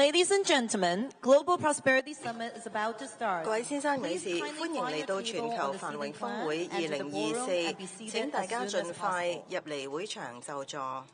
Ladies and gentlemen, Global Prosperity Summit is about to start. 各位先生女士，歡迎嚟到全球繁榮峰會2024，請大家盡快入嚟會場就座。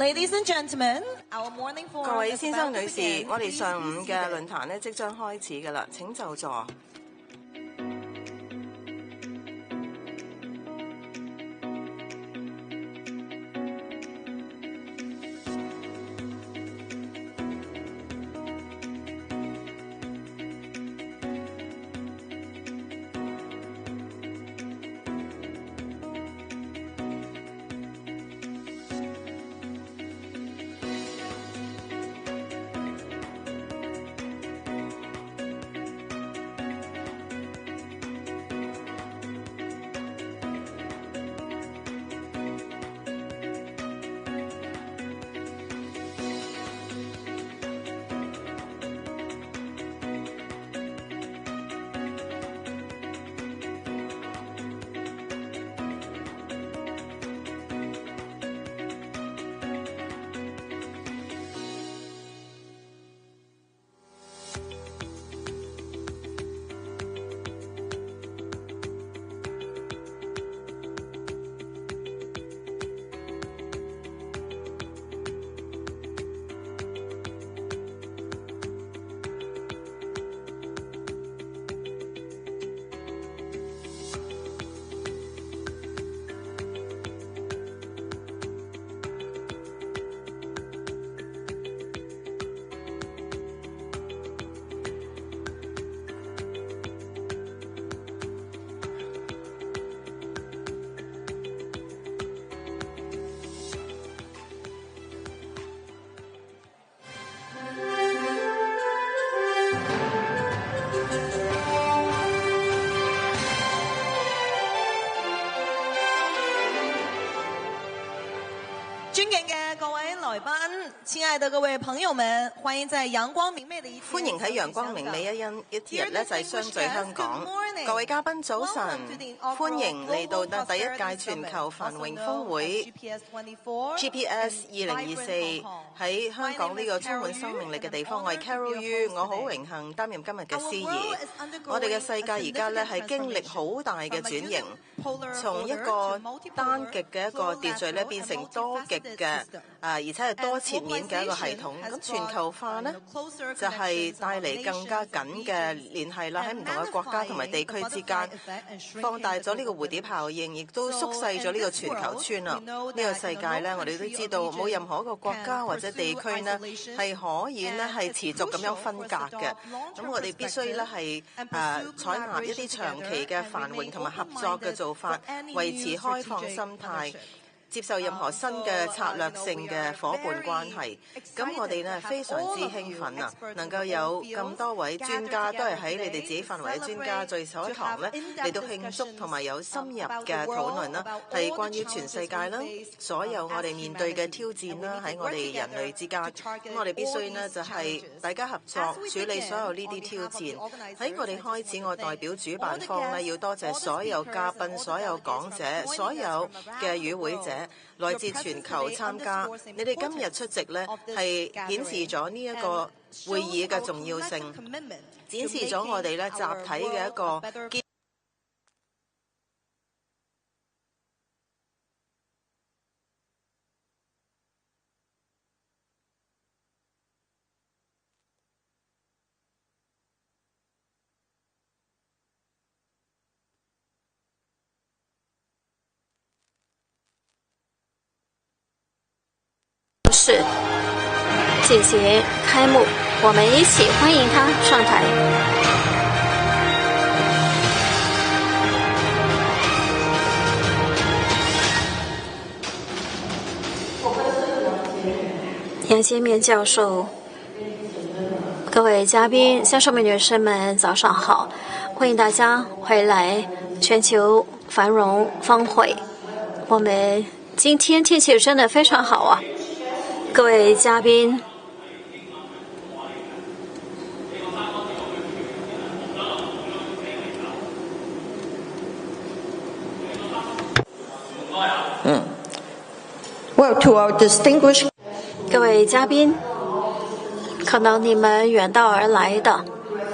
Ladies and gentlemen, our morning forum 各位 is 先生 about to 女士， begin. 我哋 Please 上午 be 嘅 seated. 論壇呢即將開始㗎喇，請就座。尊敬嘅各位來賓，親愛的各位朋友們，歡迎在陽光明媚的一天。歡迎喺陽光明媚一日咧就係相聚香港。各位嘉賓早晨，歡迎嚟到第一屆全球繁榮峰會 GPS 2024喺香港呢個充滿生命力嘅地方。我係 Carol Yu， 我好榮幸擔任今日嘅司儀。我哋嘅世界而家咧係經歷好大嘅轉型，從一個單極嘅一個秩序咧變成多極嘅而且係多切面嘅一個系統。咁全球化呢，就係帶嚟更加緊嘅聯繫啦，喺唔同嘅國家同埋地區之間，放大咗呢個蝴蝶效應，亦都縮細咗呢個全球村啦。呢個世界呢，我哋都知道冇任何一個國家或者地區呢係可以呢係持續咁樣分隔嘅。咁我哋必須呢係採納一啲長期嘅繁榮同埋合作嘅做法，維持開放心態，接受任何新嘅策略性嘅伙伴關係。咁我哋呢非常之興奮啊，能夠有咁多位專家都係喺你哋自己範圍嘅專家聚首一堂呢，嚟到慶祝同埋有深入嘅討論啦，係關於全世界啦，所有我哋面對嘅挑戰啦，喺我哋人類之間。咁我哋必須呢就係大家合作處理所有呢啲挑戰。喺我哋開始，我代表主辦方呢，要多謝所有嘉賓、所有講者、所有嘅與會者，來自全球參加。你哋今日出席呢，係顯示咗呢一個會議嘅重要性，展示咗我哋呢集體嘅一個是进行开幕，我们一起欢迎他上台。杨洁面教授，各位嘉宾、先生们、女士们，早上好！欢迎大家回来全球繁荣峰会。我们今天天气真的非常好啊！各位嘉宾，Well, to our distinguished 各位嘉宾，可能你们远道而来的，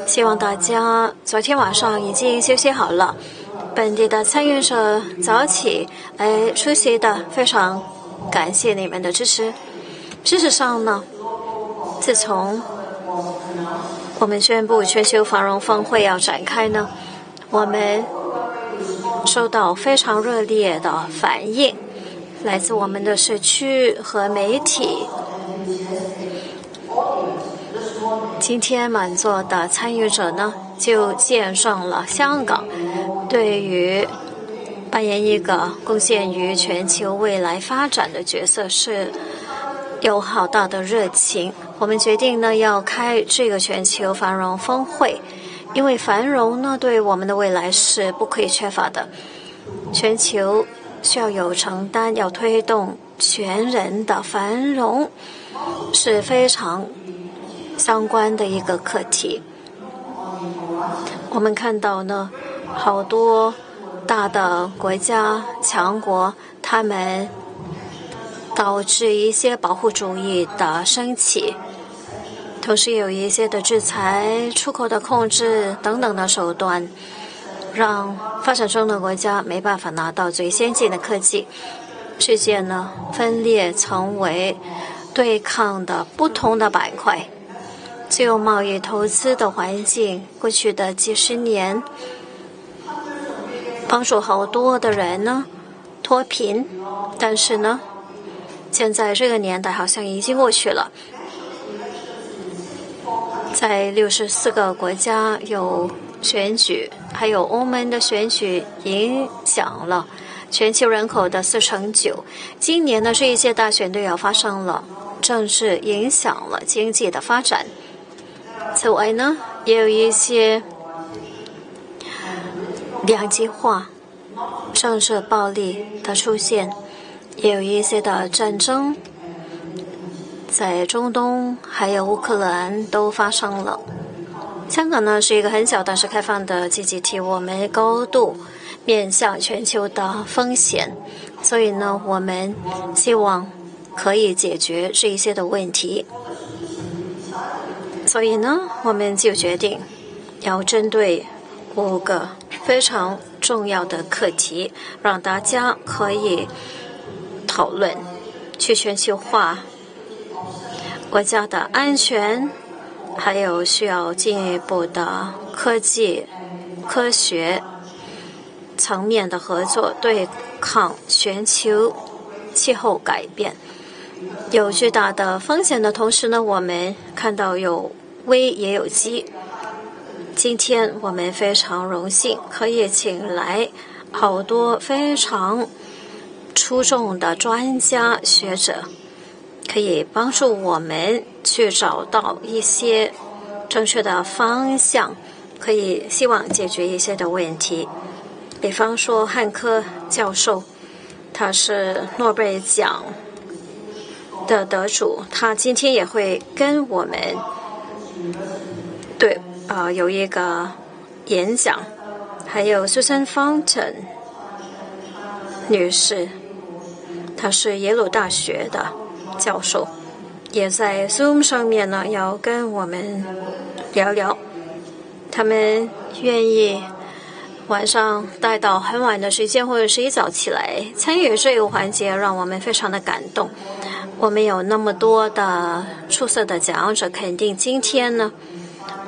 希望大家昨天晚上已经休息好了。本地的参与者早起来出席的，非常感谢你们的支持。事实上呢，自从我们宣布全球繁荣峰会要展开呢，我们收到非常热烈的反应，来自我们的社区和媒体。今天满座的参与者呢，就见证了香港对于扮演一个贡献于全球未来发展的角色是有好大的热情。我们决定呢要开这个全球繁荣峰会，因为繁荣呢对我们的未来是不可以缺乏的。全球需要有承担，要推动全人的繁荣，是非常相关的一个课题。我们看到呢，好多大的国家强国，他们导致一些保护主义的升起，同时有一些的制裁、出口的控制等等的手段，让发展中的国家没办法拿到最先进的科技。世界呢分裂成为对抗的不同的板块。自由贸易投资的环境，过去的几十年帮助好多的人呢脱贫，但是呢现在这个年代好像已经过去了。在64个国家有选举，还有欧盟的选举影响了全球人口的9%。今年呢这一届大选都要发生了，政治影响了经济的发展。此外呢，也有一些两极化、政治暴力的出现，也有一些的战争，在中东还有乌克兰都发生了。香港呢是一个很小但是开放的经济体，我们高度面向全球的风险，所以呢我们希望可以解决这一些的问题。所以呢我们就决定要针对5个非常重要的课题，让大家可以讨论去全球化国家的安全，还有需要进一步的科技科学层面的合作，对抗全球气候改变。有巨大的风险的同时呢，我们看到有危也有机。今天我们非常荣幸可以请来好多非常出众的专家学者，可以帮助我们去找到一些正确的方向，可以希望解决一些的问题。比方说汉科教授，他是诺贝尔奖的得主，他今天也会跟我们有一个演讲。还有 Susan Fountain 女士，她是耶鲁大学的教授，也在 Zoom 上面呢要跟我们聊聊。他们愿意晚上待到很晚的时间，或者是一早起来参与这个环节，让我们非常的感动。我们有那么多的出色的讲者，肯定今天呢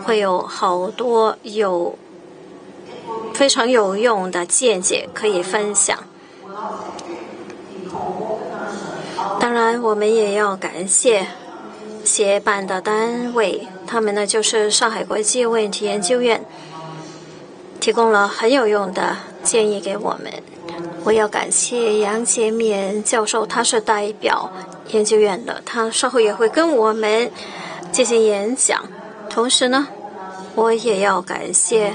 会有好多非常有用的见解可以分享。当然我们也要感谢协办的单位，他们呢就是上海国际问题研究院，提供了很有用的建议给我们。我要感谢杨洁冕教授，他是代表研究院的，他稍后也会跟我们进行演讲。同时呢，我也要感谢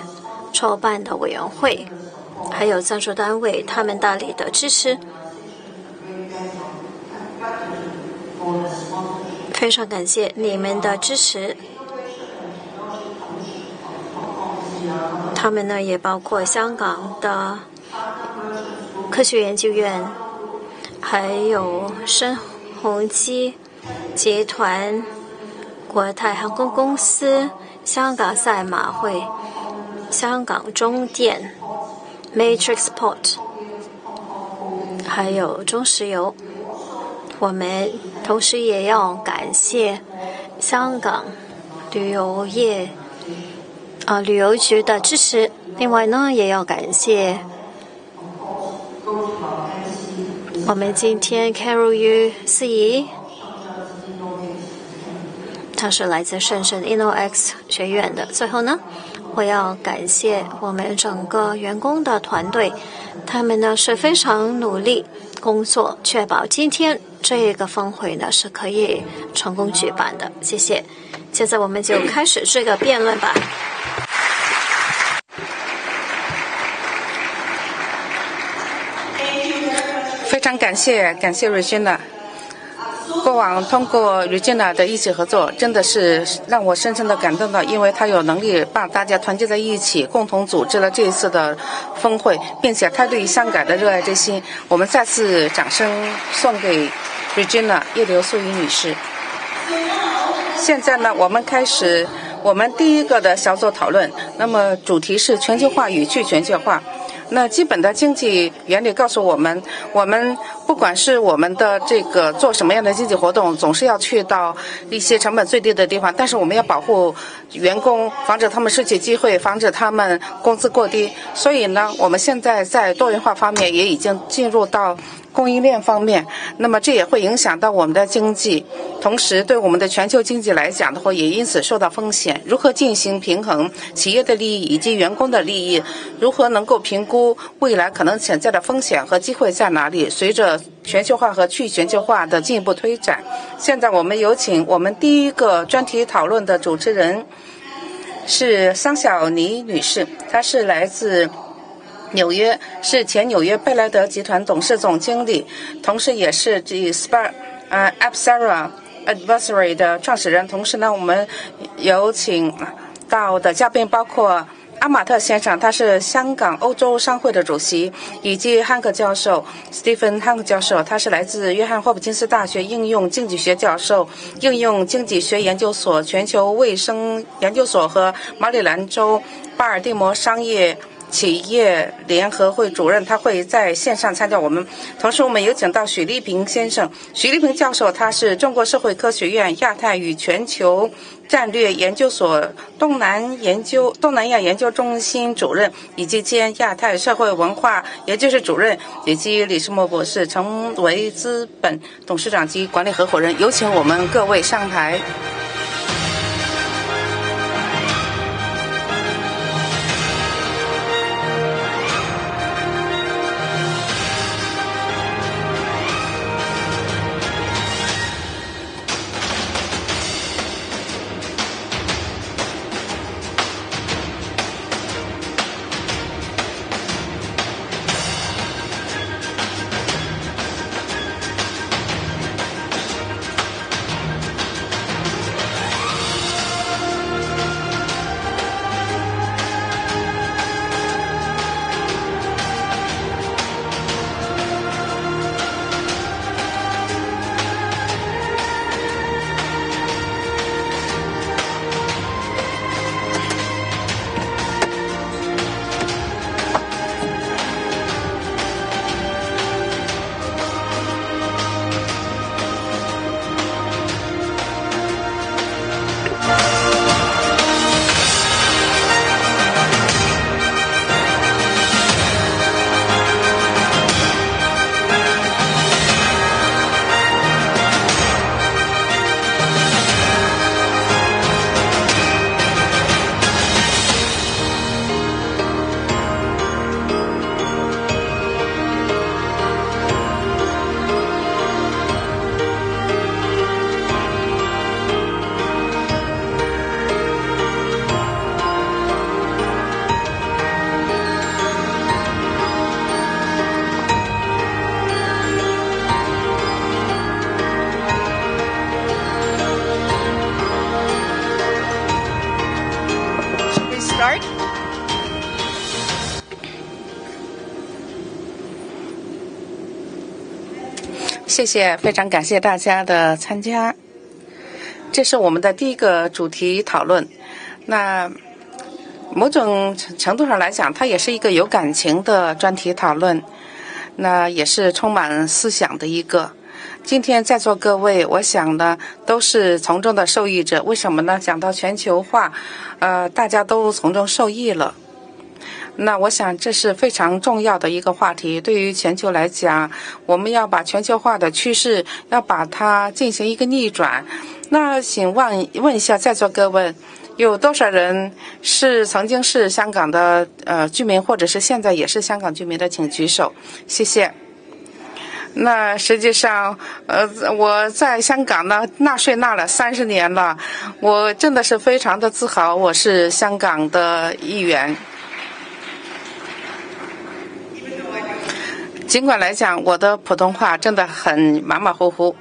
筹办的委员会还有赞助单位，他们大力的支持，非常感谢你们的支持。他们呢也包括香港的科学研究院，还有申鸿基集团、国泰航空公司、香港赛马会、香港中电、Matrix Port， 还有中石油。我们同时也要感谢香港旅游业旅游局的支持。另外呢，也要感谢我们今天 Carol Yu 司仪，他是来自深圳 InnoX 学院的。最后呢，我要感谢我们整个员工的团队，他们呢是非常努力工作，确保今天这个峰会呢是可以成功举办的。谢谢。接着我们就开始这个辩论吧。非常感谢 Regina。过往通过 Regina 的一起合作，真的是让我深深的感动到，因为他有能力把大家团结在一起，共同组织了这一次的峰会，并且他对香港的热爱之心，我们再次掌声送给 Regina 叶刘素仪女士。现在呢，我们开始我们第一个的小组讨论，那么主题是全球化与去全球化。那基本的经济原理告诉我们，我们不管是我们的这个做什么样的经济活动，总是要去到一些成本最低的地方，但是我们要保护员工，防止他们失去机会，防止他们工资过低。所以呢，我们现在在多元化方面也已经进入到供应链方面，那么这也会影响到我们的经济，同时对我们的全球经济来讲的话，也因此受到风险。如何进行平衡企业的利益以及员工的利益？如何能够评估未来可能潜在的风险和机会在哪里？随着全球化和去全球化的进一步推展，现在我们有请我们第一个专题讨论的主持人是桑晓妮女士，她是来自纽约，是前纽约贝莱德集团董事总经理，同时也是Apsara Advisory 的创始人。同时呢，我们有请到的嘉宾包括阿马特先生，他是香港欧洲商会的主席，以及汉克教授 Stephen 汉克教授，他是来自约翰霍普金斯大学应用经济学教授、应用经济学研究所全球卫生研究所和马里兰州巴尔的摩商业企业联合会主任，他会在线上参加我们。同时我们有请到许立平先生，许立平教授他是中国社会科学院亚太与全球战略研究所东南亚研究中心主任，以及兼亚太社会文化研究室主任，以及李世默博士，成为资本董事长及管理合伙人。有请我们各位上台。谢谢，非常感谢大家的参加。这是我们的第一个主题讨论。那某种程度上来讲，它也是一个有感情的专题讨论，那也是充满思想的一个。今天在座各位，我想呢，都是从中的受益者。为什么呢？讲到全球化，大家都从中受益了。那我想这是非常重要的一个话题。对于全球来讲，我们要把全球化的趋势要把它进行一个逆转。那请问一下在座各位，有多少人是曾经是香港的居民，或者是现在也是香港居民的，请举手，谢谢。那实际上，我在香港呢纳税纳了30年了，我真的是非常的自豪，我是香港的一员。尽管来讲，我的普通话真的很马马虎虎，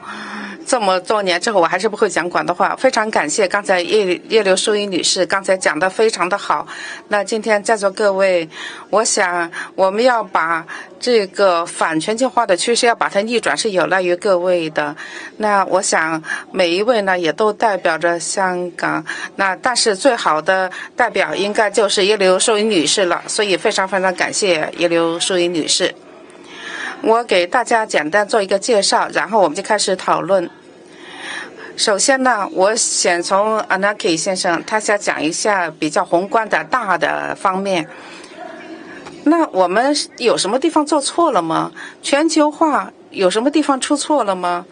这么多年之后我还是不会讲广东话。非常感谢刚才叶刘淑仪女士刚才讲的非常的好。那今天在座各位，我想我们要把这个反全球化的趋势要把它逆转，是有赖于各位的。那我想每一位呢也都代表着香港，那但是最好的代表应该就是叶刘淑仪女士了，所以非常非常感谢叶刘淑仪女士。我给大家简单做一个介绍，然后我们就开始讨论。首先呢，我先从 Anaki 先生，他想讲一下比较宏观的大的方面。那我们有什么地方做错了吗？全球化有什么地方出错了吗？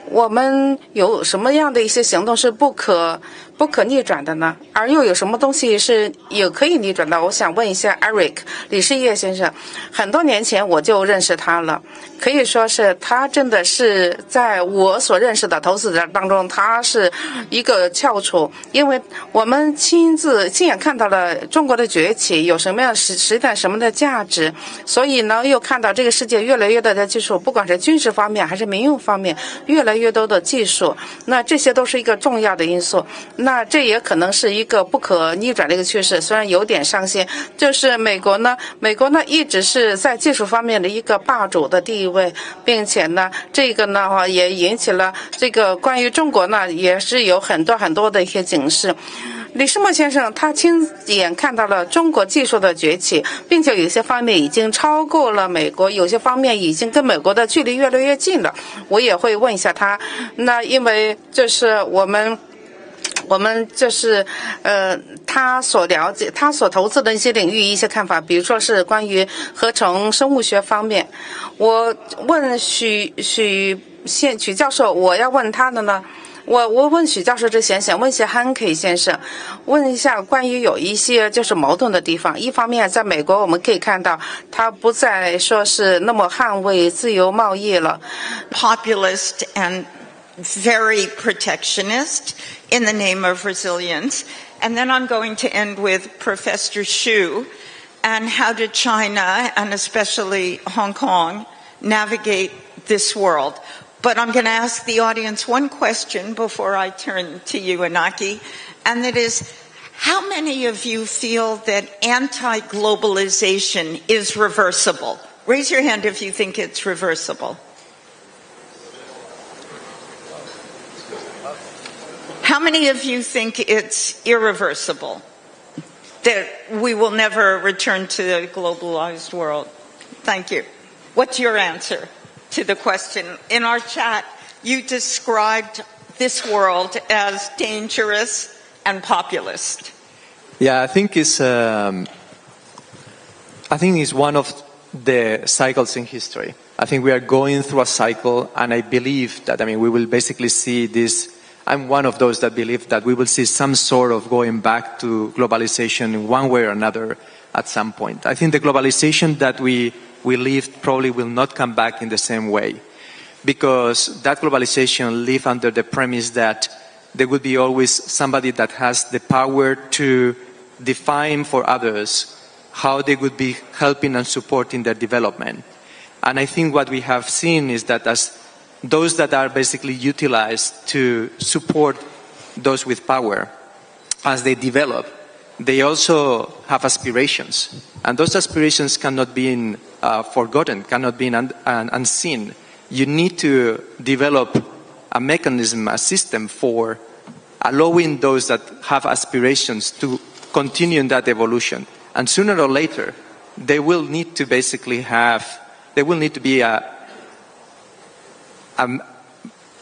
我们有什么样的一些行动是不可逆转的呢？而又有什么东西是也可以逆转的？我想问一下 Eric 李世业先生，很多年前我就认识他了，可以说是他真的是在我所认识的投资者当中，他是一个翘楚，因为我们亲眼看到了中国的崛起有什么样实现什么的价值，所以呢又看到这个世界越来越多的技术，不管是军事方面还是民用方面，越来越多的技术，那这些都是一个重要的因素。那这也可能是一个不可逆转的一个趋势，虽然有点伤心，就是美国呢一直是在技术方面的一个霸主的地位，并且呢这个呢也引起了这个关于中国呢也是有很多的一些警示。李世默先生他亲眼看到了中国技术的崛起，并且有些方面已经超过了美国，有些方面已经跟美国的距离越来越近了。我也会问一下他，那因为就是我们就是他所了解他所投资的一些领域一些看法，比如说是关于合成生物学方面。我问许教授，我要问他的呢，我问许教授之前想问一下 Hanke 先生，问一下关于有一些就是矛盾的地方。一方面在美国我们可以看到他不再说是那么捍卫自由贸易了， populist and very protectionist in the name of resilience. And then I'm going to end with Professor Xu and how did China and especially Hong Kong navigate this world. But I'm going to ask the audience one question before I turn to you, Anaki, and that is, how many of you feel that anti-globalization is reversible? Raise your hand if you think it's reversible. How many of you think it's irreversible, that we will never return to the globalized world? Thank you. What's your answer to the question? In our chat, you described this world as dangerous and populist. Yeah, I think it's one of the cycles in history. I think we are going through a cycle, and I believe that, we will basically see this. I'm one of those that believe that we will see some sort of going back to globalization in one way or another at some point. I think the globalization that we lived probably will not come back in the same way, because that globalization lived under the premise that there would be always somebody that has the power to define for others how they would be helping and supporting their development. And I think what we have seen is that as those that are basically utilized to support those with power, as they develop, they also have aspirations. And those aspirations cannot be forgotten, cannot be unseen. You need to develop a mechanism, a system for allowing those that have aspirations to continue in that evolution. And sooner or later, they will need to basically be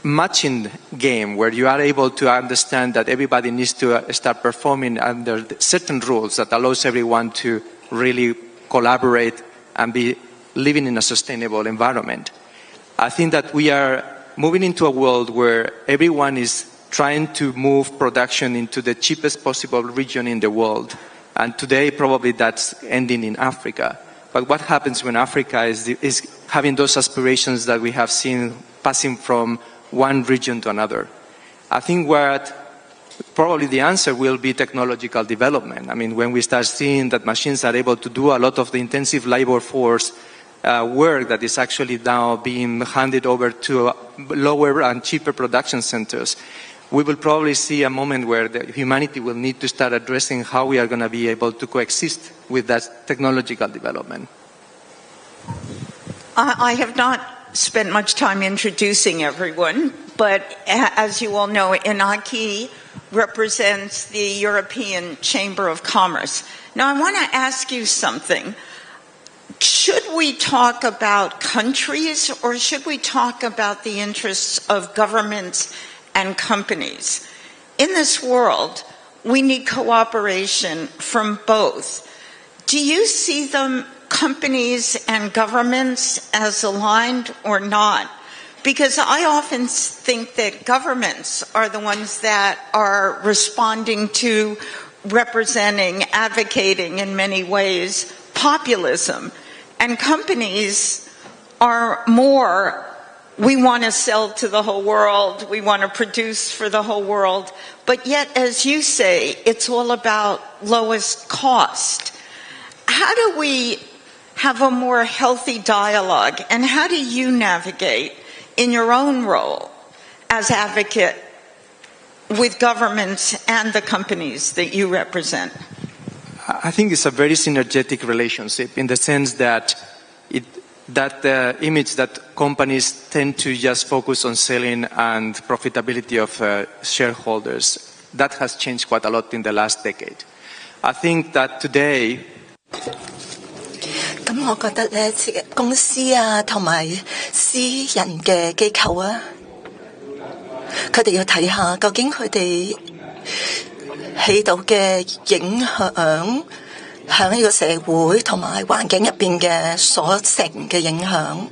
matching game where you are able to understand that everybody needs to start performing under certain rules that allows everyone to really collaborate and be living in a sustainable environment. I think that we are moving into a world where everyone is trying to move production into the cheapest possible region in the world. And today, probably that's ending in Africa. But what happens when Africa is having those aspirations that we have seen passing from one region to another? I think probably the answer will be technological development. I mean, when we start seeing that machines are able to do a lot of the intensive labor force work that is actually now being handed over to lower and cheaper production centers, we will probably see a moment where humanity will need to start addressing how we are going to be able to coexist with that technological development. I have not spent much time introducing everyone, but as you all know, INACI represents the European Chamber of Commerce. Now, I want to ask you something. Should we talk about countries, or should we talk about the interests of governments and companies? In this world, we need cooperation from both. Do you see them, companies and governments, as aligned or not? Because I often think that governments are the ones that are responding to, representing, advocating in many ways, populism. And companies are more, we want to sell to the whole world, we want to produce for the whole world, but yet, as you say, it's all about lowest cost. How do we have a more healthy dialogue, and how do you navigate in your own role as advocate with governments and the companies that you represent? I think it's a very synergetic relationship in the sense that the image that companies tend to just focus on selling and profitability of shareholders, that has changed quite a lot in the last decade. I think that today 咁我覺得咧，公司啊同埋私人嘅機構啊，佢哋要睇下究竟佢哋起到嘅影響，喺呢個社會同埋環境入邊嘅所成嘅影響，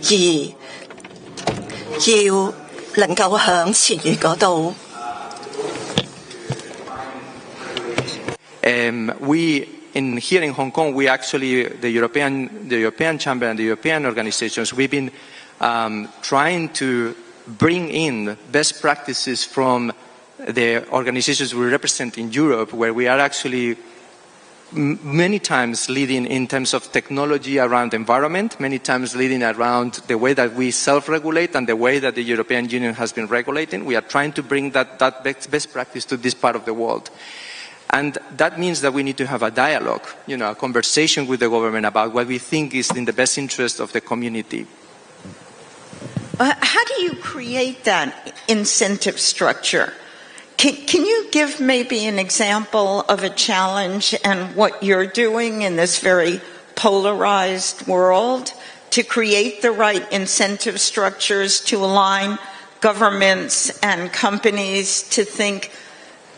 而要能夠響前沿嗰度。Here in Hong Kong, we actually, the European Chamber and the European organizations, we've been trying to bring in best practices from the organizations we represent in Europe, where we are actually many times leading in terms of technology around environment, many times leading around the way that we self-regulate and the way that the European Union has been regulating. We are trying to bring that best practice to this part of the world. And that means that we need to have a dialogue, a conversation with the government about what we think is in the best interest of the community. How do you create that incentive structure? Can you give maybe an example of a challenge and what you're doing in this very polarized world to create the right incentive structures to align governments and companies to think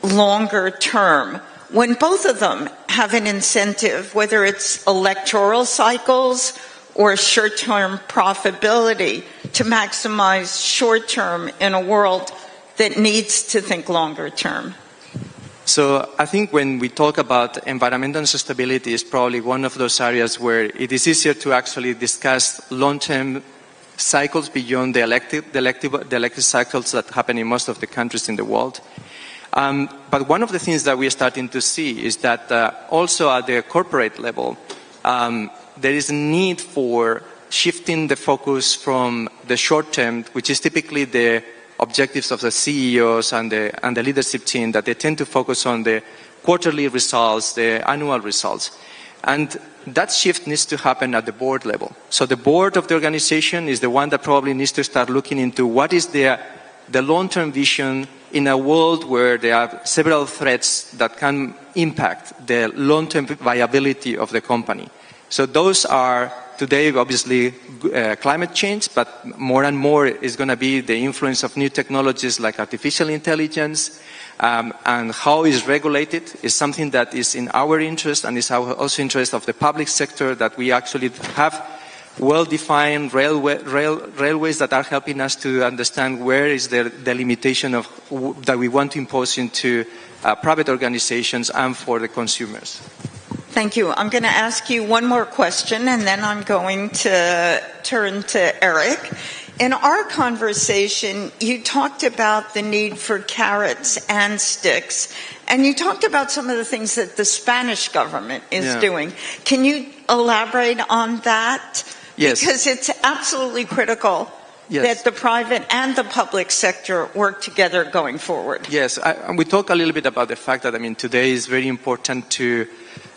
longer term, when both of them have an incentive, whether it's electoral cycles or short-term profitability, to maximize short-term in a world that needs to think longer term? So I think when we talk about environmental sustainability, is probably one of those areas where it is easier to actually discuss long-term cycles beyond the elective cycles that happen in most of the countries in the world. But one of the things that we are starting to see is that also at the corporate level, there is a need for shifting the focus from the short term, which is typically the objectives of the CEOs and the leadership team, that they tend to focus on the quarterly results, the annual results. And that shift needs to happen at the board level. So the board of the organization is the one that probably needs to start looking into what is the long-term vision in a world where there are several threats that can impact the long-term viability of the company. So those are today obviously climate change, but more and more is going to be the influence of new technologies like artificial intelligence, and how it's regulated is something that is in our interest and is also interest of the public sector, that we actually have well-defined railways that are helping us to understand where is the limitation of that we want to impose into private organizations and for the consumers. Thank you. I'm going to ask you one more question, and then I'm going to turn to Eric. In our conversation, you talked about the need for carrots and sticks, and you talked about some of the things that the Spanish government is doing. Can you elaborate on that? Yes. Because it's absolutely critical that the private and the public sector work together going forward. Yes, and we talk a little bit about the fact that, today is very important to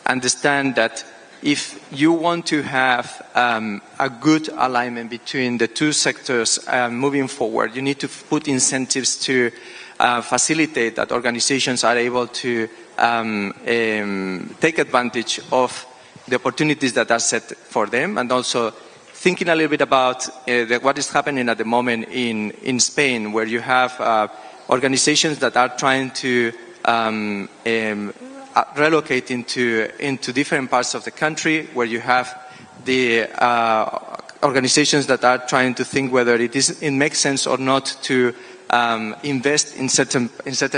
understand that if you want to have a good alignment between the two sectors moving forward, you need to put incentives to facilitate that organizations are able to take advantage of the opportunities that are set for them, and also thinking a little bit about what is happening at the moment in Spain, where you have organizations that are trying to relocate into different parts of the country, where you have the organizations that are trying to think whether it makes sense or not to invest in certain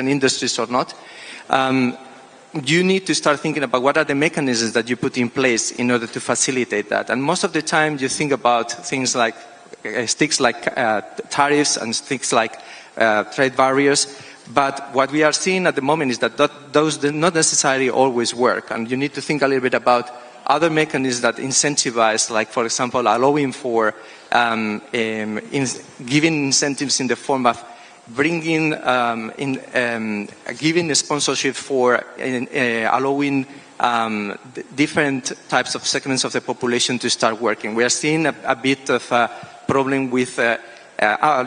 industries or not. You need to start thinking about what are the mechanisms that you put in place in order to facilitate that. And most of the time you think about things like sticks like tariffs and things like trade barriers. But what we are seeing at the moment is that those do not necessarily always work. And you need to think a little bit about other mechanisms that incentivize, like, for example, allowing for giving incentives in the form of bringing giving a sponsorship for allowing different types of segments of the population to start working. We are seeing a bit of a problem with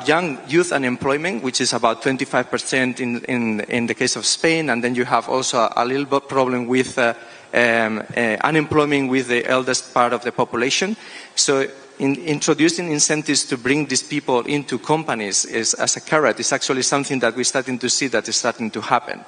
young youth unemployment, which is about 25% in the case of Spain, and then you have also a little bit problem with unemployment with the eldest part of the population. So in introducing incentives to bring these people into companies as a carrot is actually something that we're starting to see that is starting to happen.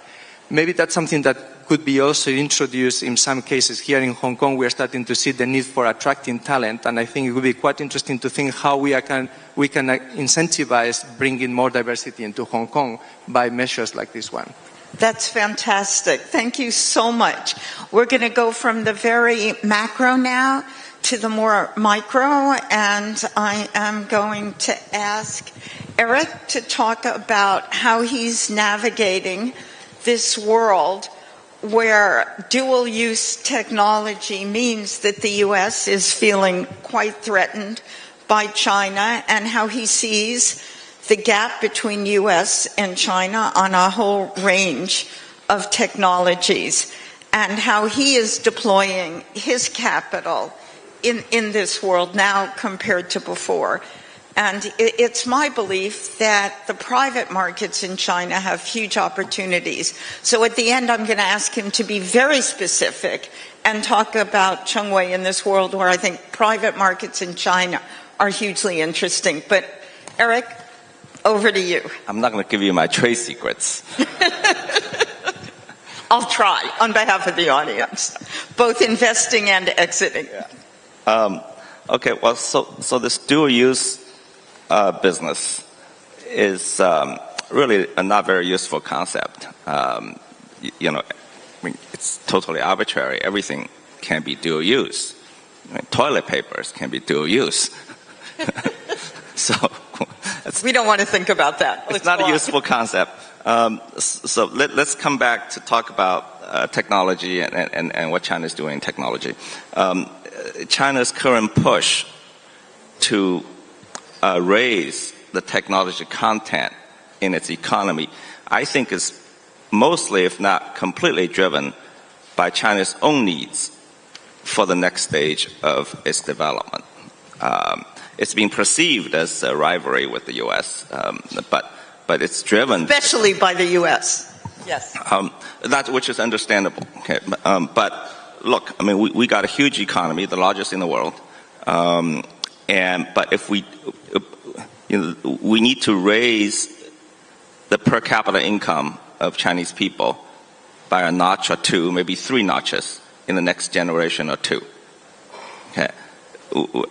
Maybe that's something that could be also introduced in some cases. Here in Hong Kong, we are starting to see the need for attracting talent, and I think it would be quite interesting to think how we can incentivize bringing more diversity into Hong Kong by measures like this one. That's fantastic. Thank you so much. We're going to go from the very macro now to the more micro, and I am going to ask Eric to talk about how he's navigating this world where dual-use technology means that the U.S. is feeling quite threatened by China, and how he sees the gap between U.S. and China on a whole range of technologies, and how he is deploying his capital in this world now compared to before. And it's my belief that the private markets in China have huge opportunities. So at the end, I'm going to ask him to be very specific and talk about Chengwei in this world where I think private markets in China are hugely interesting. But Eric, over to you. I'm not going to give you my trade secrets. I'll try on behalf of the audience, both investing and exiting. Yeah. Okay, well, so this dual-use business is really a not very useful concept. It's totally arbitrary. Everything can be dual-use. Toilet papers can be dual-use. So we don't want to think about that. It's not a useful concept. So let's come back to talk about technology and what China is doing in technology. China's current push to raise the technology content in its economy, I think, is mostly, if not completely, driven by China's own needs for the next stage of its development. It's being perceived as a rivalry with the U.S., but it's driven... Especially by the U.S., yes. That which is understandable. Okay. But look, I mean, we got a huge economy, the largest in the world, but if we need to raise the per capita income of Chinese people by a notch or two, maybe 3 notches in the next generation or 2. Okay.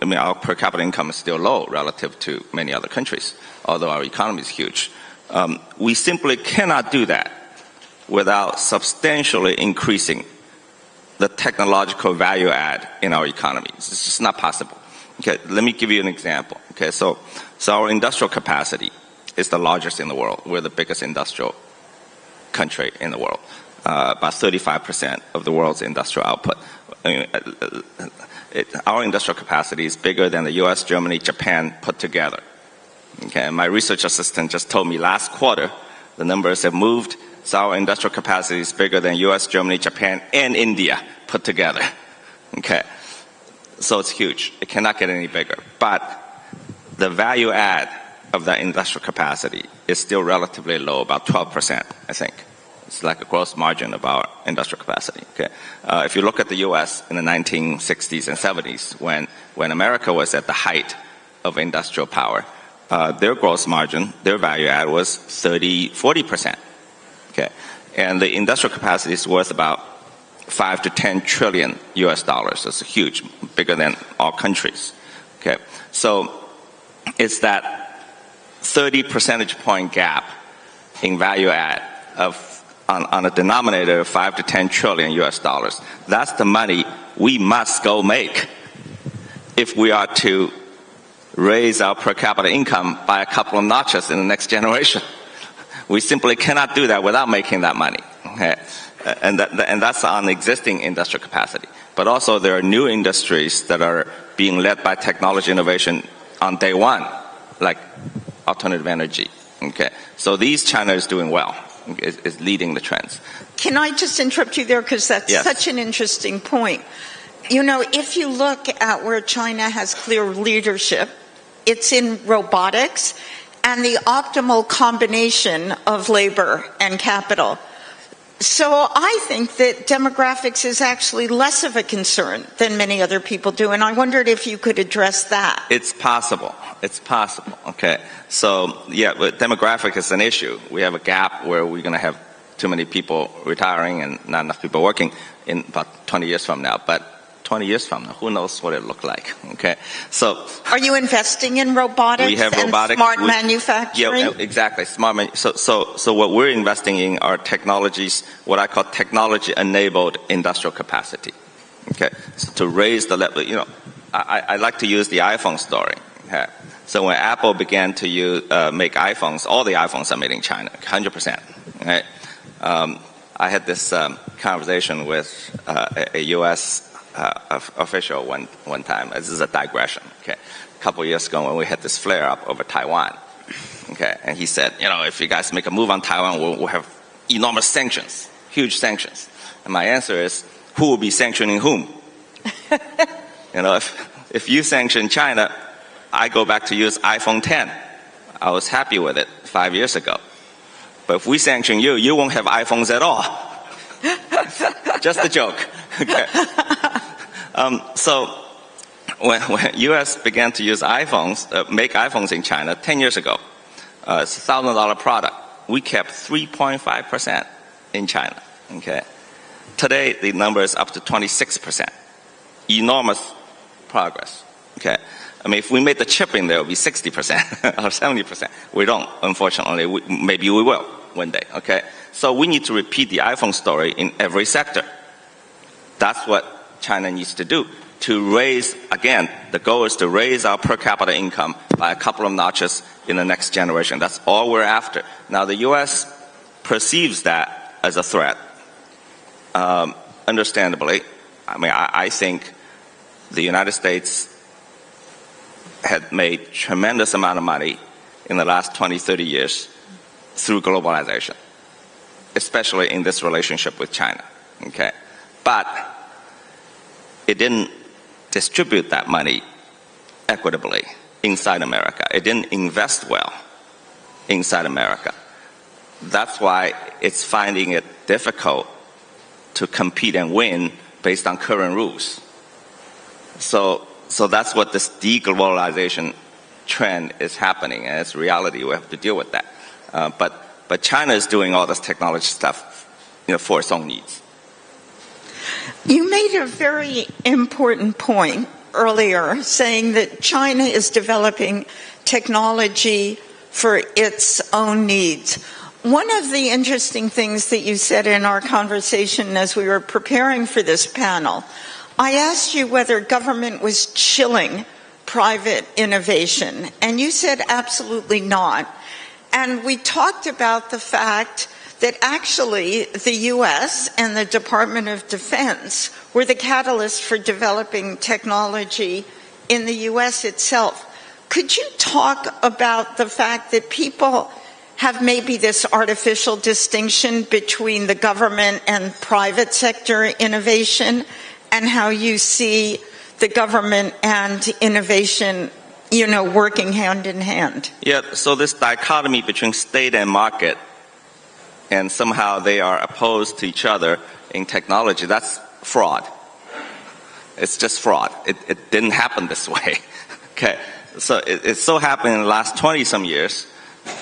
I mean, our per capita income is still low relative to many other countries, although our economy is huge. We simply cannot do that without substantially increasing the technological value add in our economy. It's just not possible. Okay, let me give you an example. Okay, so our industrial capacity is the largest in the world. We're the biggest industrial country in the world. About 35% of the world's industrial output. I mean, our industrial capacity is bigger than the US, Germany, Japan put together. Okay, and my research assistant just told me last quarter the numbers have moved, so our industrial capacity is bigger than US, Germany, Japan, and India put together. Okay, so it's huge. It cannot get any bigger. But the value add of that industrial capacity is still relatively low, about 12%, I think. It's like a gross margin of our industrial capacity. Okay, if you look at the U.S. in the 1960s and 70s, when America was at the height of industrial power, their gross margin, their value add was 30-40%. Okay, and the industrial capacity is worth about 5 to 10 trillion US dollars. That's huge, bigger than all countries. Okay, so it's that 30 percentage point gap in value add on a denominator of 5 to 10 trillion US dollars. That's the money we must go make if we are to raise our per capita income by a couple of notches in the next generation. We simply cannot do that without making that money. Okay? And that's on existing industrial capacity. But also there are new industries that are being led by technology innovation on day one, like alternative energy. Okay? So China is doing well, is leading the trends. Can I just interrupt you there, because that's such an interesting point. You know, if you look at where China has clear leadership, it's in robotics and the optimal combination of labor and capital. So I think that demographics is actually less of a concern than many other people do, and I wondered if you could address that. It's possible. It's possible. Okay. So, yeah, but demographic is an issue. We have a gap where we're going to have too many people retiring and not enough people working in about 20 years from now. But 20 years from now, who knows what it look like? Okay. So, are you investing in robotics? We have robotics, smart manufacturing? Yeah, exactly. So what we're investing in are technologies, what I call technology-enabled industrial capacity. Okay. So to raise the level, you know, I like to use the iPhone story. Okay. So when Apple began to make iPhones, all the iPhones are made in China, 100%. Right? I had this conversation with a U.S. Official one time. This is a digression. Okay, a couple of years ago when we had this flare up over Taiwan. Okay, and he said, you know, if you guys make a move on Taiwan, we'll have enormous sanctions, huge sanctions. And my answer is, who will be sanctioning whom? You know, if you sanction China, I go back to use iPhone 10. I was happy with it 5 years ago. But if we sanction you, you won't have iPhones at all. Just a joke. Okay. So when U.S. began to use iPhones, make iPhones in China 10 years ago, it's a $1,000 product. We kept 3.5% in China. Okay. Today, the number is up to 26%. Enormous progress. Okay. I mean, if we made the chip in there, it would be 60% or 70%. We don't, unfortunately. Maybe we will one day. Okay. So we need to repeat the iPhone story in every sector. That's what China needs to do to raise, again, the goal is to raise our per capita income by a couple of notches in the next generation. That's all we're after. Now, the U.S. perceives that as a threat, understandably. I mean, I think the United States had made tremendous amount of money in the last 20, 30 years through globalization, especially in this relationship with China. Okay. But it didn't distribute that money equitably inside America. It didn't invest well inside America. That's why it's finding it difficult to compete and win based on current rules. So that's what this deglobalization trend is happening, and it's reality. We have to deal with that. But China is doing all this technology stuff, for its own needs. You made a very important point earlier, saying that China is developing technology for its own needs. One of the interesting things that you said in our conversation as we were preparing for this panel, I asked you whether government was chilling private innovation, and you said absolutely not. And we talked about the fact that actually the U.S. and the Department of Defense were the catalyst for developing technology in the U.S. itself. Could you talk about the fact that people have maybe this artificial distinction between the government and private sector innovation, and how you see the government and innovation, working hand in hand? Yeah, so this dichotomy between state and market, and somehow they are opposed to each other in technology, that's fraud. It's just fraud. It didn't happen this way. Okay, so it so happened in the last 20-some years,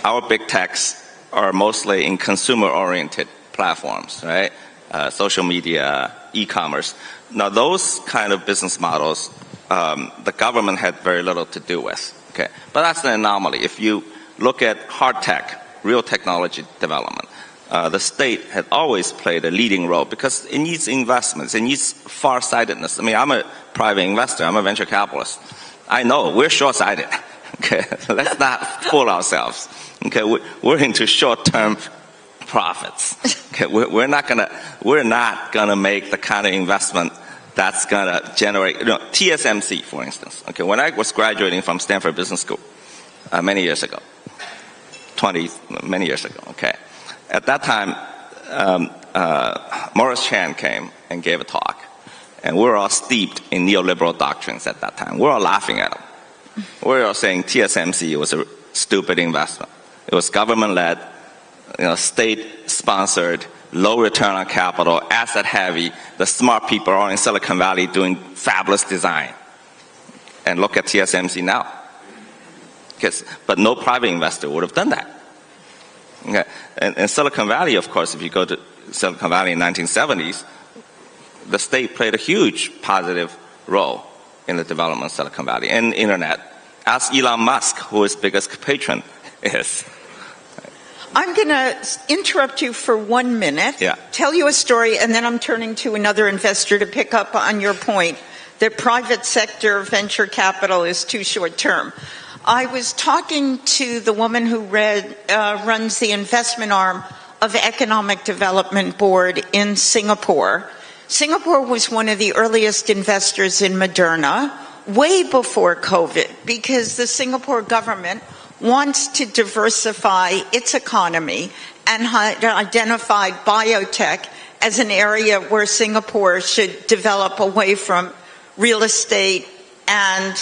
our big techs are mostly in consumer-oriented platforms, right? Social media, e-commerce. Now, those kind of business models, the government had very little to do with. Okay, but that's an anomaly. If you look at hard tech, real technology development, the state had always played a leading role because it needs investments, it needs far-sightedness. I mean, I'm a private investor, I'm a venture capitalist. I know we're short-sighted. Okay, let's not fool ourselves. Okay, we're into short-term profits. Okay, we're not gonna make the kind of investment that's gonna generate. TSMC, for instance. Okay, when I was graduating from Stanford Business School many years ago, many years ago. Okay, at that time, Morris Chan came and gave a talk, and we were all steeped in neoliberal doctrines at that time. We're all laughing at him. We're all saying TSMC was a stupid investment. It was government-led, state-sponsored, low return on capital, asset-heavy. The smart people are all in Silicon Valley doing fabulous design. And look at TSMC now. But no private investor would have done that. Okay. And Silicon Valley, of course, if you go to Silicon Valley in the 1970s, the state played a huge positive role in the development of Silicon Valley and internet. Ask Elon Musk, who his biggest patron is. I'm going to interrupt you for 1 minute, tell you a story, and then I'm turning to another investor to pick up on your point that private sector venture capital is too short term. I was talking to the woman who runs the investment arm of Economic Development Board in Singapore. Singapore was one of the earliest investors in Moderna, way before COVID, because the Singapore government wants to diversify its economy and identified biotech as an area where Singapore should develop away from real estate and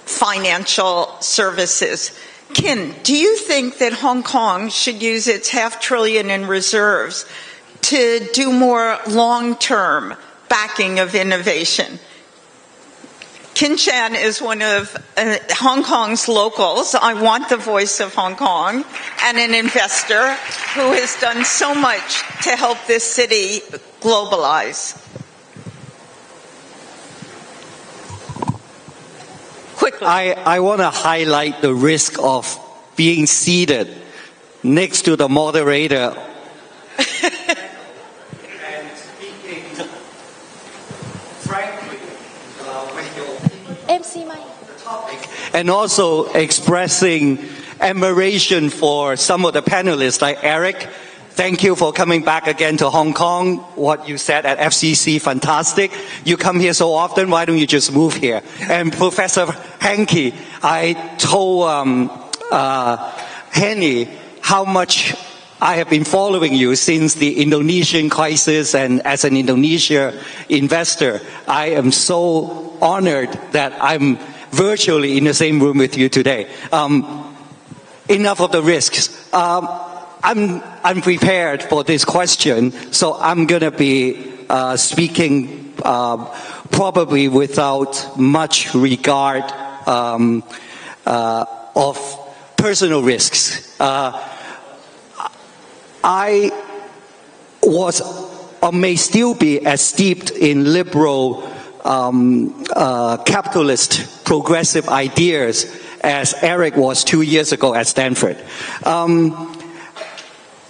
financial services. Kin, do you think that Hong Kong should use its $500 billion in reserves to do more long-term backing of innovation? Kin Chan is one of Hong Kong's locals. I want the voice of Hong Kong, and an investor who has done so much to help this city globalize. Quickly. I want to highlight the risk of being seated next to the moderator and speaking frankly the topic, and also expressing admiration for some of the panelists like Eric. Thank you for coming back again to Hong Kong. What you said at FCC, fantastic. You come here so often, why don't you just move here? And Professor Henke, I told Henny how much I have been following you since the Indonesian crisis, and as an Indonesia investor, I am so honored that I'm virtually in the same room with you today. Enough of the risks. I'm unprepared for this question, so I'm going to be speaking probably without much regard of personal risks. I was or may still be as steeped in liberal capitalist progressive ideas as Eric was 2 years ago at Stanford.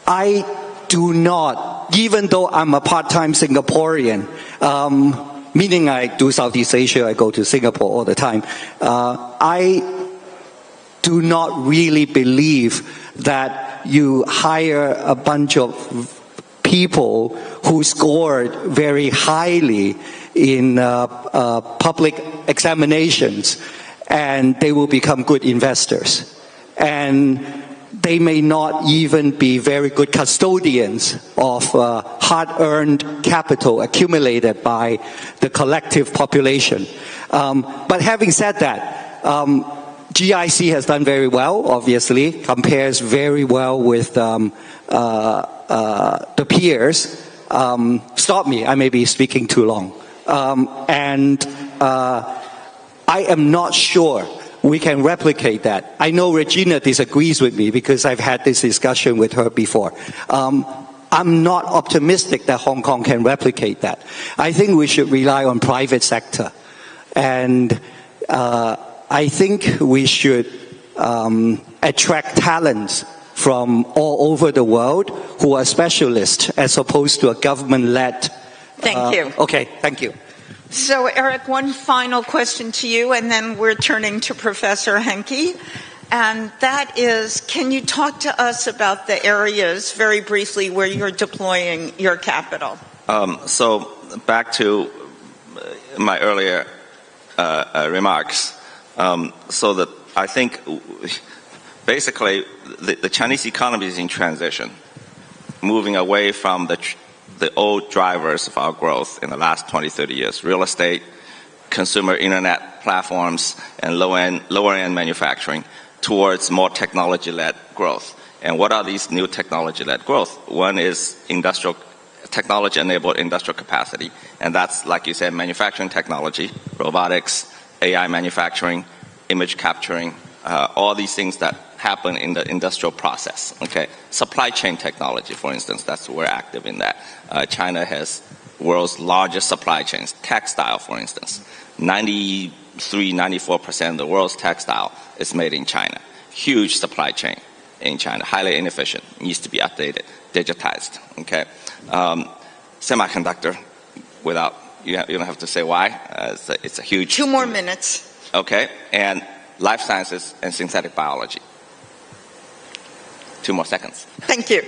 I do not, even though I'm a part-time Singaporean, meaning I do Southeast Asia, I go to Singapore all the time, I do not really believe that you hire a bunch of people who scored very highly in public examinations and they will become good investors. And they may not even be very good custodians of hard-earned capital accumulated by the collective population. But having said that, GIC has done very well, obviously, compares very well with the peers. Stop me, I may be speaking too long. I am not sure we can replicate that. I know Regina disagrees with me because I've had this discussion with her before. I'm not optimistic that Hong Kong can replicate that. I think we should rely on private sector. And I think we should attract talents from all over the world who are specialists as opposed to a government-led. Thank you. Okay, thank you. So, Eric, one final question to you, and then we're turning to Professor Henke. And that is, can you talk to us about the areas, very briefly, where you're deploying your capital? So, back to my earlier remarks. So that I think, basically, the Chinese economy is in transition, moving away from the old drivers of our growth in the last 20, 30 years, real estate, consumer internet platforms, and lower-end manufacturing, towards more technology-led growth. And what are these new technology-led growth? One is technology-enabled industrial capacity, and that's, like you said, manufacturing technology, robotics, AI manufacturing, image capturing, all these things that happen in the industrial process. Okay, supply chain technology, for instance, we're active in that. China has world's largest supply chains. Textile, for instance, 93-94% of the world's textile is made in China. Huge supply chain in China, highly inefficient, needs to be updated, digitized. Okay, semiconductor, without you don't have to say why. It's a huge. 2 more minutes. Okay, and life sciences and synthetic biology. 2 more seconds. Thank you.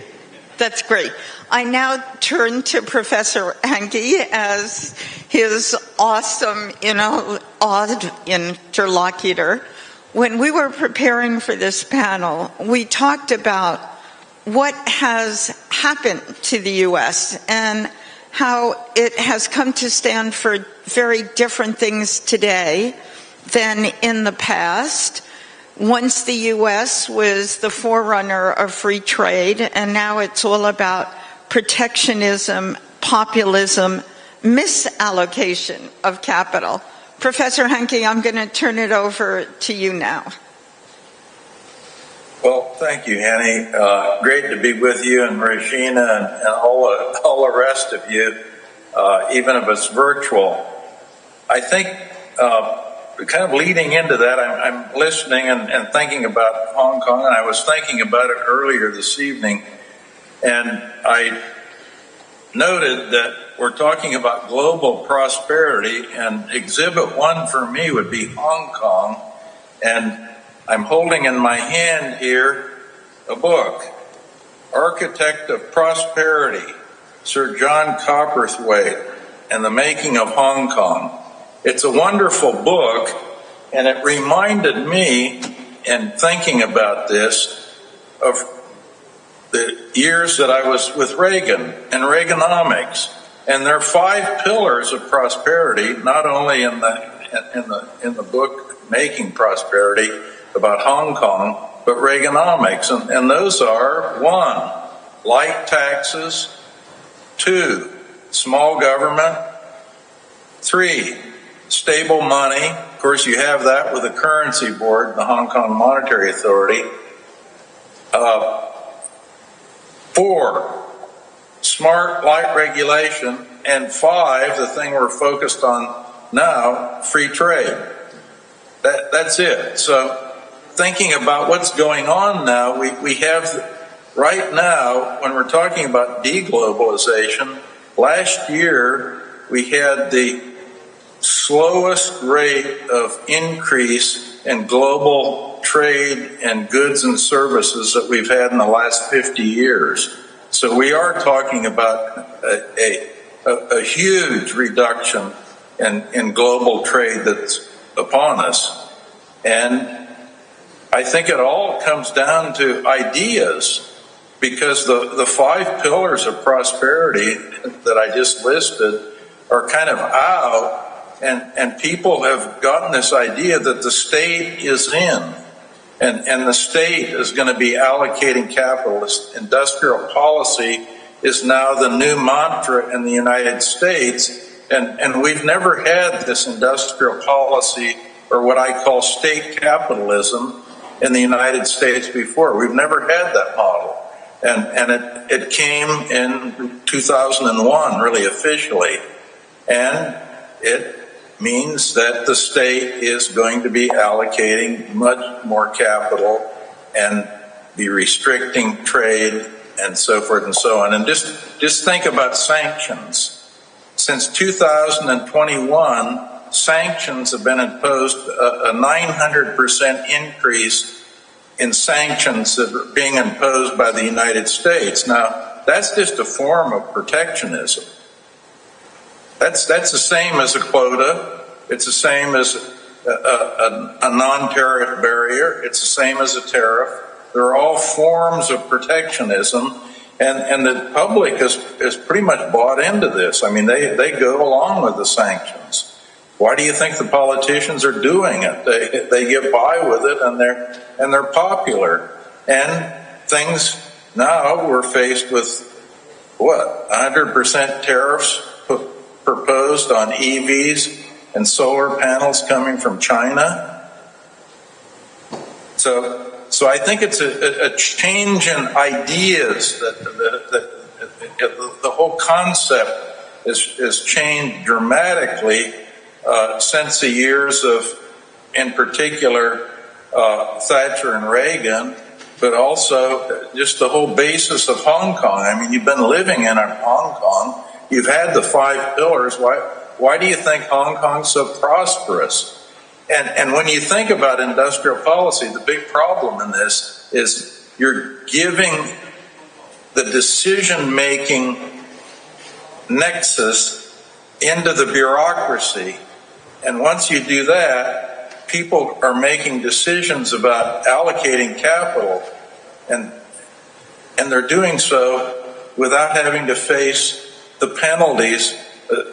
That's great. I now turn to Professor Henke as his awesome, odd interlocutor. When we were preparing for this panel, we talked about what has happened to the U.S. and how it has come to stand for very different things today than in the past. Once the U.S. was the forerunner of free trade, and now it's all about protectionism, populism, misallocation of capital. Professor Henke, I'm going to turn it over to you now. Well, thank you, Annie. Great to be with you and Regina and all the rest of you, even if it's virtual. I think kind of leading into that, I'm listening and thinking about Hong Kong, and I was thinking about it earlier this evening, and I noted that we're talking about global prosperity, and exhibit 1 for me would be Hong Kong, and I'm holding in my hand here a book, Architect of Prosperity, Sir John Copperthwaite, and the Making of Hong Kong. It's a wonderful book, and it reminded me, in thinking about this, of the years that I was with Reagan and Reaganomics. And there are 5 pillars of prosperity, not only in the book Making Prosperity about Hong Kong, but Reaganomics. And those are: 1, light taxes; 2, small government. 3, stable money. Of course, you have that with the currency board, the Hong Kong Monetary Authority. 4, smart light regulation. And 5, the thing we're focused on now, free trade. That's it. So thinking about what's going on now, we have right now, when we're talking about deglobalization, last year we had the slowest rate of increase in global trade and goods and services that we've had in the last 50 years. So we are talking about a huge reduction in global trade that's upon us. And I think it all comes down to ideas, because the 5 pillars of prosperity that I just listed are kind of out. And people have gotten this idea that the state is in, and the state is going to be allocating capital. Industrial policy is now the new mantra in the United States, and we've never had this industrial policy, or what I call state capitalism, in the United States before. We've never had that model, and it came in 2001, really officially, and it means that the state is going to be allocating much more capital and be restricting trade and so forth and so on. And just think about sanctions. Since 2021, sanctions have been imposed, a 900% increase in sanctions that are being imposed by the United States. Now, that's just a form of protectionism. That's the same as a quota. It's the same as a non-tariff barrier. It's the same as a tariff. They're all forms of protectionism, and the public is pretty much bought into this. I mean, they go along with the sanctions. Why do you think the politicians are doing it? They get by with it, and they're popular. And things now, we're faced with what, 100% tariffs proposed on EVs and solar panels coming from China. So I think it's a change in ideas that the whole concept is changed dramatically since the years of, in particular, Thatcher and Reagan, but also just the whole basis of Hong Kong. I mean, you've been living in Hong Kong. You've had the 5 pillars. Why do you think Hong Kong's so prosperous? And when you think about industrial policy, the big problem in this is you're giving the decision-making nexus into the bureaucracy. And once you do that, people are making decisions about allocating capital, and they're doing so without having to face the penalties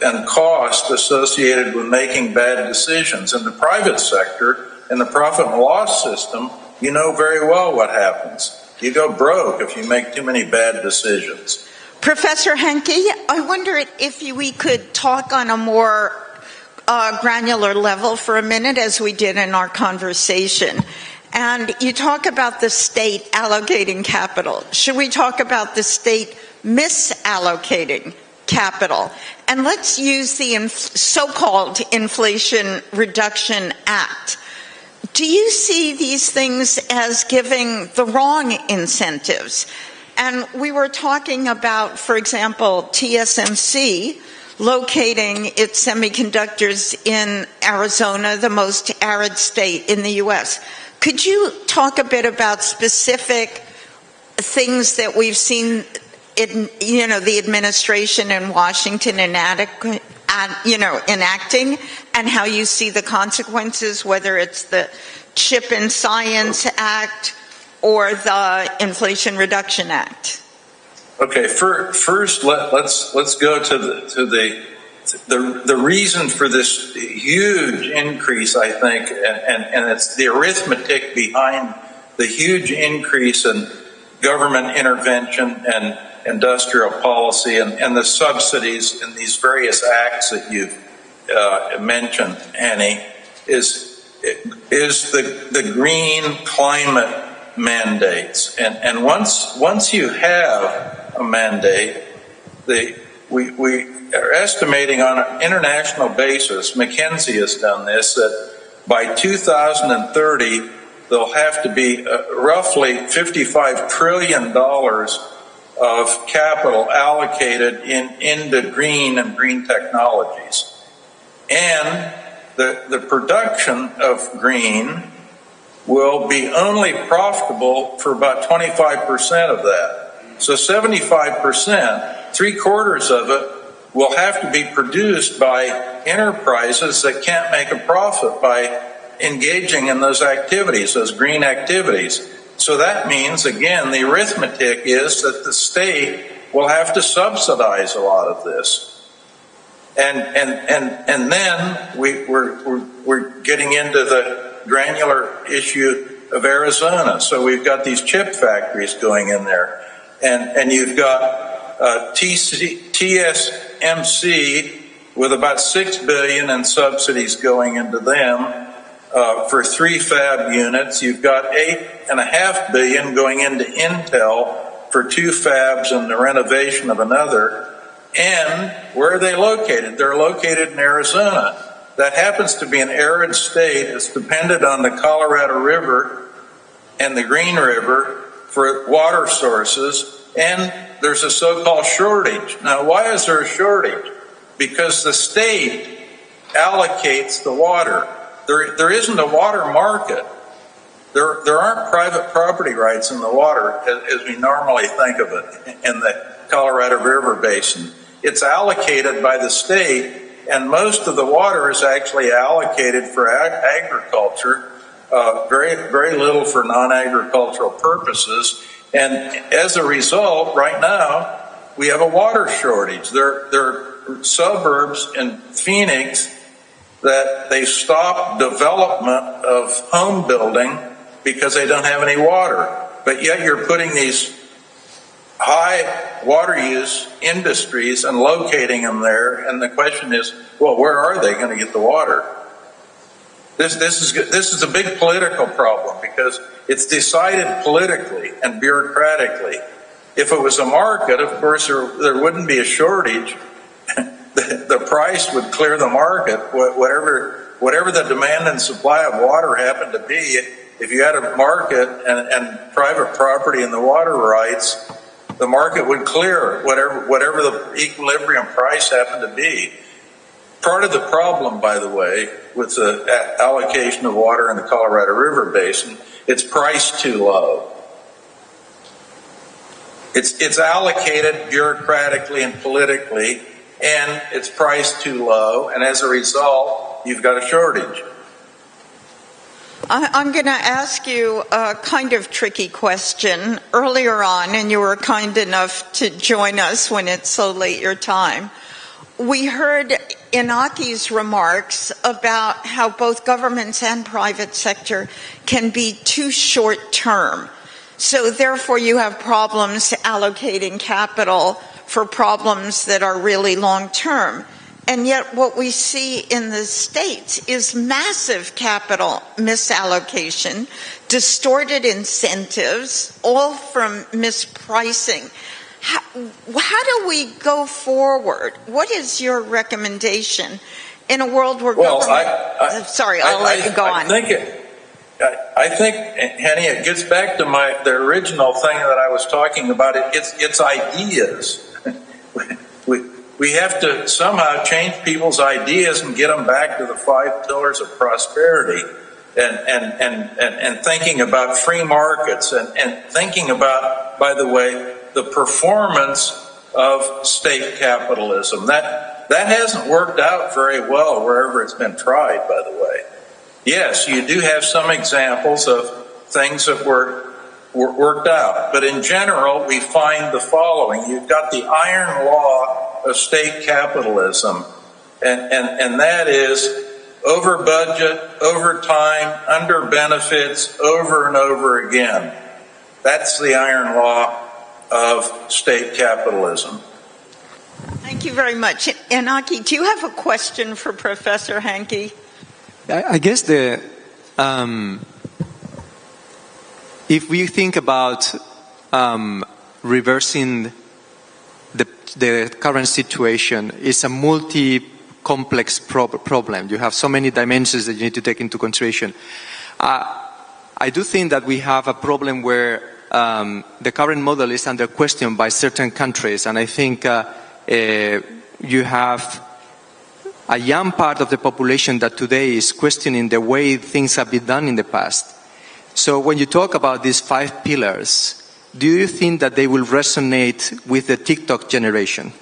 and cost associated with making bad decisions. In the private sector, in the profit and loss system, you know very well what happens. You go broke if you make too many bad decisions. Professor Henke, I wonder if we could talk on a more granular level for a minute, as we did in our conversation. And you talk about the state allocating capital. Should we talk about the state misallocating capital? And let's use the so-called Inflation Reduction Act. Do you see these things as giving the wrong incentives? And we were talking about, for example, TSMC locating its semiconductors in Arizona, the most arid state in the U.S. Could you talk a bit about specific things that we've seen the administration in Washington enacting, and how you see the consequences, whether it's the Chip and Science Act or the Inflation Reduction Act? Okay, first let's go to the reason for this huge increase, I think, and it's the arithmetic behind the huge increase in government intervention and industrial policy and the subsidies in these various acts that you've mentioned, Annie, is the green climate mandates. And once you have a mandate, we are estimating on an international basis, McKinsey has done this, that by 2030, there'll have to be roughly $55 trillion of capital allocated into green and green technologies. And the production of green will be only profitable for about 25% of that. So 75%, 3/4 of it, will have to be produced by enterprises that can't make a profit by engaging in those activities, those green activities. So that means, again, the arithmetic is that the state will have to subsidize a lot of this. And then we're getting into the granular issue of Arizona. So we've got these chip factories going in there, and you've got TSMC with about $6 billion in subsidies going into them for 3 fab units. You've got $8.5 billion going into Intel for 2 fabs and the renovation of another. And where are they located? They're located in Arizona. That happens to be an arid state. It's dependent on the Colorado River and the Green River for water sources, and there's a so-called shortage. Now, why is there a shortage? Because the state allocates the water. There isn't a water market. There aren't private property rights in the water as we normally think of it in the Colorado River Basin. It's allocated by the state, and most of the water is actually allocated for agriculture, very, very little for non-agricultural purposes. And as a result, right now, we have a water shortage. There are suburbs in Phoenix that they stopped development of home building because they don't have any water. But yet you're putting these high water use industries and locating them there, and the question is, well, where are they going to get the water? This is a big political problem because it's decided politically and bureaucratically. If it was a market, of course, there wouldn't be a shortage. The price would clear the market, whatever the demand and supply of water happened to be. If you had a market and private property and the water rights, the market would clear whatever the equilibrium price happened to be. Part of the problem, by the way, with the allocation of water in the Colorado River Basin, it's priced too low. It's allocated bureaucratically and politically, and it's priced too low, and as a result, you've got a shortage. I'm going to ask you a kind of tricky question. Earlier on, and you were kind enough to join us when it's so late your time, we heard Inaki's remarks about how both governments and private sector can be too short-term. So therefore you have problems allocating capital for problems that are really long-term. And yet what we see in the States is massive capital misallocation, distorted incentives, all from mispricing. How do we go forward? What is your recommendation in a world where government... I'll let you go on. I think, Henny, it gets back to the original thing that I was talking about. It's ideas. We have to somehow change people's ideas and get them back to the 5 pillars of prosperity and thinking about free markets and thinking about, by the way, the performance of state capitalism. That hasn't worked out very well wherever it's been tried, by the way. Yes, you do have some examples of things that were worked out, but in general, we find the following. You've got the iron law of state capitalism, and that is over budget, over time, under benefits, over and over again. That's the iron law of state capitalism. Thank you very much. Inaki, do you have a question for Professor Hankey? I guess if we think about reversing the current situation, it's a multi-complex problem. You have so many dimensions that you need to take into consideration. I do think that we have a problem where the current model is under question by certain countries, and I think you have a young part of the population that today is questioning the way things have been done in the past. So when you talk about these 5 pillars, do you think that they will resonate with the TikTok generation?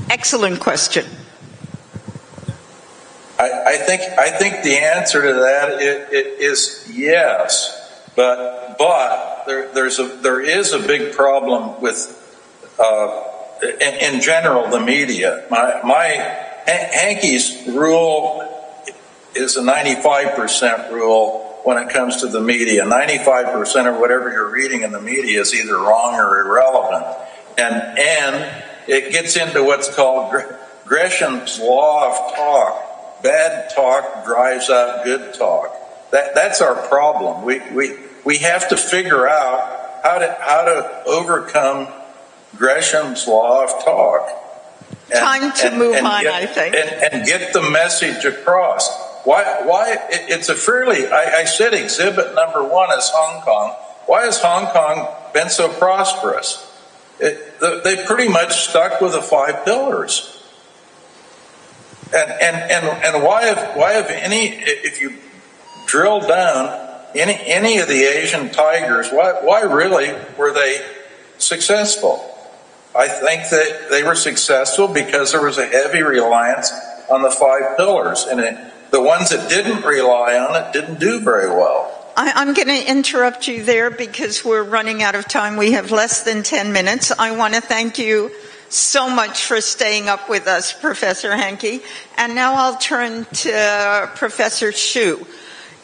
Excellent question. I think the answer to that is yes, but there is a big problem with in general the media. Hankey's rule is a 95% rule when it comes to the media. 95% of whatever you're reading in the media is either wrong or irrelevant, and it gets into what's called Gresham's law of talk. Bad talk drives out good talk. That's our problem. We have to figure out how to overcome Gresham's law of talk. Time to move on, I think. And get the message across. Why it's a fairly, I said exhibit number 1 is Hong Kong. Why has Hong Kong been so prosperous? They pretty much stuck with the 5 pillars. And why have any, if you drill down, any of the Asian tigers, why really were they successful? I think that they were successful because there was a heavy reliance on the 5 pillars, and the ones that didn't rely on it didn't do very well. I'm going to interrupt you there because we're running out of time. We have less than 10 minutes. I want to thank you so much for staying up with us, Professor Hankey. And now I'll turn to Professor Xu.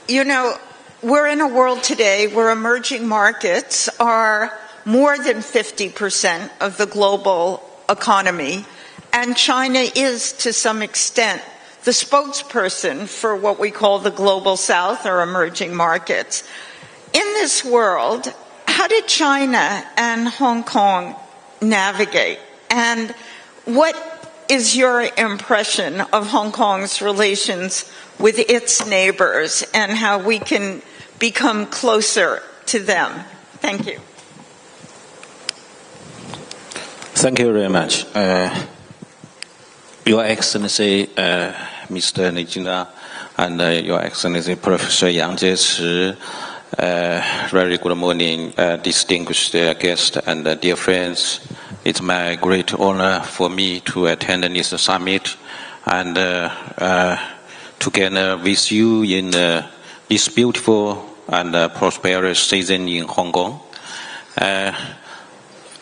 You know, we're in a world today where emerging markets are more than 50% of the global economy, and China is, to some extent, the spokesperson for what we call the global south or emerging markets. In this world, how did China and Hong Kong navigate? And what is your impression of Hong Kong's relations with its neighbors and how we can become closer to them? Thank you. Thank you very much. Your Excellency, Mr. Nijina, and Your Excellency, Professor Yang Jiechi, very good morning, distinguished guests and dear friends. It's my great honor for me to attend this summit and together with you in this beautiful and prosperous season in Hong Kong.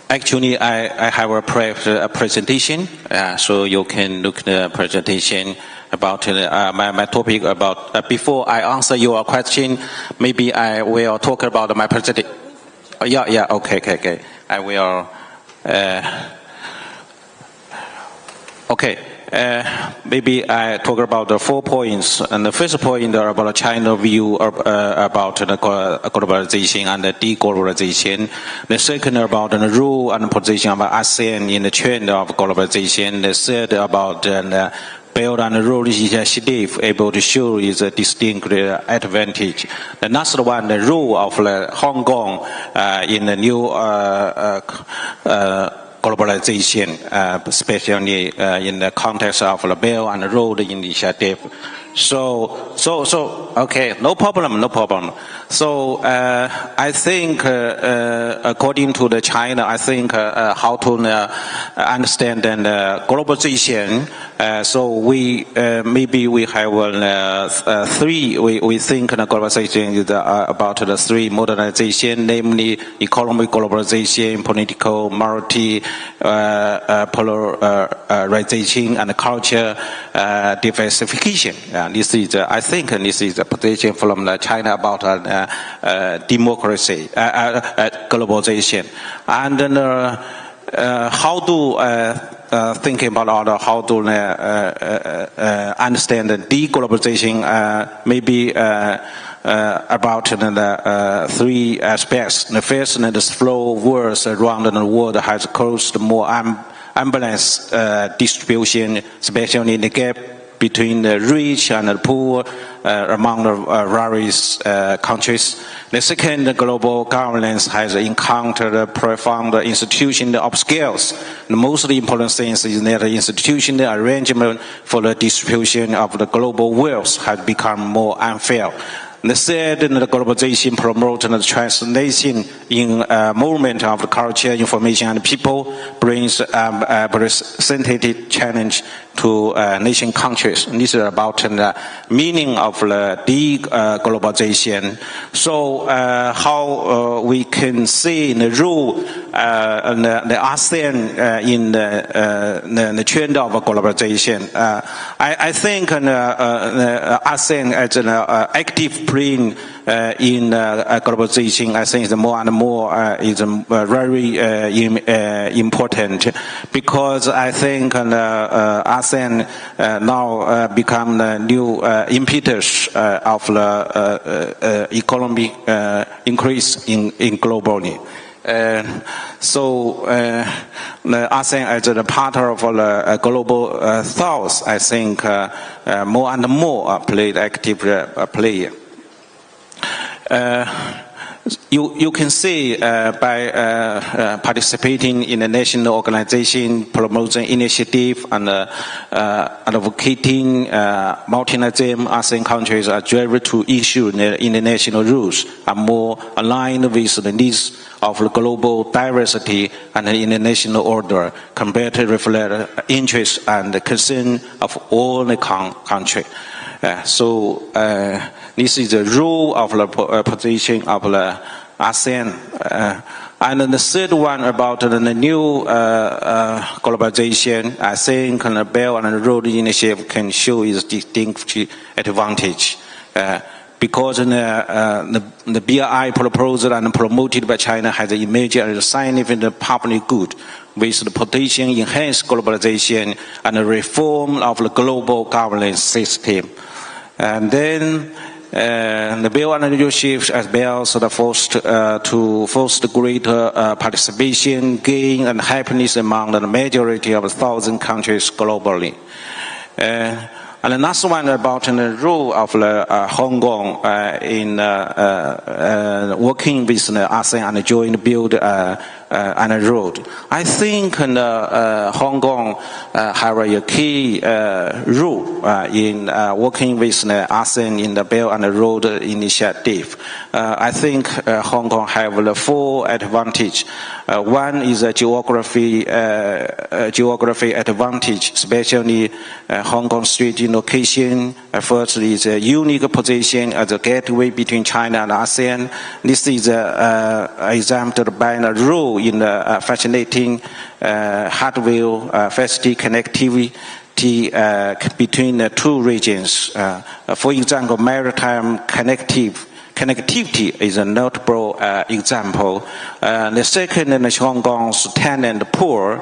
Actually, I have a presentation, so you can look at the presentation about my topic. About before I answer your question, maybe I will talk about my presentation. Yeah, okay. I will. Maybe I talk about the 4 points. And the first point about China view about the globalization and the deglobalization. The second about the role and position of ASEAN in the trend of globalization. The third about the Belt and Road Initiative able to show is a distinct advantage. The last one, the role of Hong Kong in the new globalization, especially in the context of the Belt and Road Initiative. So, okay, no problem. So, I think, according to the China, I think how to understand the globalization So we maybe we have three. We think globalization is about the three modernization, namely economic globalization, political polarization, and culture diversification. This is I think this is a position from China about democracy, globalization, and then how to thinking about how to understand the deglobalization, maybe about the three aspects. The first, the flow of words around the world has caused more unbalanced distribution, especially in the gap between the rich and the poor among the various countries. The second, the global governance has encountered profound institutional obstacles. The most important thing is that the institutional arrangement for the distribution of the global wealth has become more unfair. The third, the globalization promotes the transformation in movement of the culture, information, and people, brings a representative challenge to nation countries. And this is about the meaning of the deglobalization. So how we can see the role the ASEAN in the trend of globalization. I think the ASEAN as an active playing in globalization, I think is more and more is very important, because I think ASEAN now become the new impetus of the economic increase in globally. So the ASEAN as a part of the global south, I think more and more played active player. You can see by participating in a national organization, promoting initiative, and advocating multilateralism, ASEAN countries are driven to issue the international rules are more aligned with the needs of the global diversity and the international order, compared to reflect interests and the concern of all the countries. So this is the role of the position of the ASEAN. And then the third one about the new globalization, I think the Belt and Road Initiative can show its distinct advantage. Because the BRI proposal and promoted by China has emerged as a significant public good, with the potential enhance globalization and the reform of the global governance system. And then the bill and leadership as well sort of forced to foster greater participation, gain, and happiness among the majority of 1,000 countries globally. And the last one about the role of Hong Kong in working with the ASEAN and joint build and a road. I think Hong Kong have a key role in working with the ASEAN in the Belt and Road Initiative. I think Hong Kong have the full advantage. One is a geography advantage, especially Hong Kong strategic location. Firstly, is a unique position as a gateway between China and ASEAN. This is exempted by the role in facilitating hardware facility connectivity between the two regions. For example, maritime connectivity is a notable example. The second is Hong Kong's talent pool.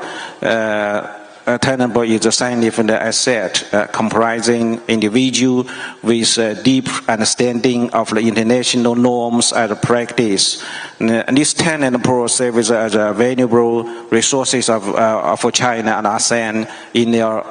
Talent pool is a significant asset comprising individuals with deep understanding of the international norms and practice. And this talent pool serves as valuable resources for China and ASEAN in their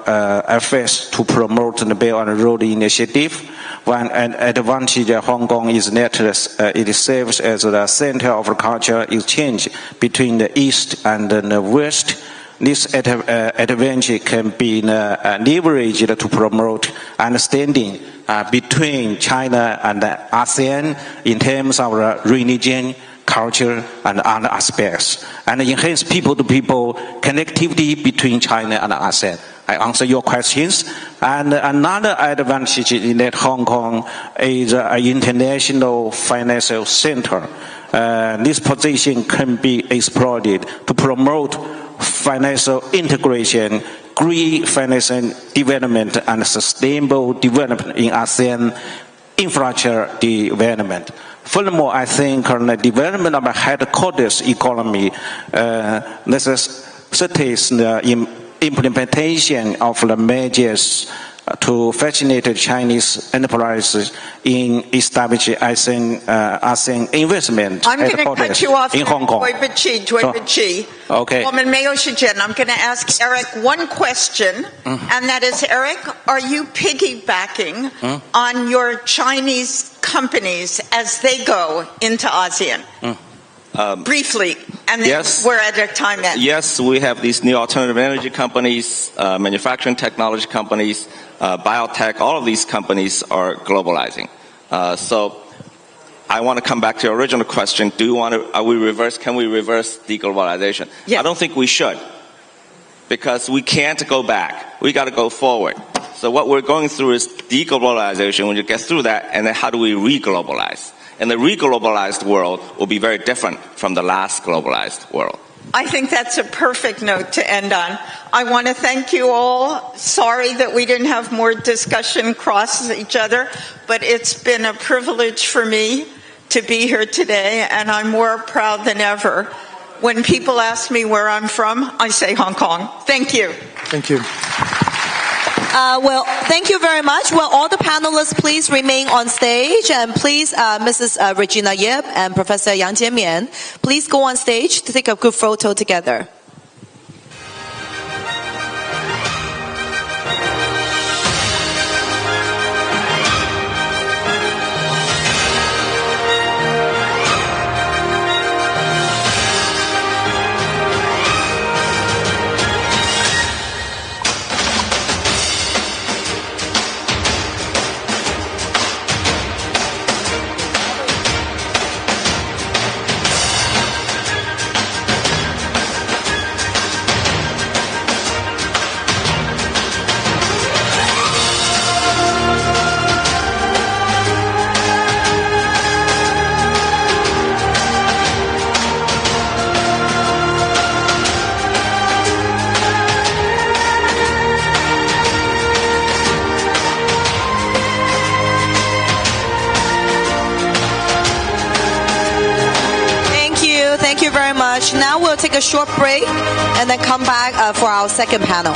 efforts to promote the Belt and Road Initiative. One advantage of Hong Kong is that it serves as the center of cultural exchange between the East and the West. This advantage can be leveraged to promote understanding between China and ASEAN in terms of religion, culture, and other aspects, and enhance people-to-people connectivity between China and ASEAN. I answer your questions. And another advantage in that Hong Kong is an international financial center. This position can be exploited to promote financial integration, green financial development, and sustainable development in ASEAN infrastructure development. Furthermore, I think the development of a headquarters economy necessitates the implementation of the measures to facilitate Chinese enterprises in establishing ASEAN investment headquarters in Hong Kong. Okay. I'm going to ask Eric one question, and that is, Eric, are you piggybacking on your Chinese companies as they go into ASEAN? Briefly, and then yes. we're at a time end. Yes, we have these new alternative energy companies, manufacturing technology companies, biotech. All of these companies are globalizing. So I want to come back to your original question. Can we reverse deglobalization? Yeah. I don't think we should, because we can't go back. We got to go forward. So what we're going through is deglobalization. When you get through that, and then how do we re-globalize? And the re-globalized world will be very different from the last globalized world. I think that's a perfect note to end on. I want to thank you all. Sorry that we didn't have more discussion across each other, but it's been a privilege for me to be here today, and I'm more proud than ever. When people ask me where I'm from, I say Hong Kong. Thank you. Thank you. Well, thank you very much. Well, all the panelists, please remain on stage, and please, Mrs. Regina Yip and Professor Yang Jiemian, please go on stage to take a good photo together. Thank you very much. Now we'll take a short break and then come back for our second panel.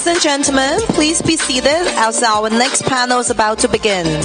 Ladies and gentlemen, please be seated as our next panel is about to begin.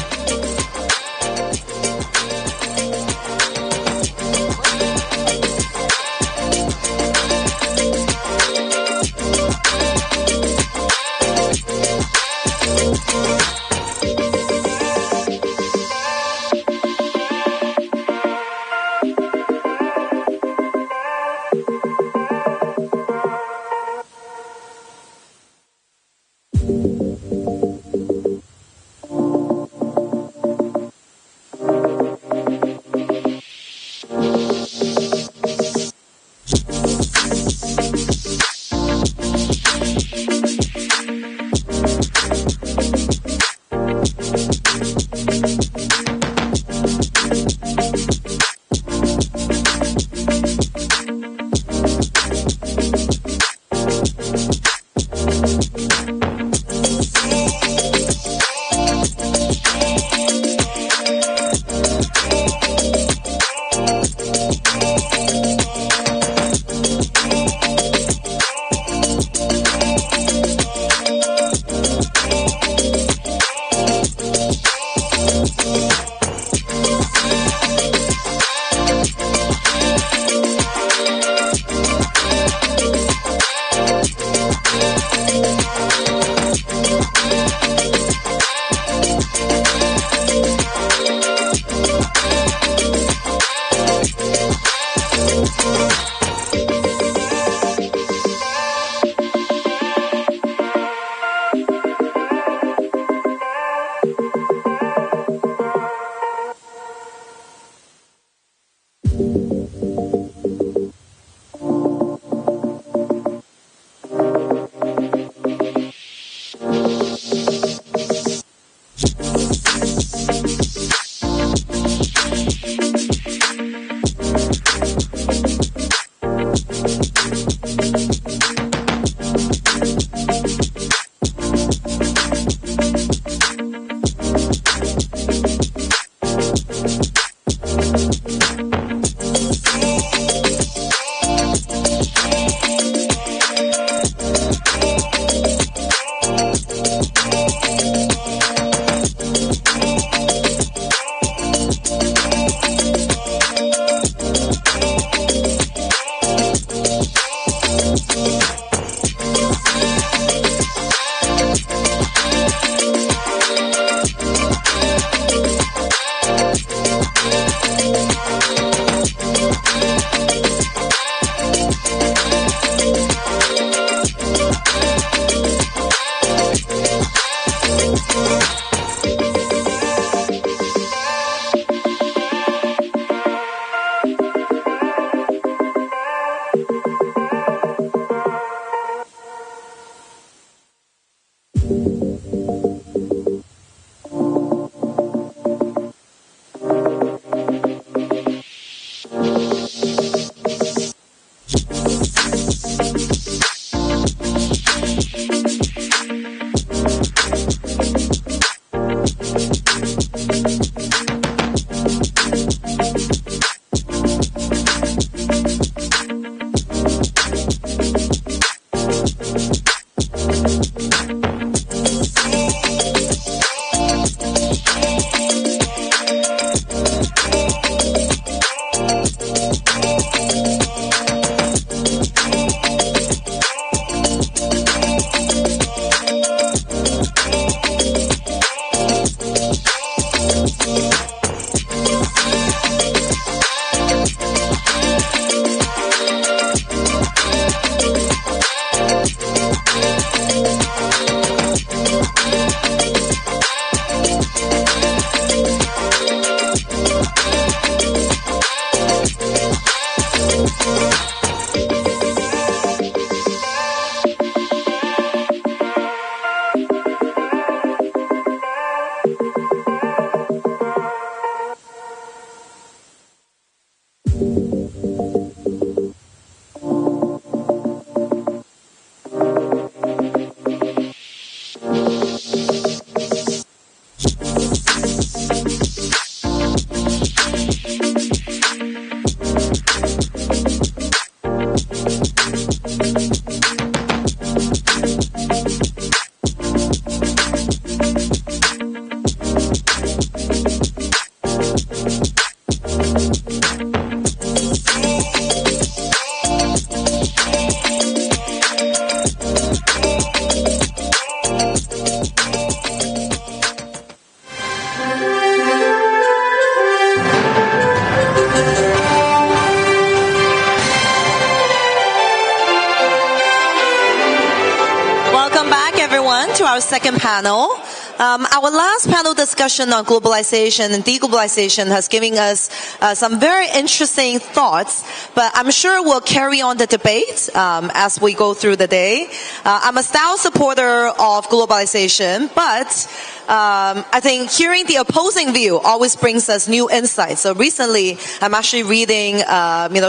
our second panel. Our last panel discussion on globalization and deglobalization has given us some very interesting thoughts, but I'm sure we'll carry on the debate as we go through the day. I'm a stout supporter of globalization, but I think hearing the opposing view always brings us new insights. So recently, I'm actually reading,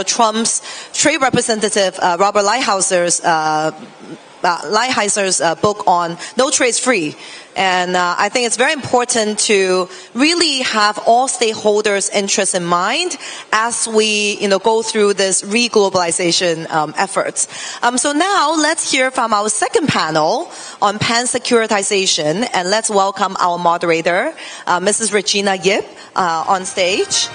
Trump's trade representative, Robert Lighthizer, Lighthizer book on No Trade Free. And I think it's very important to really have all stakeholders' interests in mind as we, go through this re-globalization efforts. So now let's hear from our second panel on pan-securitization, and let's welcome our moderator, Mrs. Regina Yip, on stage.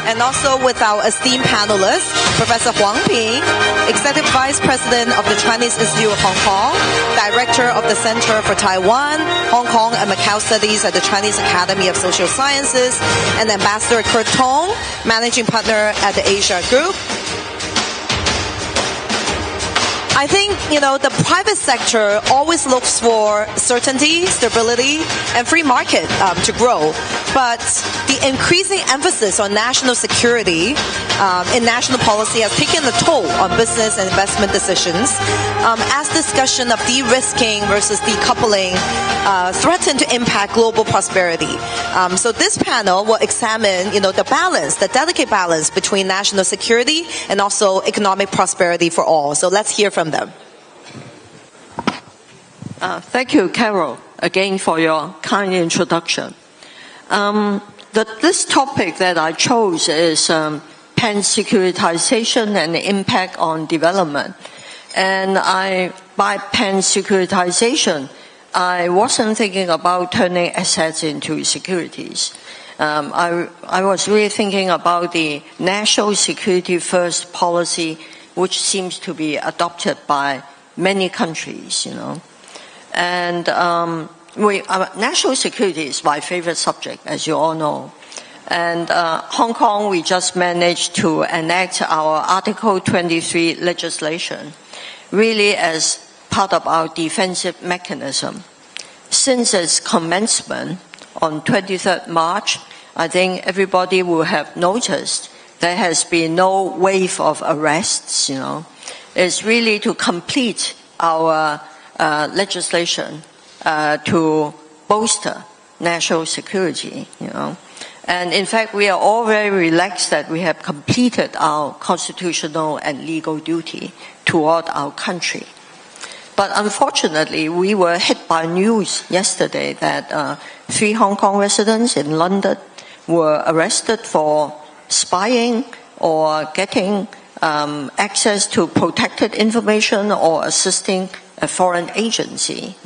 And also with our esteemed panelists, Professor Huang Ping, Executive Vice President of the Chinese Institute of Hong Kong, Director of the Center for Taiwan, Hong Kong and Macau Studies at the Chinese Academy of Social Sciences, and Ambassador Kurt Tong, Managing Partner at the Asia Group. I think, the private sector always looks for certainty, stability, and free market to grow. But the increasing emphasis on national security in national policy has taken a toll on business and investment decisions as discussion of de-risking versus decoupling threaten to impact global prosperity. So this panel will examine, the balance, the delicate balance between national security and also economic prosperity for all. So let's hear from them. Thank you, Carol, again for your kind introduction. This topic that I chose is pan-securitization and the impact on development. And by pan-securitization, I wasn't thinking about turning assets into securities. I was really thinking about the national security first policy, which seems to be adopted by many countries, And national security is my favorite subject, as you all know. And Hong Kong, we just managed to enact our Article 23 legislation, really as part of our defensive mechanism. Since its commencement on 23rd March, I think everybody will have noticed there has been no wave of arrests, It's really to complete our legislation to bolster national security, And in fact, we are all very relaxed that we have completed our constitutional and legal duty toward our country. But unfortunately, we were hit by news yesterday that 3 Hong Kong residents in London were arrested for spying or getting access to protected information or assisting a foreign agency.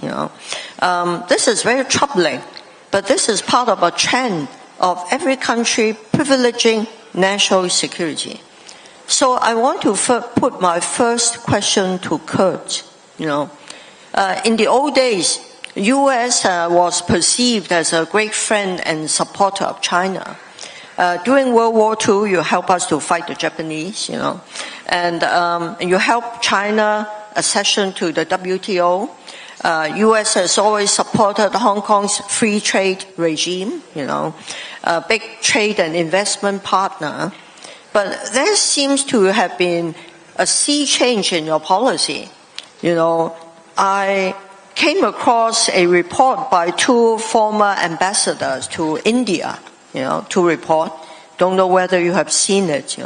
This is very troubling, but this is part of a trend of every country privileging national security. So I want to put my first question to Kurt. In the old days, U.S. was perceived as a great friend and supporter of China. During World War II, you helped us to fight the Japanese, and you helped China accession to the WTO. U.S. has always supported Hong Kong's free trade regime, a big trade and investment partner. But there seems to have been a sea change in your policy. I came across a report by 2 former ambassadors to India, to report. Don't know whether you have seen it,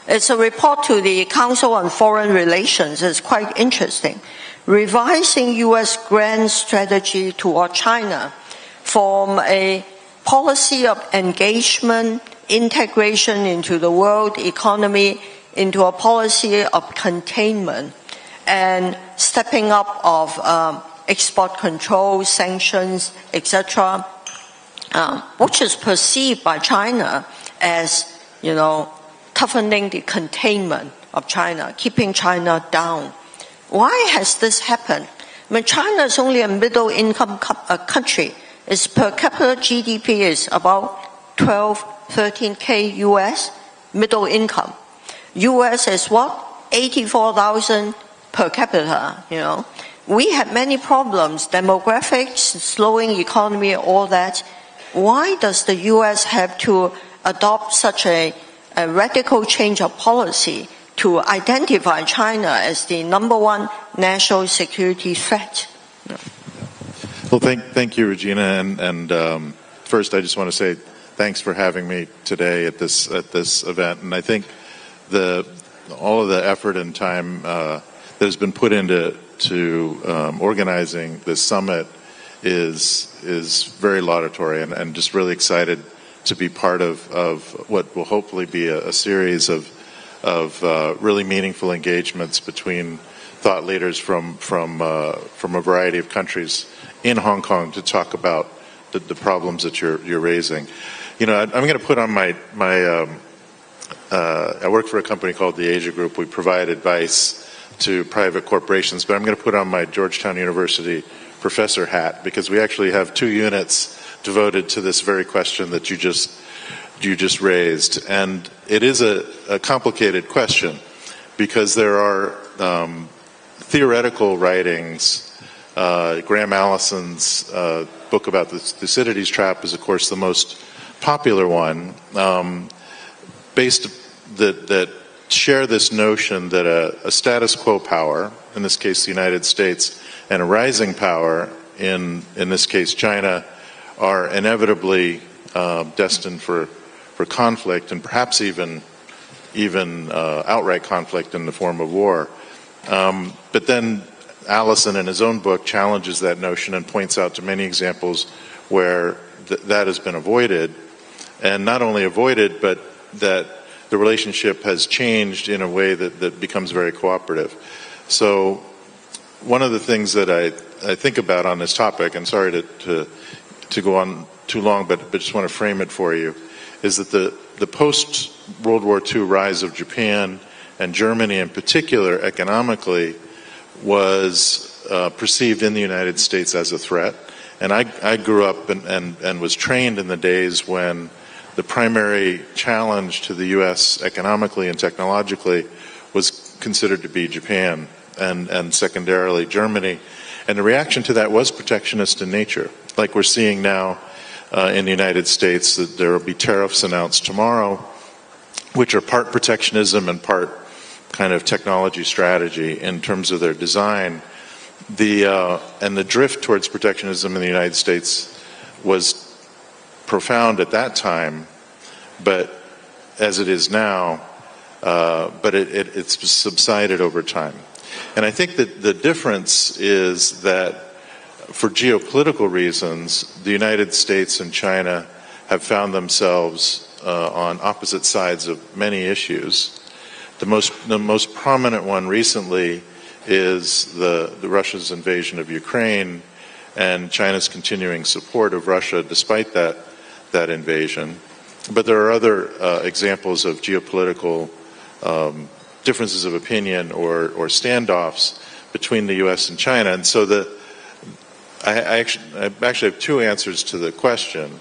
It's a report to the Council on Foreign Relations. It's quite interesting. Revising U.S. grand strategy toward China from a policy of engagement, integration into the world economy, into a policy of containment and stepping up of export control, sanctions, etc., which is perceived by China as, toughening the containment of China, keeping China down. Why has this happened? China is only a middle-income country. Its per capita GDP is about 12, 13K US, middle income. US is what? 84,000 per capita, we have many problems, demographics, slowing economy, all that. Why does the U.S. have to adopt such a radical change of policy to identify China as the #1 national security threat? Well, thank you, Regina. And first, I just want to say thanks for having me today at this event. And I think all of the effort and time that has been put into organizing this summit is very laudatory, and just really excited to be part of what will hopefully be a series of really meaningful engagements between thought leaders from a variety of countries in Hong Kong to talk about the problems that you're raising. You know, I'm going to put on my I work for a company called the Asia Group. We provide advice to private corporations, but I'm going to put on my Georgetown University professor hat, because we actually have 2 units devoted to this very question that you just raised. And it is a complicated question, because there are theoretical writings. Graham Allison's book about the Thucydides trap is, of course, the most popular one, that share this notion that a status quo power, in this case the United States, and a rising power, in this case China, are inevitably destined for conflict, and perhaps even outright conflict in the form of war. But then Allison, in his own book, challenges that notion and points out to many examples where that has been avoided, and not only avoided, but that the relationship has changed in a way that becomes very cooperative. So one of the things that I think about on this topic, and sorry to go on too long, but just want to frame it for you, is that the post-World War II rise of Japan and Germany in particular economically was perceived in the United States as a threat. And I grew up and was trained in the days when the primary challenge to the U.S. economically and technologically was considered to be Japan, and secondarily Germany. And the reaction to that was protectionist in nature. Like we're seeing now in the United States, that there will be tariffs announced tomorrow, which are part protectionism and part kind of technology strategy in terms of their design. And the drift towards protectionism in the United States was profound at that time, but as it is now, but it's subsided over time. And I think that the difference is that for geopolitical reasons, the United States and China have found themselves on opposite sides of many issues. The most prominent one recently is the Russia's invasion of Ukraine and China's continuing support of Russia despite that invasion. But there are other examples of geopolitical differences of opinion or standoffs between the U.S. and China. And so I actually have 2 answers to the question.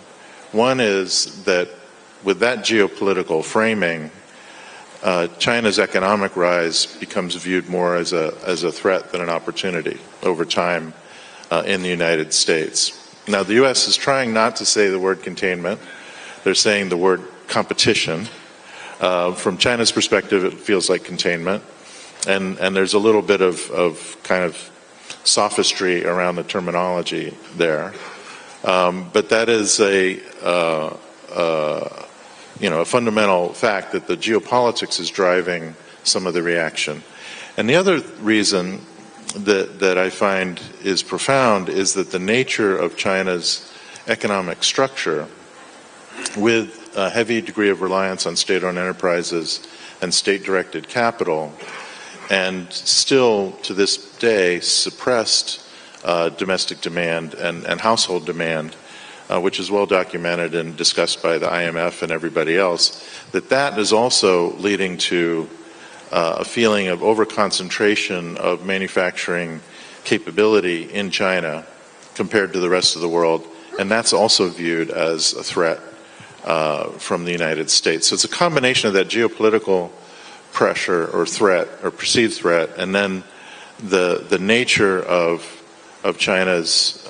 One is that with that geopolitical framing, China's economic rise becomes viewed more as a threat than an opportunity over time in the United States. Now, the U.S. is trying not to say the word containment. They're saying the word competition. From China's perspective, it feels like containment. And there's a little bit of kind of sophistry around the terminology there. But that is a fundamental fact that the geopolitics is driving some of the reaction. And the other reason that I find is profound is that the nature of China's economic structure, with a heavy degree of reliance on state-owned enterprises and state-directed capital, and still to this day suppressed domestic demand and household demand, which is well documented and discussed by the IMF and everybody else, that is also leading to a feeling of overconcentration of manufacturing capability in China compared to the rest of the world, and that's also viewed as a threat from the United States. So it's a combination of that geopolitical pressure or threat or perceived threat, and then the nature of China's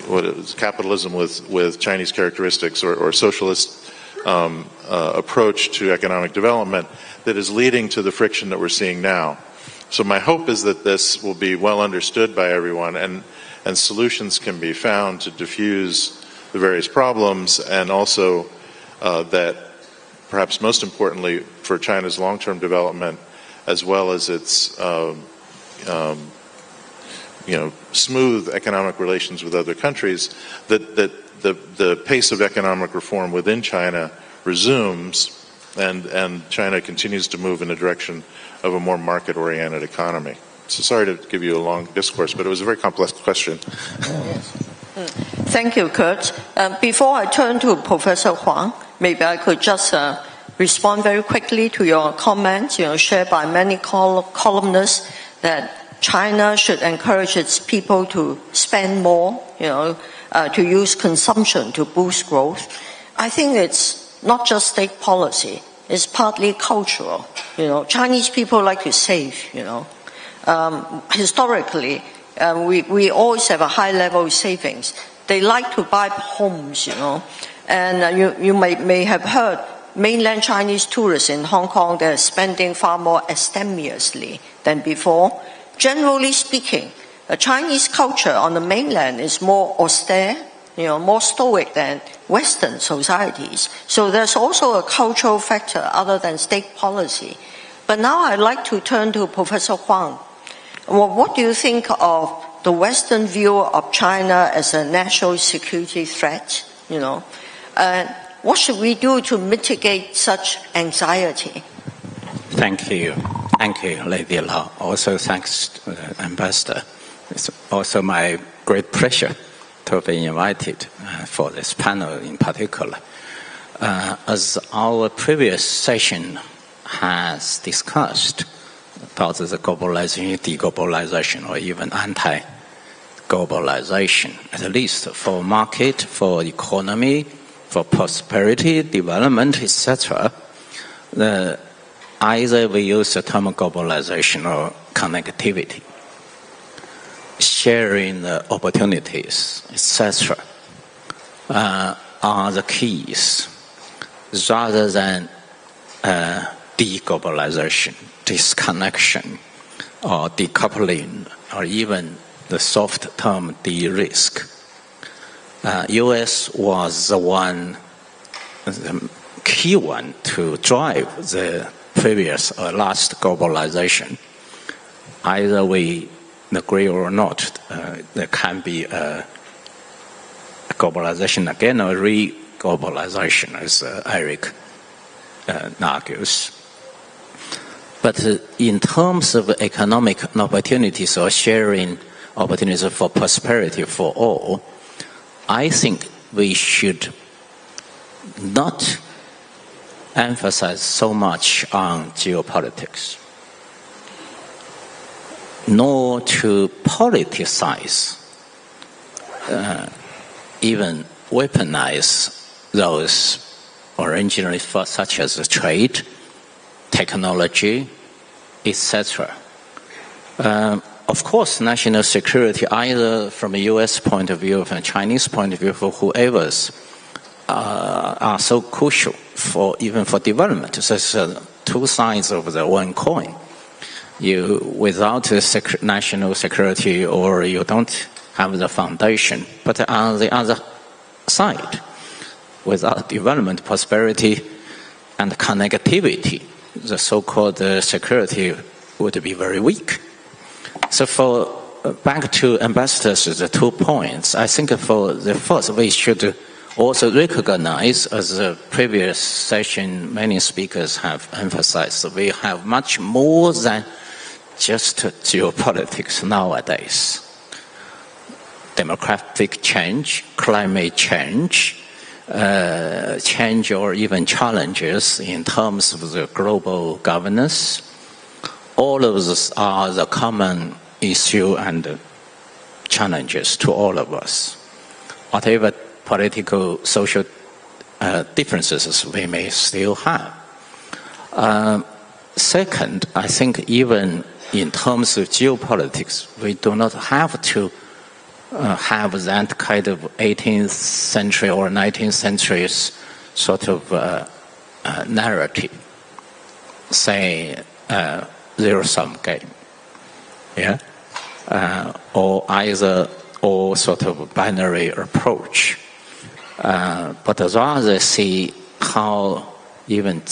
what is capitalism with Chinese characteristics or socialist approach to economic development that is leading to the friction that we're seeing now. So my hope is that this will be well understood by everyone and solutions can be found to diffuse the various problems, and also that perhaps most importantly for China's long-term development as well as its smooth economic relations with other countries, that the pace of economic reform within China resumes and China continues to move in the direction of a more market-oriented economy. So sorry to give you a long discourse, but it was a very complex question. Thank you, Kurt. Before I turn to Professor Huang, maybe I could just respond very quickly to your comments, shared by many columnists that China should encourage its people to spend more, to use consumption to boost growth. I think it's not just state policy. It's partly cultural. Chinese people like to save, Historically, we always have a high level of savings. They like to buy homes, And you may have heard mainland Chinese tourists in Hong Kong, they're spending far more abstemiously than before. Generally speaking, the Chinese culture on the mainland is more austere, more stoic than Western societies. So there's also a cultural factor other than state policy. But now I'd like to turn to Professor Huang. Well, what do you think of the Western view of China as a national security threat? What should we do to mitigate such anxiety? Thank you. Thank you, Lady Lau. Also thanks to the Ambassador. It's also my great pleasure to be invited for this panel in particular. As our previous session has discussed about the globalization, deglobalization, or even anti-globalization, at least for market, for economy, for prosperity, development, etc., either we use the term globalization or connectivity, sharing the opportunities, etc., are the keys, rather than deglobalization, disconnection, or decoupling, or even the soft term de-risk. U.S. was the key one to drive the previous or last globalization. Either we agree or not, there can be a globalization again or re-globalization, as Eric argues. But in terms of economic opportunities or sharing opportunities for prosperity for all, I think we should not emphasize so much on geopolitics, nor to politicize, even weaponize those originally such as trade, technology, etc. Of course, national security, either from a U.S. point of view, from a Chinese point of view, for whoever's, are so crucial even for development. So it's two sides of the one coin. Without national security, or you don't have the foundation. But on the other side, without development, prosperity, and connectivity, the so-called security would be very weak. So back to Ambassador's the 2 points, I think for the first, we should also recognize, as the previous session many speakers have emphasized, we have much more than just geopolitics nowadays. Demographic change, climate change, change or even challenges in terms of the global governance. All of these are the common issue and challenges to all of us. Whatever political, social differences we may still have. Second, I think even in terms of geopolitics, we do not have to have that kind of 18th century or 19th century's sort of narrative, say zero-sum game, yeah, or sort of binary approach, but rather see how even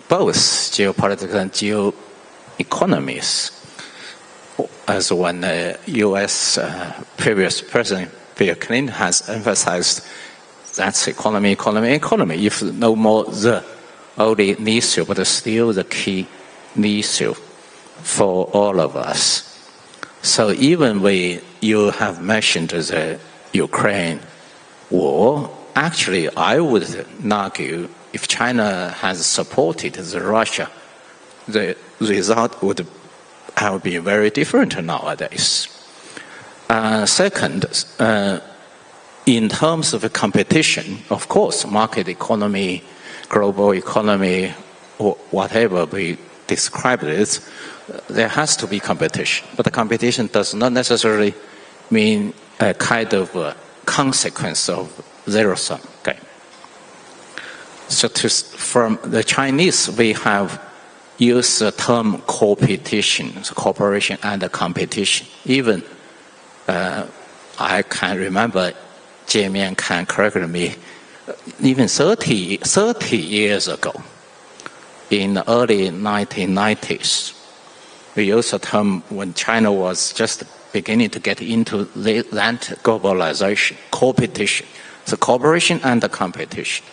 both geopolitics and geo-economies, as when the U.S. Previous President Bill Clinton has emphasized, that's economy. If no more the only issue, but still the key issue for all of us. So even when you have mentioned the Ukraine war, actually I would argue if China has supported Russia, the result would have been very different nowadays. Second, in terms of competition, of course, market economy, global economy, or whatever we describe it, there has to be competition. But the competition does not necessarily mean a kind of consequence of zero-sum game. So from the Chinese, we have used the term competition, cooperation and competition. Even I can remember, Jiemian can correct me, even 30 years ago, in the early 1990s, we used the term when China was just beginning to get into that globalization, competition, the cooperation and the competition.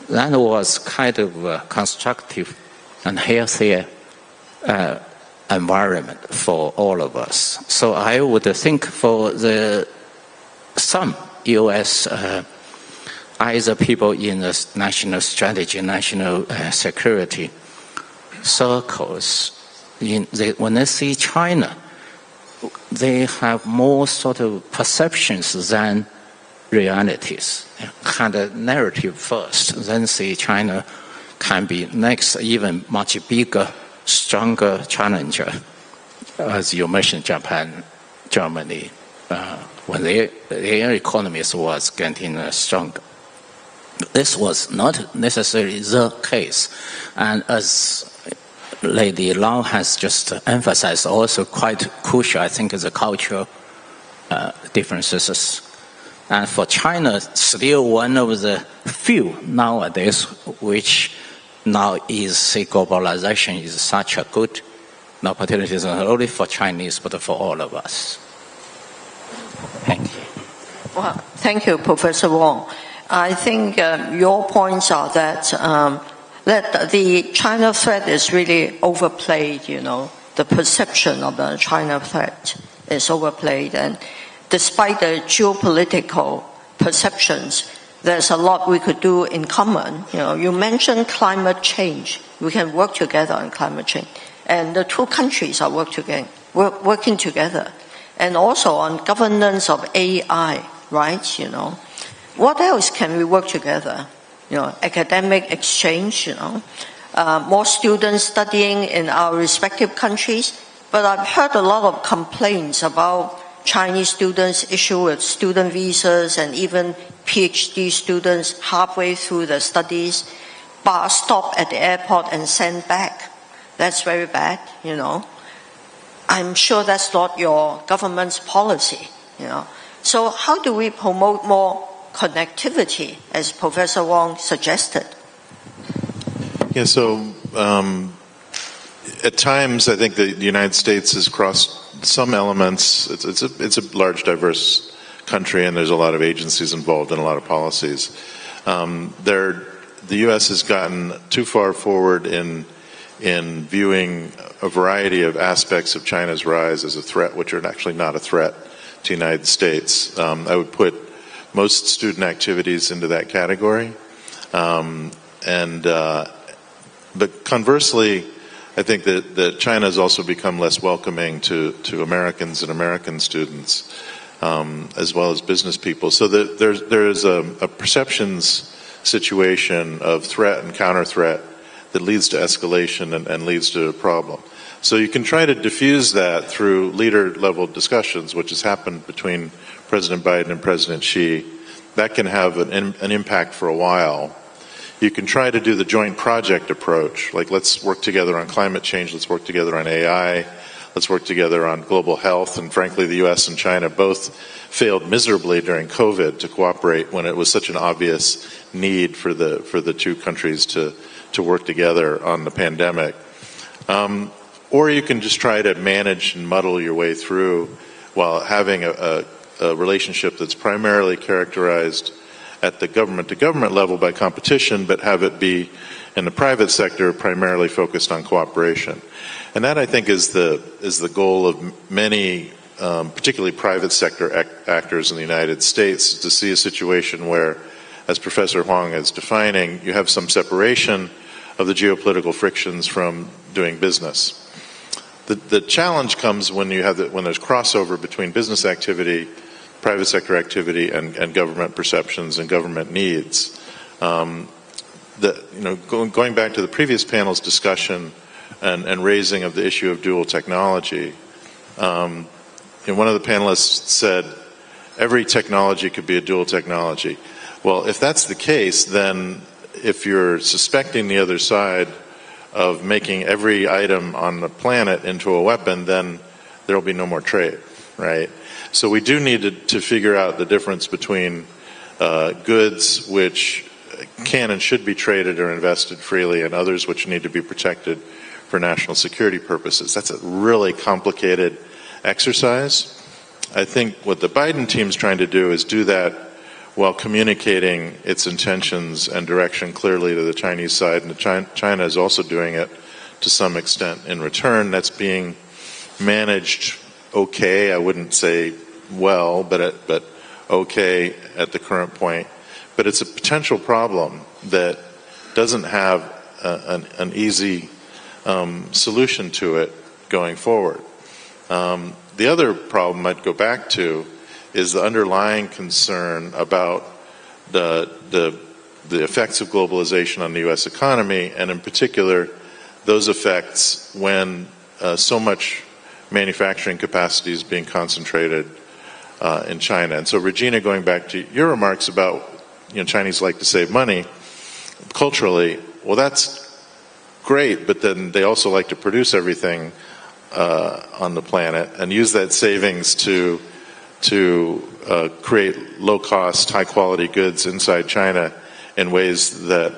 That was kind of a constructive and healthier environment for all of us. So I would think for some U.S. either people in the national strategy, national security circles, when they see China, they have more sort of perceptions than realities. Kind of narrative first, then see China can be next, even much bigger, stronger challenger. As you mentioned, Japan, Germany, when their economies was getting stronger. This was not necessarily the case. And as Lady Lau has just emphasized, also quite crucial, I think, is the cultural differences. And for China, still one of the few nowadays which now is, say, globalization is such a good opportunity, not only for Chinese, but for all of us. Thank you. Well, thank you, Professor Wong. I think your points are that the China threat is really overplayed, the perception of the China threat is overplayed. And despite the geopolitical perceptions, there's a lot we could do in common. You mentioned climate change. We can work together on climate change. And the two countries are working together. And also on governance of AI, right? What else can we work together? Academic exchange, more students studying in our respective countries. But I've heard a lot of complaints about Chinese students issue with student visas and even PhD students halfway through their studies, stop at the airport and sent back. That's very bad, I'm sure that's not your government's policy, So how do we promote more connectivity, as Professor Wong suggested? Yeah, so at times I think the United States has crossed some elements. It's a large, diverse country, and there's a lot of agencies involved and a lot of policies. The U.S. has gotten too far forward in viewing a variety of aspects of China's rise as a threat, which are actually not a threat to the United States. I would put most student activities into that category. But conversely, I think that China has also become less welcoming to Americans and American students, as well as business people. So there is a perceptions situation of threat and counter-threat that leads to escalation and leads to a problem. So you can try to diffuse that through leader-level discussions, which has happened between President Biden and President Xi. That can have an impact for a while. You can try to do the joint project approach, like let's work together on climate change, let's work together on AI, let's work together on global health, and frankly the US and China both failed miserably during COVID to cooperate when it was such an obvious need for the two countries to work together on the pandemic. Or you can just try to manage and muddle your way through while having a relationship that's primarily characterized at the government-to-government level by competition, but have it be in the private sector primarily focused on cooperation. And that, I think, is the goal of many, particularly private sector actors in the United States, to see a situation where, as Professor Huang is defining, you have some separation of the geopolitical frictions from doing business. The challenge comes when there's crossover between business activity, private sector activity, and government perceptions and government needs. Going back to the previous panel's discussion and raising of the issue of dual technology, one of the panelists said every technology could be a dual technology. Well, if that's the case, then if you're suspecting the other side of making every item on the planet into a weapon, then there will be no more trade, right? So we do need to figure out the difference between goods which can and should be traded or invested freely and others which need to be protected for national security purposes. That's a really complicated exercise. I think what the Biden team's trying to do is do that while communicating its intentions and direction clearly to the Chinese side, and China is also doing it to some extent in return. That's being managed okay, I wouldn't say well, but okay at the current point. But it's a potential problem that doesn't have an easy solution to it going forward. The other problem I'd go back to is the underlying concern about the effects of globalization on the U.S. economy, and in particular, those effects when so much manufacturing capacity is being concentrated in China. And so, Regina, going back to your remarks about, Chinese like to save money culturally, well, that's great, but then they also like to produce everything on the planet and use that savings to create low-cost, high-quality goods inside China in ways that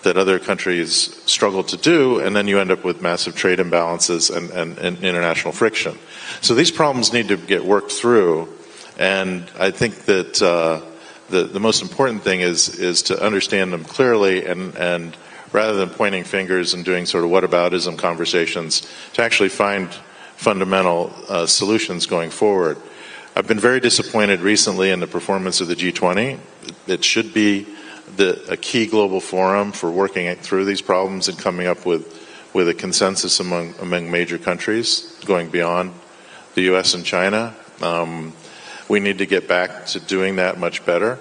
other countries struggle to do, and then you end up with massive trade imbalances and international friction. So these problems need to get worked through, and I think that the most important thing is to understand them clearly, and rather than pointing fingers and doing sort of whataboutism conversations, to actually find fundamental solutions going forward. I've been very disappointed recently in the performance of the G20. It should be a key global forum for working through these problems and coming up with a consensus among major countries, going beyond the U.S. and China. We need to get back to doing that much better.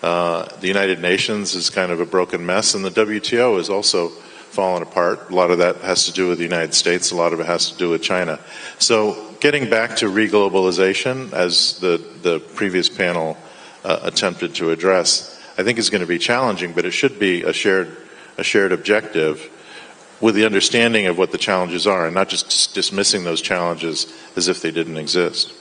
The United Nations is kind of a broken mess, and the WTO is also fallen apart. A lot of that has to do with the United States. A lot of it has to do with China. So getting back to reglobalization, as the previous panel attempted to address, I think is going to be challenging, but it should be a shared objective with the understanding of what the challenges are, and not just dismissing those challenges as if they didn't exist.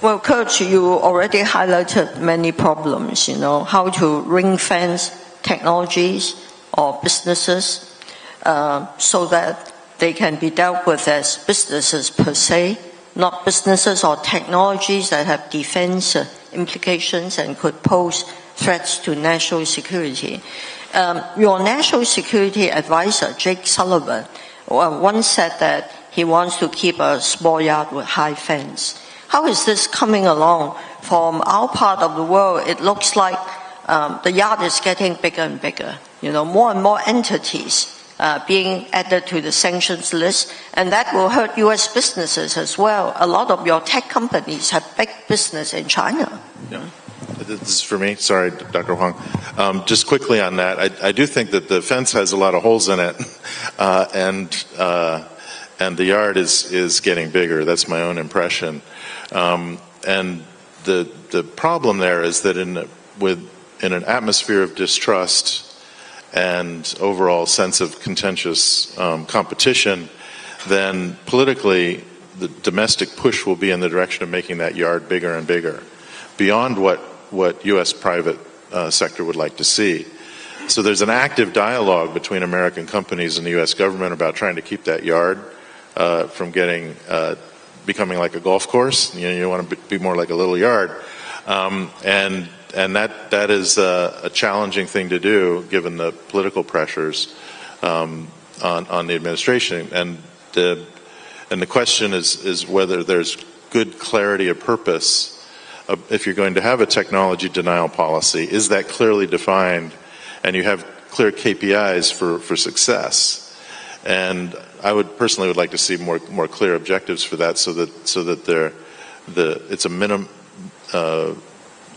Well, Coach, you already highlighted many problems, how to ring-fence technologies or businesses so that they can be dealt with as businesses per se, not businesses or technologies that have defense implications and could pose threats to national security. Your national security advisor, Jake Sullivan, once said that he wants to keep a small yard with high fence. How is this coming along? From our part of the world, it looks like the yard is getting bigger and bigger. More and more entities being added to the sanctions list, and that will hurt U.S. businesses as well. A lot of your tech companies have big business in China. Yeah. This is for me. Sorry, Dr. Huang. Just quickly on that, I do think that the fence has a lot of holes in it, and the yard is getting bigger. That's my own impression. And the problem there is that in an atmosphere of distrust and overall sense of contentious competition, then politically the domestic push will be in the direction of making that yard bigger and bigger, beyond what U.S. private sector would like to see. So there's an active dialogue between American companies and the U.S. government about trying to keep that yard from becoming like a golf course. You want to be more like a little yard, and that is a challenging thing to do given the political pressures on the administration. And the question is whether there's good clarity of purpose. If you're going to have a technology denial policy, is that clearly defined, and you have clear KPIs for success? And I would personally like to see more clear objectives for that, so that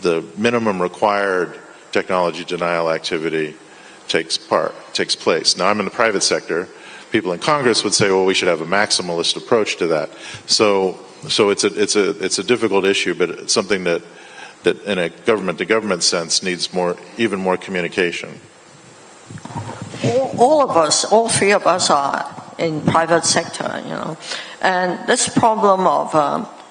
the minimum required technology denial activity takes place. Now, I'm in the private sector. People in Congress would say, well, we should have a maximalist approach to that. So it's a difficult issue, but it's something that in a government-to-government sense needs even more communication. All of us, all three of us are in private sector, and this problem of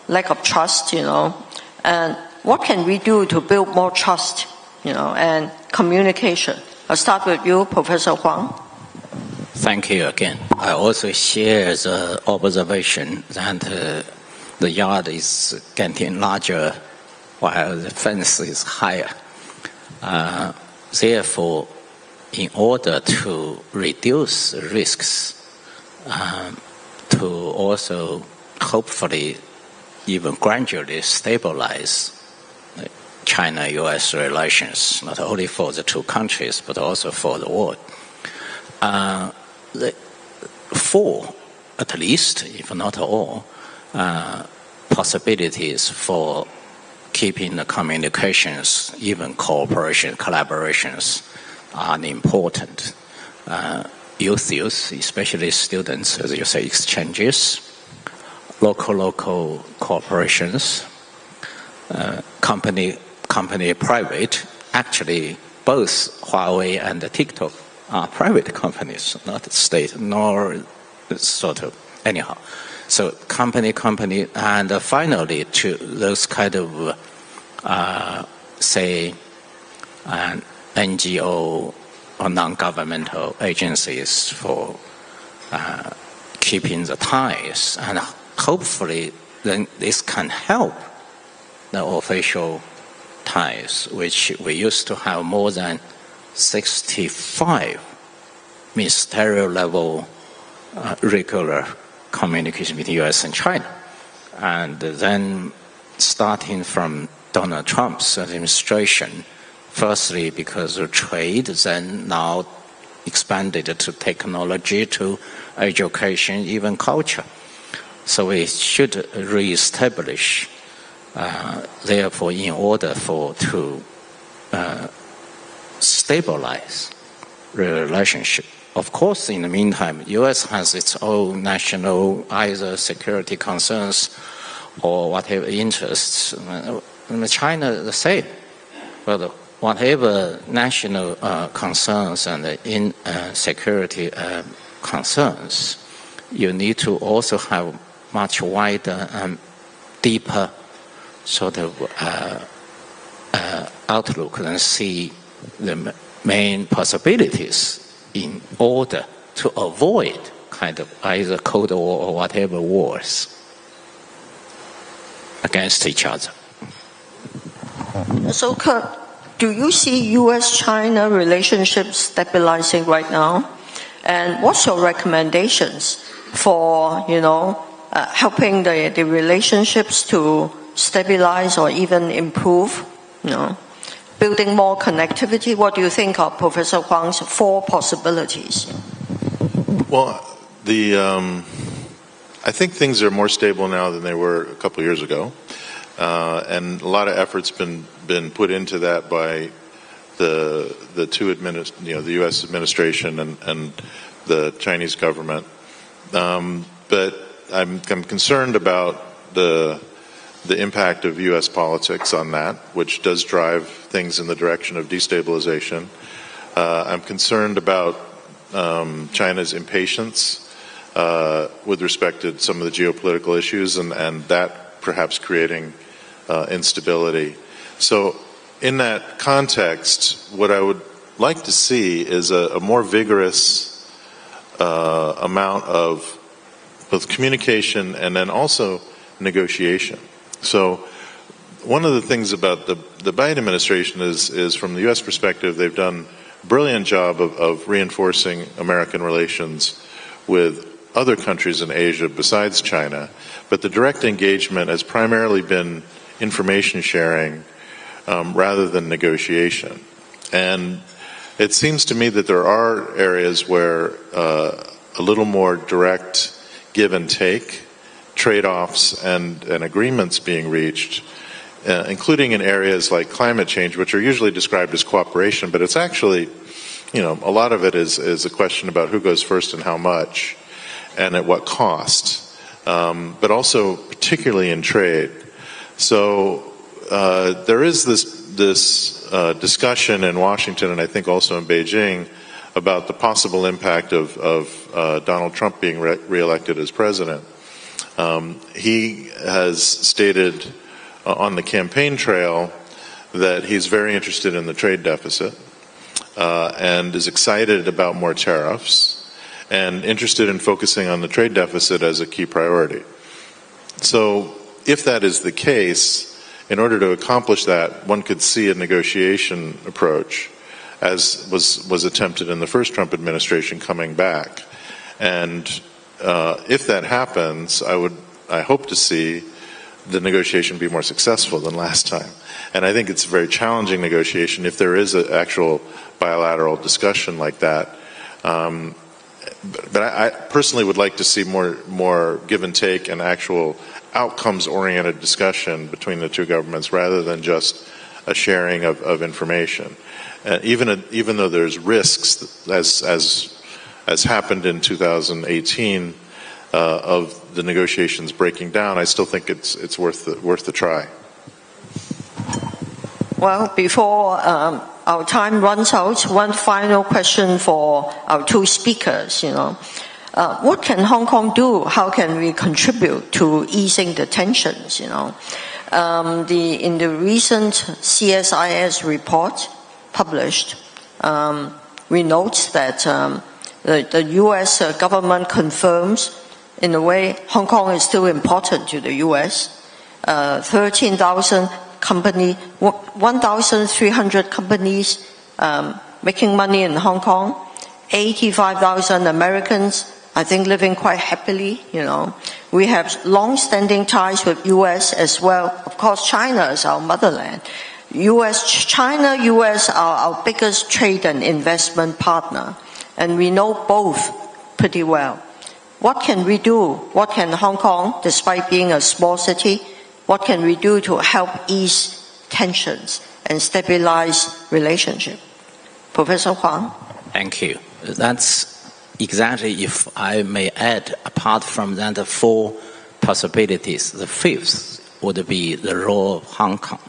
lack of trust, and what can we do to build more trust, and communication? I'll start with you, Professor Huang. Thank you again. I also share the observation that the yard is getting larger while the fence is higher. Therefore, in order to reduce risks, to also hopefully even gradually stabilize China-US relations, not only for the two countries, but also for the world. Four, at least, if not all, possibilities for keeping the communications, even cooperation, collaborations, are important. Youth, especially students, as you say, exchanges, local corporations, company, private. Actually, both Huawei and TikTok are private companies, not state, nor sort of anyhow. So company, and finally to those kind of, say, NGO or non-governmental agencies for keeping the ties, and hopefully then this can help the official ties, which we used to have more than 65 ministerial level regular communication between US and China. And then starting from Donald Trump's administration, firstly because of trade, then now expanded to technology, to education, even culture. So we should reestablish, therefore, in order to stabilize the relationship. Of course, in the meantime, U.S. has its own national either security concerns or whatever interests. China the same. But whatever national concerns and security concerns, you need to also have much wider and deeper sort of outlook and see the main possibilities in order to avoid kind of either Cold War or whatever wars against each other. So, Kurt, do you see U.S.-China relationships stabilizing right now? And what's your recommendations for, helping the relationships to stabilize or even improve, building more connectivity? What do you think of Professor Huang's four possibilities? Well, I think things are more stable now than they were a couple of years ago. and a lot of effort's been put into that by the two the U.S. administration and the Chinese government. But I'm concerned about the impact of U.S. politics on that, which does drive things in the direction of destabilization. I'm concerned about China's impatience with respect to some of the geopolitical issues and that perhaps creating instability. So in that context, what I would like to see is a more vigorous amount of both communication and then also negotiation. So one of the things about the Biden administration is from the U.S. perspective, they've done a brilliant job of reinforcing American relations with other countries in Asia besides China, but the direct engagement has primarily been information sharing rather than negotiation. And it seems to me that there are areas where a little more direct give and take, trade-offs and agreements being reached, including in areas like climate change, which are usually described as cooperation, but it's actually, a lot of it is a question about who goes first and how much and at what cost, but also particularly in trade. So there is this discussion in Washington and I think also in Beijing about the possible impact of Donald Trump being reelected as president. He has stated on the campaign trail that he's very interested in the trade deficit and is excited about more tariffs and interested in focusing on the trade deficit as a key priority. So if that is the case, in order to accomplish that, one could see a negotiation approach as was attempted in the first Trump administration coming back. And if that happens, I hope to see the negotiation be more successful than last time. And I think it's a very challenging negotiation if there is an actual bilateral discussion like that. But I personally would like to see more give and take and actual outcomes-oriented discussion between the two governments rather than just a sharing of information. Even though there's risks, as happened in 2018, of the negotiations breaking down, I still think it's worth the try. Well, before our time runs out, one final question for our two speakers. What can Hong Kong do? How can we contribute to easing the tensions? In the recent CSIS report published, we note that the U.S. government confirms, in a way, Hong Kong is still important to the U.S. 13,000 companies, 1,300 companies making money in Hong Kong, 85,000 Americans, I think, living quite happily. We have long-standing ties with U.S. as well. Of course, China is our motherland. China, U.S. are our biggest trade and investment partner, and we know both pretty well. What can we do? What can Hong Kong, despite being a small city, what can we do to help ease tensions and stabilize relationship? Professor Huang. Thank you. That's exactly, if I may add, apart from that, the four possibilities, the fifth would be the role of Hong Kong.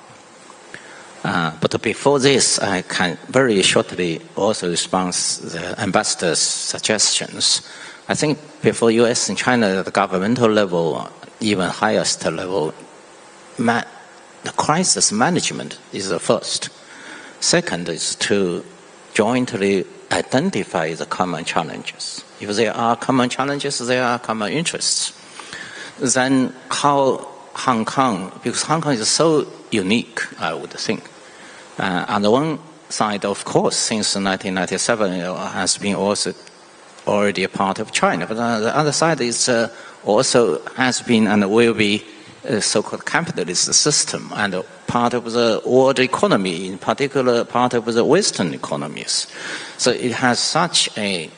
But before this, I can very shortly also respond to the ambassador's suggestions. I think before U.S. and China, at the governmental level, even highest level, the crisis management is the first. Second is to jointly identify the common challenges. If there are common challenges, there are common interests. Then how Hong Kong, because Hong Kong is so unique, I would think. On the one side, of course, since 1997, it has been also already a part of China. But on the other side, it's also has been and will be a so-called capitalist system and part of the world economy, in particular part of the Western economies. So it has such a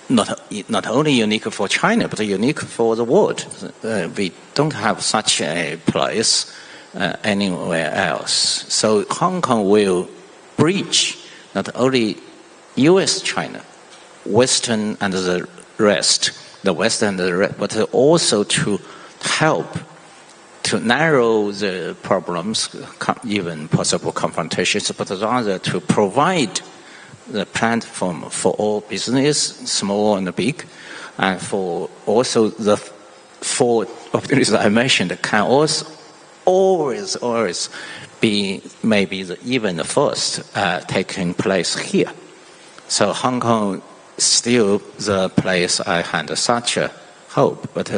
not only unique for China, but unique for the world. We don't have such a place anywhere else. So Hong Kong will bridge not only U.S., China, Western and the rest, the West and the rest, but also to help to narrow the problems, even possible confrontations, but rather to provide the platform for all business, small and big, and for also the four opportunities I mentioned can also always be maybe even the first taking place here. So Hong Kong is still the place I had such a hope, but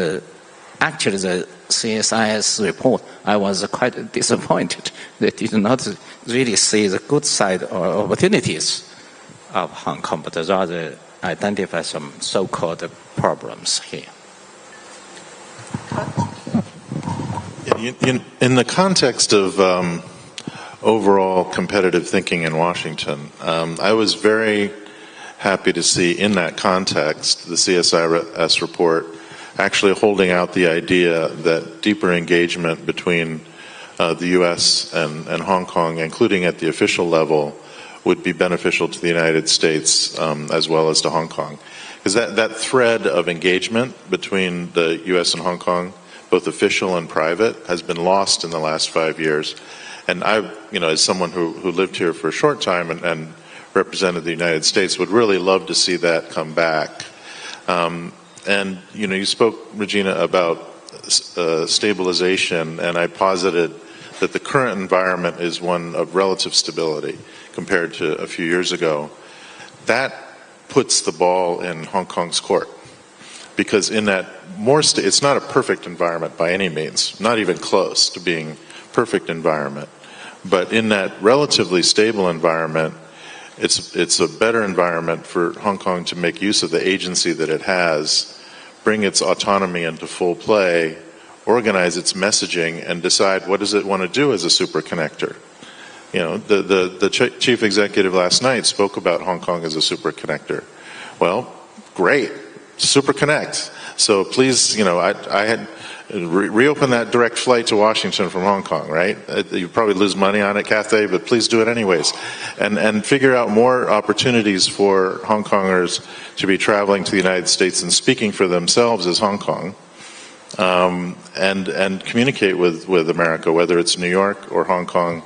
actually the CSIS report, I was quite disappointed. They did not really see the good side or opportunities of Hong Kong, but rather identify some so-called problems here. In the context of overall competitive thinking in Washington, I was very happy to see in that context the CSIS report actually holding out the idea that deeper engagement between the U.S. and Hong Kong, including at the official level, would be beneficial to the United States as well as to Hong Kong. Because that thread of engagement between the U.S. and Hong Kong, both official and private, has been lost in the last 5 years. And I, as someone who lived here for a short time and represented the United States, would really love to see that come back. And, you spoke, Regina, about stabilization, and I posited that the current environment is one of relative stability compared to a few years ago. That puts the ball in Hong Kong's court, because in that it's not a perfect environment by any means, not even close to being perfect environment, but in that relatively stable environment, it's a better environment for Hong Kong to make use of the agency that it has, bring its autonomy into full play, organize its messaging, and decide what does it want to do as a super connector. The chief executive last night spoke about Hong Kong as a super connector. Well, great, super connect. So please, I had reopen that direct flight to Washington from Hong Kong, right? You probably lose money on it, Cathay, but please do it anyways. And figure out more opportunities for Hong Kongers to be traveling to the United States and speaking for themselves as Hong Kong, and communicate with America, whether it's New York or Hong Kong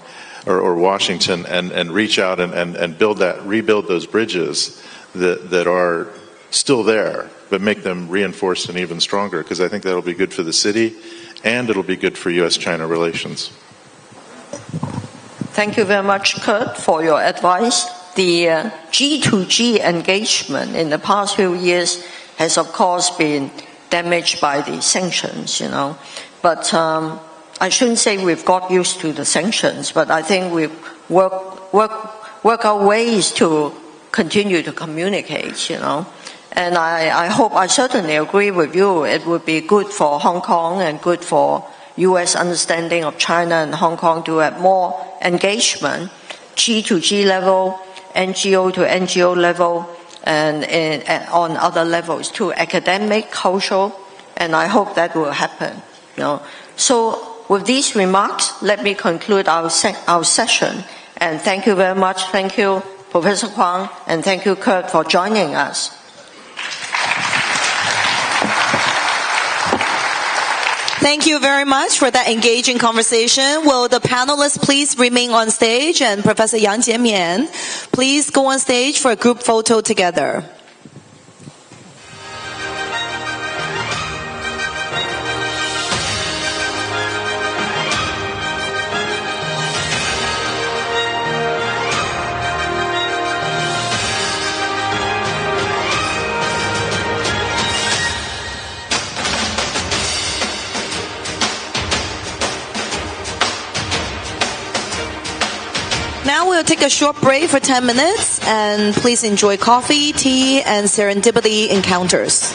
or Washington, and reach out and rebuild those bridges that are still there, but make them reinforced and even stronger, because I think that'll be good for the city and it'll be good for U.S.-China relations. Thank you very much, Kurt, for your advice. The G2G engagement in the past few years has, of course, been damaged by the sanctions, But I shouldn't say we've got used to the sanctions, but I think we've work our ways to continue to communicate, And I certainly agree with you. It would be good for Hong Kong and good for U.S. understanding of China and Hong Kong to have more engagement, G2G level, NGO to NGO level, and on other levels too, academic, cultural, and I hope that will happen. So with these remarks, let me conclude our session. And thank you very much. Thank you, Professor Huang, and thank you, Kurt, for joining us. Thank you very much for that engaging conversation. Will the panelists please remain on stage, and Professor Yang Jiemian, please go on stage for a group photo together. Now we'll take a short break for 10 minutes, and please enjoy coffee, tea, and serendipity encounters.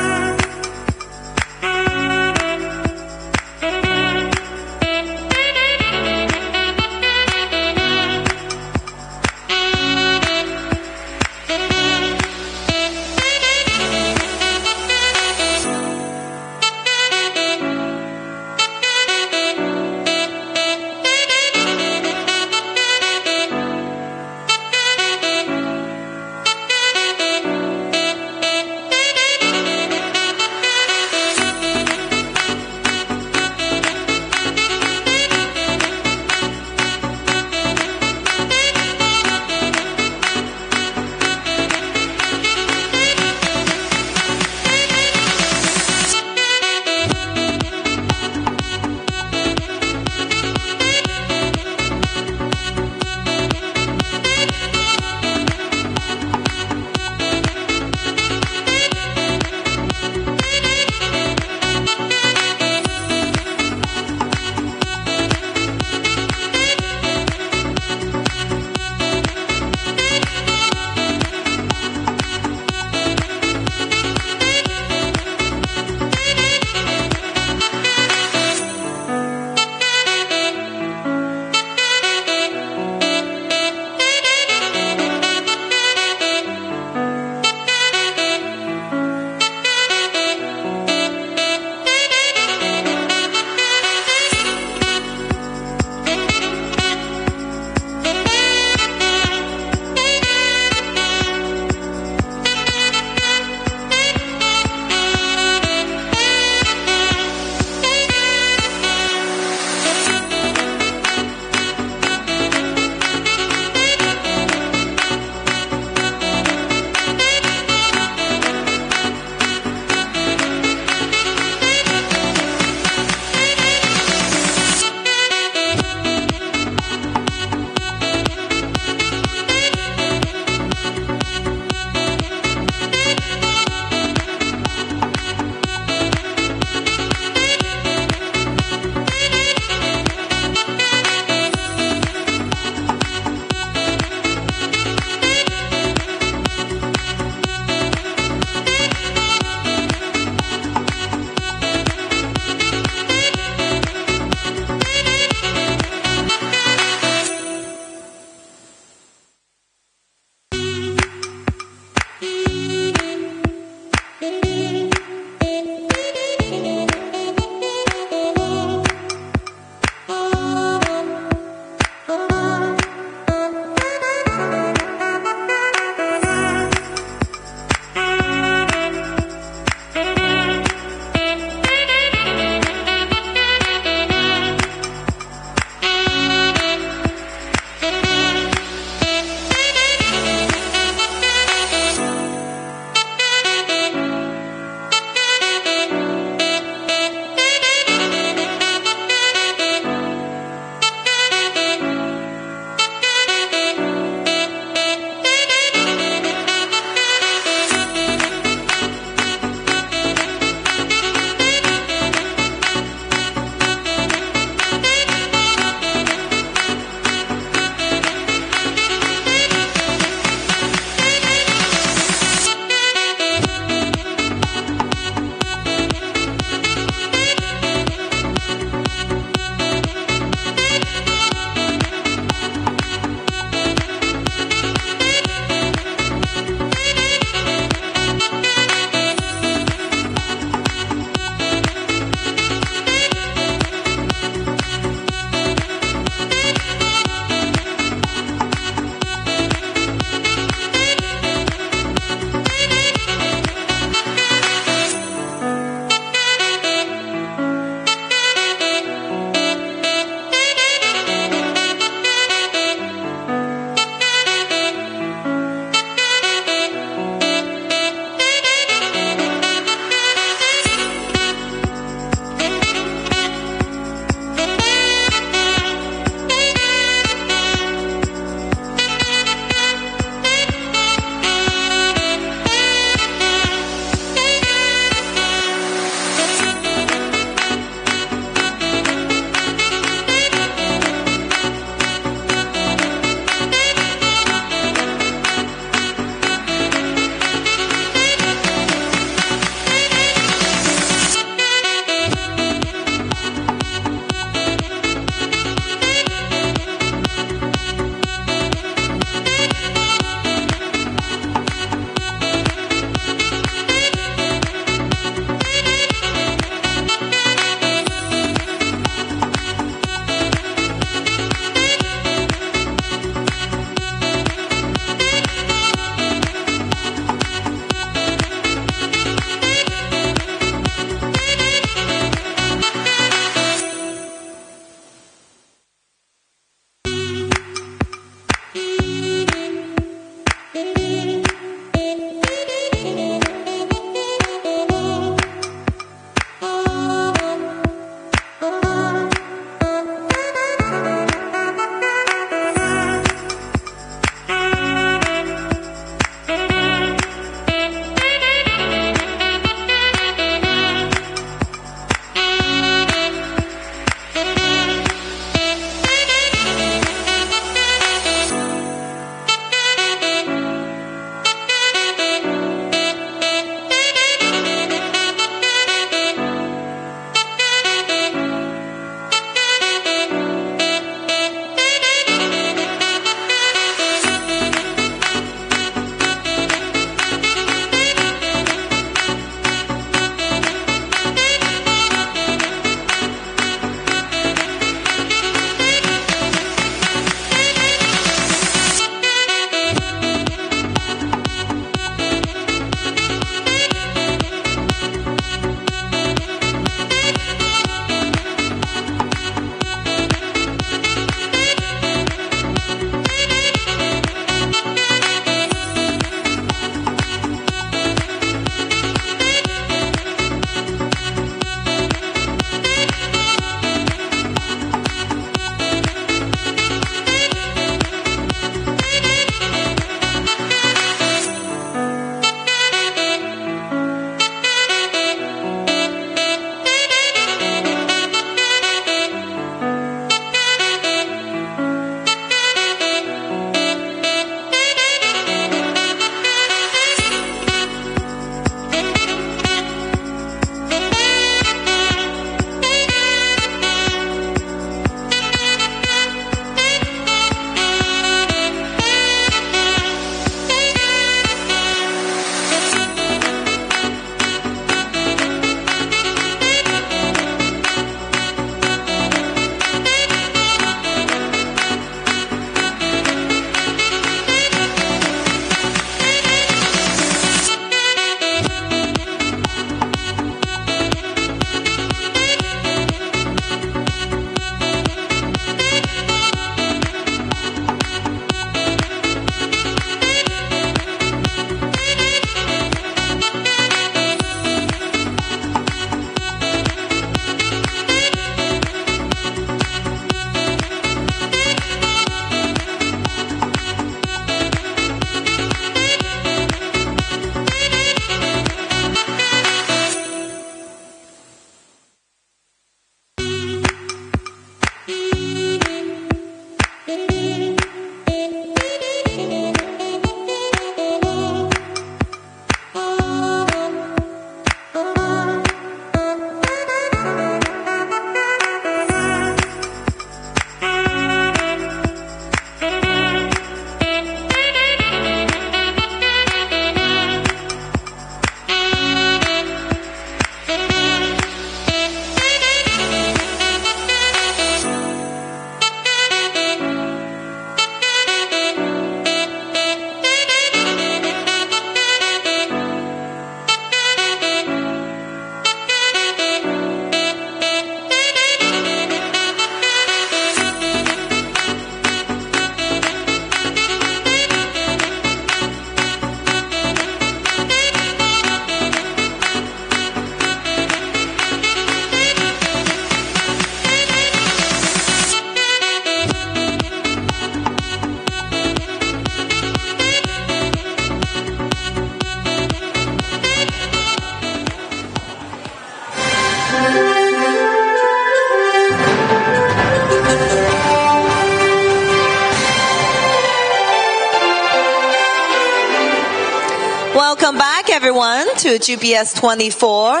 Welcome back, everyone, to GPS 24.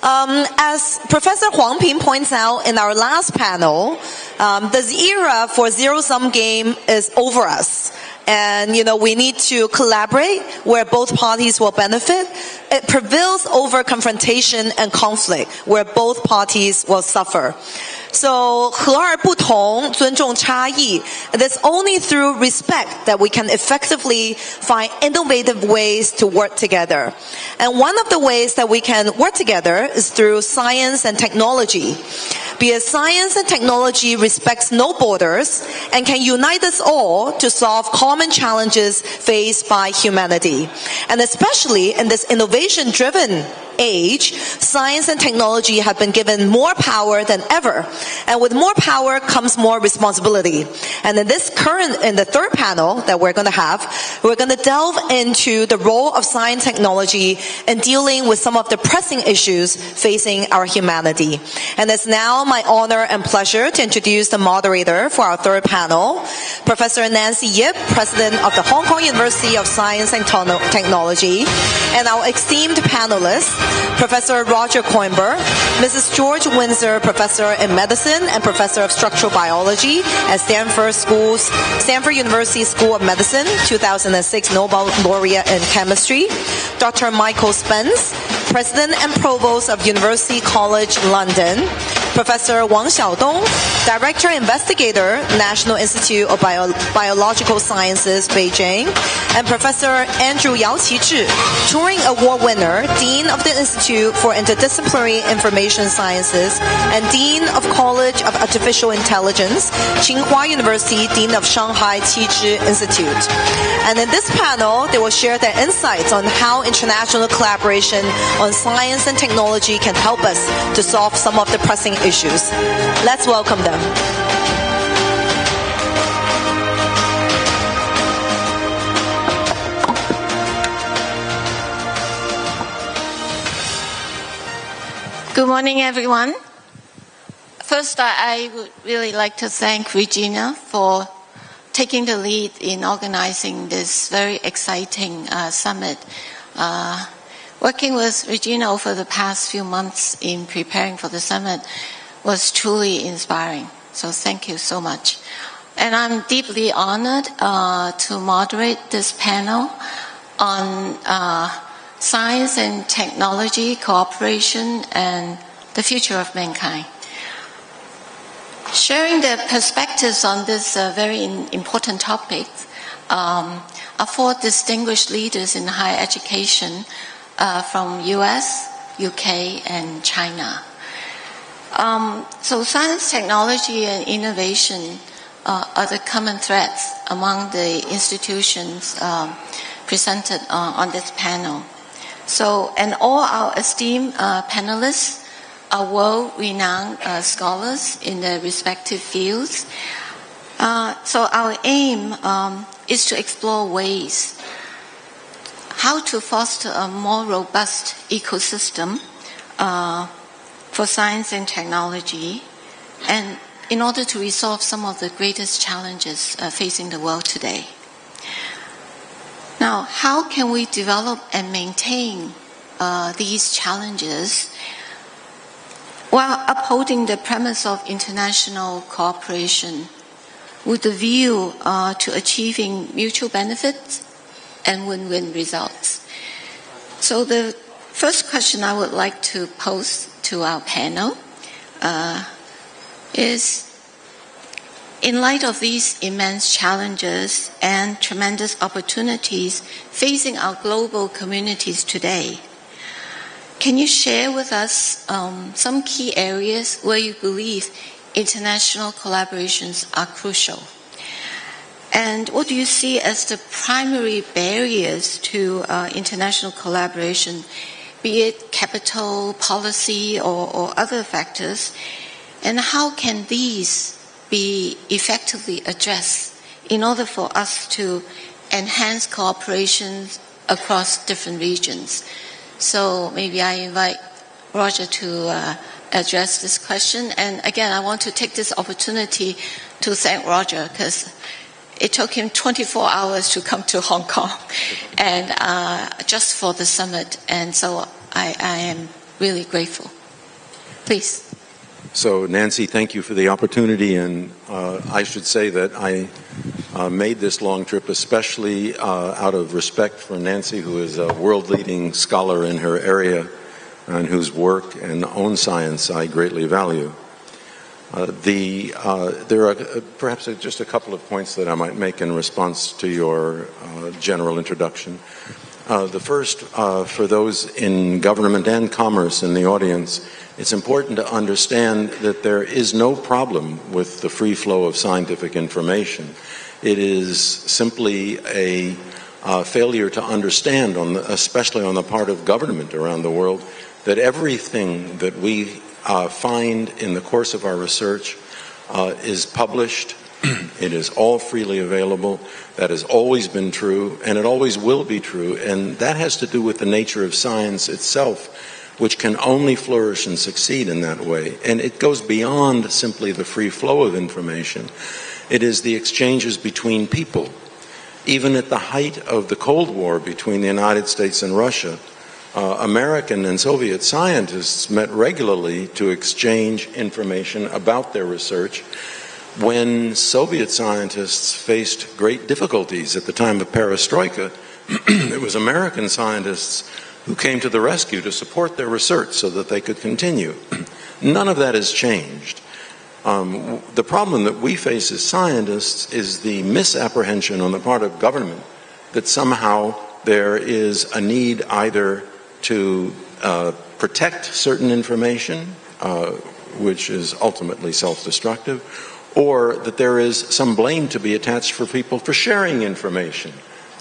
As Professor Huang Ping points out in our last panel, this era for zero-sum game is over us. And, we need to collaborate where both parties will benefit. It prevails over confrontation and conflict where both parties will suffer. So, 和而不同，尊重差异. It's only through respect that we can effectively find innovative ways to work together. And one of the ways that we can work together is through science and technology. Because science and technology respects no borders and can unite us all to solve common challenges faced by humanity. And especially in this innovation-driven age, science and technology have been given more power than ever. And with more power comes more responsibility. And in the third panel that we're going to have, we're going to delve into the role of science and technology in dealing with some of the pressing issues facing our humanity. And it's now my honor and pleasure to introduce the moderator for our third panel, Professor Nancy Yip, President of the Hong Kong University of Science and Technology, and our esteemed panelists, Professor Roger Coimber, Mrs. George Windsor, Professor in Medicine and Professor of Structural Biology at Stanford University School of Medicine, 2006 Nobel Laureate in Chemistry, Dr. Michael Spence, President and Provost of University College London, Professor Wang Xiaodong, Director Investigator, National Institute of Biological Sciences, Beijing, and Professor Andrew Yao Qizhi, Turing Award winner, Dean of the Institute for Interdisciplinary Information Sciences, and Dean of College of Artificial Intelligence, Tsinghua University, Dean of Shanghai Qizhi Institute. And in this panel, they will share their insights on how international collaboration on science and technology can help us to solve some of the pressing issues. Let's welcome them. Good morning, everyone. First, I would really like to thank Regina for taking the lead in organizing this very exciting summit. Working with Regina over the past few months in preparing for the summit was truly inspiring. So thank you so much. And I'm deeply honored to moderate this panel on science and technology cooperation and the future of mankind. Sharing their perspectives on this very important topic are four distinguished leaders in higher education from US, UK, and China. So science, technology, and innovation are the common threads among the institutions presented on this panel. So, and all our esteemed panelists are world-renowned scholars in their respective fields. So our aim is to explore ways how to foster a more robust ecosystem for science and technology, and in order to resolve some of the greatest challenges facing the world today. Now, how can we develop and maintain these challenges while upholding the premise of international cooperation with the view to achieving mutual benefits and win-win results? So the first question I would like to pose to our panel is, in light of these immense challenges and tremendous opportunities facing our global communities today, can you share with us some key areas where you believe international collaborations are crucial? And what do you see as the primary barriers to international collaboration, be it capital, policy, or other factors? And how can these be effectively addressed in order for us to enhance cooperation across different regions? So maybe I invite Roger to address this question. And again, I want to take this opportunity to thank Roger, because It took him 24 hours to come to Hong Kong, and just for the summit. And so I am really grateful. Please. So, Nancy, thank you for the opportunity, and I should say that I made this long trip especially out of respect for Nancy, who is a world-leading scholar in her area and whose work and own science I greatly value. There are perhaps just a couple of points that I might make in response to your general introduction. The first, for those in government and commerce in the audience, it's important to understand that there is no problem with the free flow of scientific information. It is simply a failure to understand, especially on the part of government around the world, that everything that we find in the course of our research is published. It is all freely available. That has always been true, and it always will be true. And that has to do with the nature of science itself, which can only flourish and succeed in that way. And it goes beyond simply the free flow of information. It is the exchanges between people. Even at the height of the Cold War between the United States and Russia, American and Soviet scientists met regularly to exchange information about their research. When Soviet scientists faced great difficulties at the time of perestroika, it was American scientists who came to the rescue to support their research so that they could continue. None of that has changed. The problem that we face as scientists is the misapprehension on the part of government that somehow there is a need either to protect certain information, which is ultimately self-destructive, or that there is some blame to be attached for people for sharing information.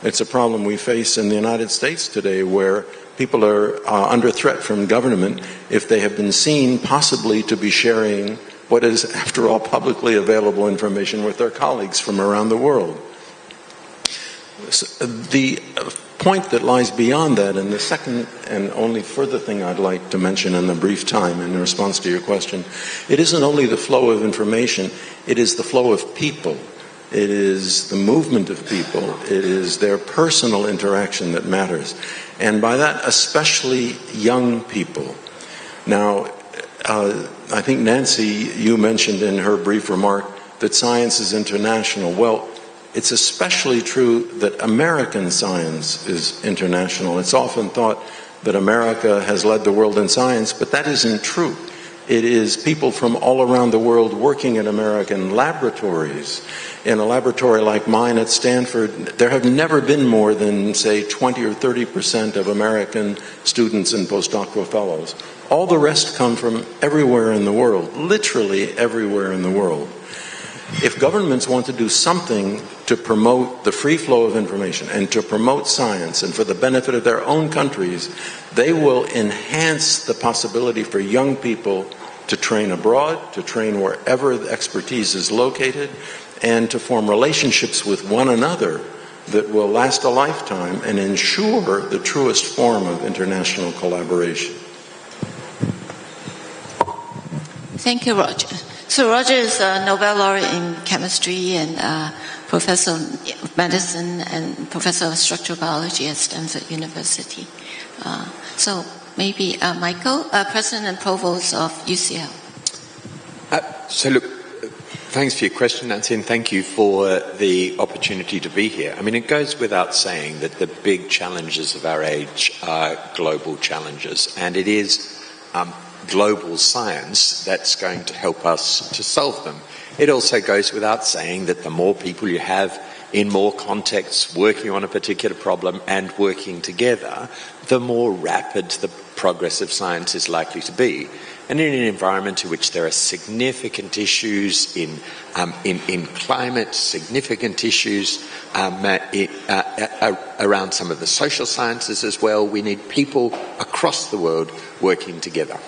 It's a problem we face in the United States today, where people are under threat from government if they have been seen possibly to be sharing what is, after all, publicly available information with their colleagues from around the world. The point that lies beyond that, and the second and only further thing I'd like to mention in the brief time in response to your question, it isn't only the flow of information, it is the flow of people. It is the movement of people. It is their personal interaction that matters. And by that, especially young people. Now, I think, Nancy, you mentioned in her brief remark that science is international. Well, it's especially true that American science is international. It's often thought that America has led the world in science, but that isn't true. It is people from all around the world working in American laboratories. In a laboratory like mine at Stanford, there have never been more than, say, 20 or 30% of American students and postdoctoral fellows. All the rest come from everywhere in the world, literally everywhere in the world. If governments want to do something to promote the free flow of information and to promote science and for the benefit of their own countries, they will enhance the possibility for young people to train abroad, to train wherever the expertise is located, and to form relationships with one another that will last a lifetime and ensure the truest form of international collaboration. Thank you, Roger. So Roger is a Nobel laureate in chemistry and professor of medicine and professor of structural biology at Stanford University. So maybe Michael, president and provost of UCL. So look, thanks for your question, Nancy, and thank you for the opportunity to be here. I mean, it goes without saying that the big challenges of our age are global challenges, and it is global science that's going to help us to solve them. It also goes without saying that the more people you have in more contexts working on a particular problem and working together, the more rapid the progress of science is likely to be. And in an environment in which there are significant issues in climate, significant issues around some of the social sciences as well, we need people across the world working together.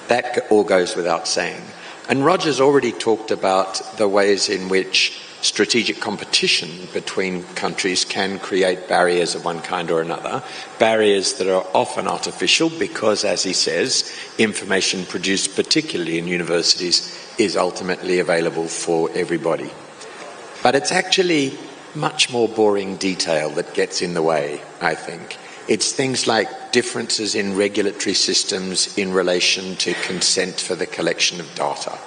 That all goes without saying. And Roger's already talked about the ways in which strategic competition between countries can create barriers of one kind or another, barriers that are often artificial because, as he says, information produced particularly in universities is ultimately available for everybody. But it's actually much more boring detail that gets in the way, I think. It's things like differences in regulatory systems in relation to consent for the collection of data.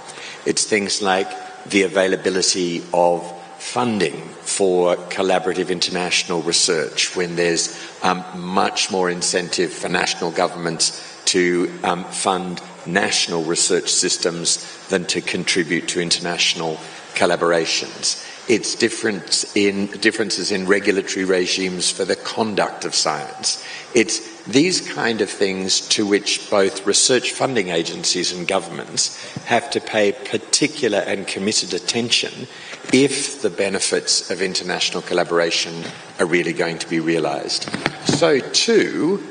It's things like the availability of funding for collaborative international research when there's much more incentive for national governments to fund national research systems than to contribute to international collaborations. It's differences in regulatory regimes for the conduct of science. It's these kind of things to which both research funding agencies and governments have to pay particular and committed attention if the benefits of international collaboration are really going to be realised. So too,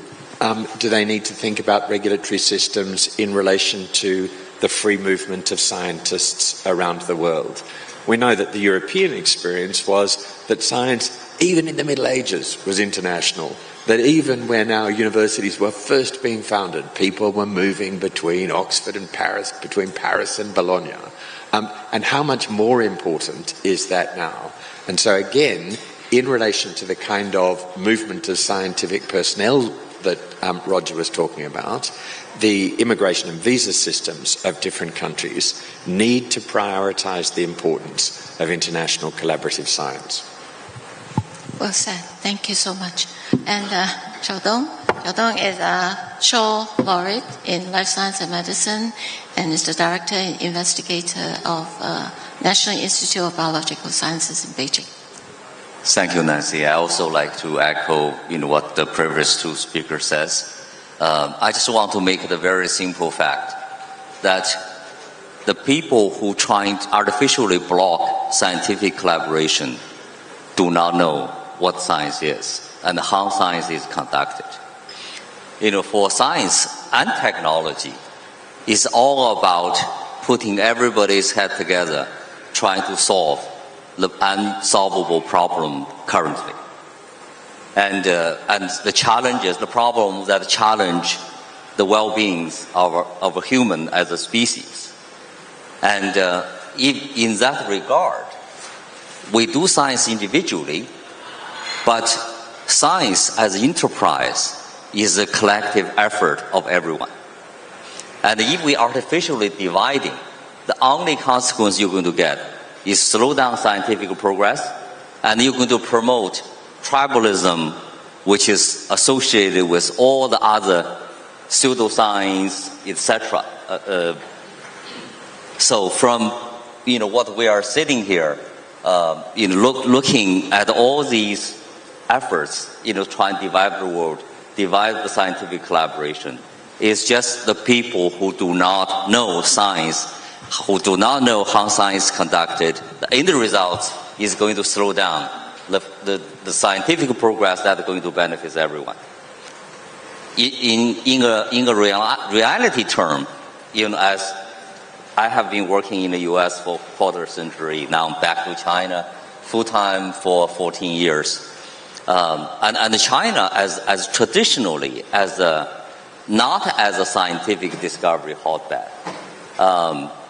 do they need to think about regulatory systems in relation to the free movement of scientists around the world? We know that the European experience was that science, even in the Middle Ages, was international. That even when our universities were first being founded, people were moving between Oxford and Paris, between Paris and Bologna. And how much more important is that now? And so again, in relation to the kind of movement of scientific personnel that Roger was talking about, the immigration and visa systems of different countries need to prioritise the importance of international collaborative science. Well said. Thank you so much. And Xiaodong is a Shaw Laureate in Life Science and Medicine and is the Director and Investigator of National Institute of Biological Sciences in Beijing. Thank you, Nancy. I also like to echo what the previous two speakers says. I just want to make it a very simple fact that the people who try to artificially block scientific collaboration do not know what science is and how science is conducted. For science and technology, it's all about putting everybody's head together, trying to solve the unsolvable problem currently. And the challenges, the problems that challenge the well-being of a human as a species. And in that regard, we do science individually, but science as an enterprise is a collective effort of everyone. And if we artificially dividing, the only consequence you're going to get is slow down scientific progress, and you're going to promote tribalism, which is associated with all the other pseudoscience, etc. So from what we are sitting here, looking at all these efforts, trying to divide the world, divide the scientific collaboration, is just the people who do not know science, who do not know how science is conducted. The end result is going to slow down the scientific progress that is going to benefit everyone. In a reality term, as I have been working in the U.S. for a quarter century, now I'm back to China full-time for 14 years. And China as traditionally not as a scientific discovery hotbed.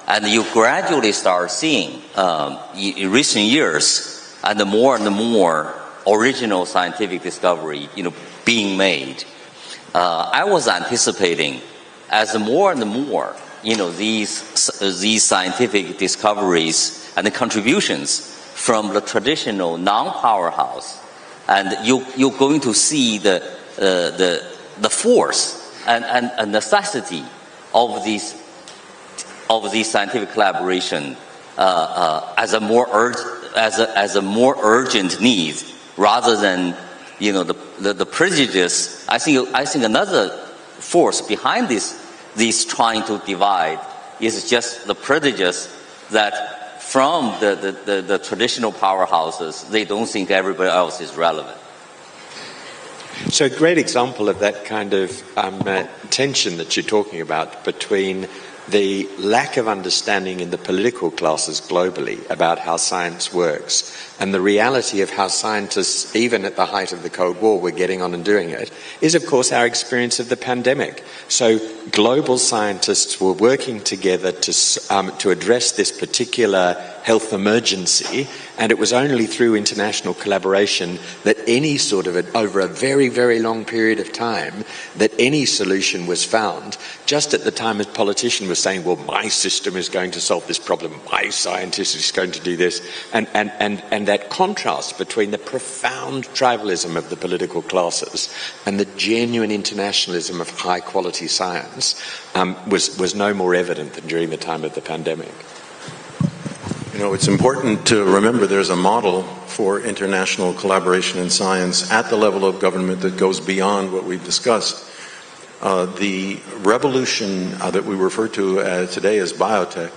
And you gradually start seeing in recent years and more original scientific discovery being made. I was anticipating as more and more these scientific discoveries and the contributions from the traditional non-powerhouse, and you're going to see the force and necessity of these scientific collaboration as a more urgent need, rather than the prejudice. I think another force behind this trying to divide is just the prejudice that from the traditional powerhouses, they don't think everybody else is relevant. So a great example of that kind of tension that you're talking about between the lack of understanding in the political classes globally about how science works and the reality of how scientists, even at the height of the Cold War, were getting on and doing it, is of course our experience of the pandemic. So global scientists were working together to address this particular health emergency, and it was only through international collaboration that any sort of over a very, very long period of time, that any solution was found. Just at the time a politician was saying, well, my system is going to solve this problem, my scientist is going to do this, and that contrast between the profound tribalism of the political classes and the genuine internationalism of high-quality science was no more evident than during the time of the pandemic. You know, it's important to remember there's a model for international collaboration in science at the level of government that goes beyond what we've discussed. The revolution that we refer to today as biotech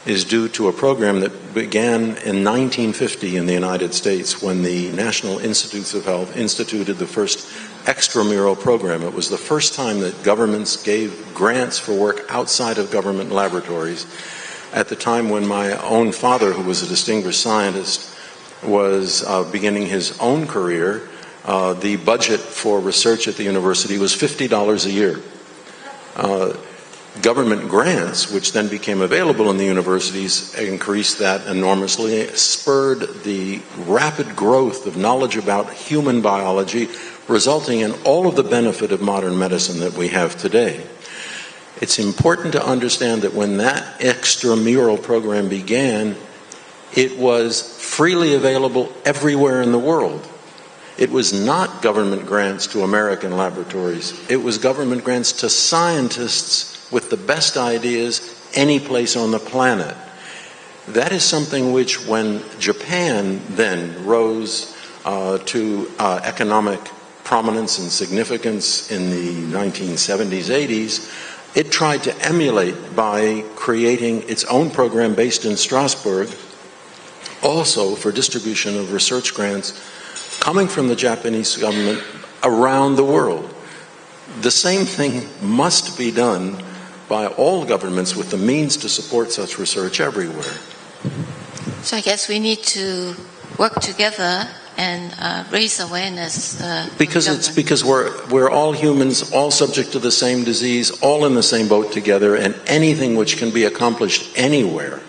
is due to a program that began in 1950 in the United States when the National Institutes of Health instituted the first extramural program. It was the first time that governments gave grants for work outside of government laboratories. At the time when my own father, who was a distinguished scientist, was beginning his own career, the budget for research at the university was $50 a year. Government grants, which then became available in the universities, increased that enormously, spurred the rapid growth of knowledge about human biology, resulting in all of the benefit of modern medicine that we have today. It's important to understand that when that extramural program began, it was freely available everywhere in the world. It was not government grants to American laboratories. It was government grants to scientists with the best ideas any place on the planet. That is something which, when Japan then rose to economic prominence and significance in the 1970s, 80s, it tried to emulate by creating its own program based in Strasbourg, also for distribution of research grants coming from the Japanese government around the world. The same thing must be done by all governments with the means to support such research everywhere. So I guess we need to work together and raise awareness. Because we're all humans, all subject to the same disease, all in the same boat together, and anything which can be accomplished anywhere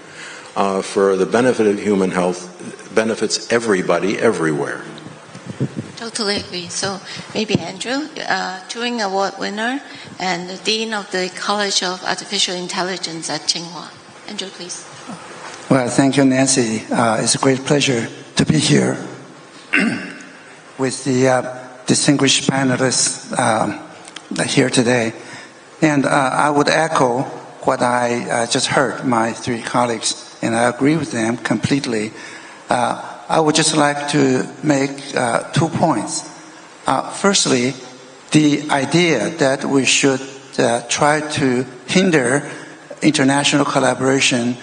for the benefit of human health benefits everybody everywhere. Totally agree. So maybe Andrew, Turing Award winner and the Dean of the College of Artificial Intelligence at Tsinghua. Andrew, please. Well, thank you, Nancy. It's a great pleasure to be here with the distinguished panelists here today. And I would echo what I just heard, my three colleagues, and I agree with them completely. I would just like to make 2 points. Firstly, the idea that we should try to hinder international collaboration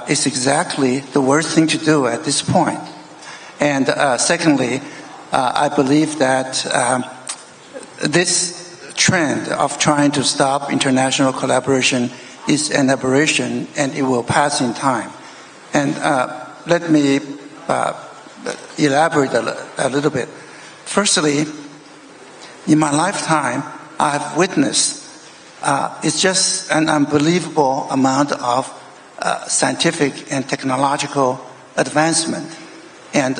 is exactly the worst thing to do at this point. And secondly, I believe that this trend of trying to stop international collaboration is an aberration and it will pass in time. And let me elaborate a little bit. Firstly, in my lifetime, I've witnessed it's just an unbelievable amount of scientific and technological advancement. And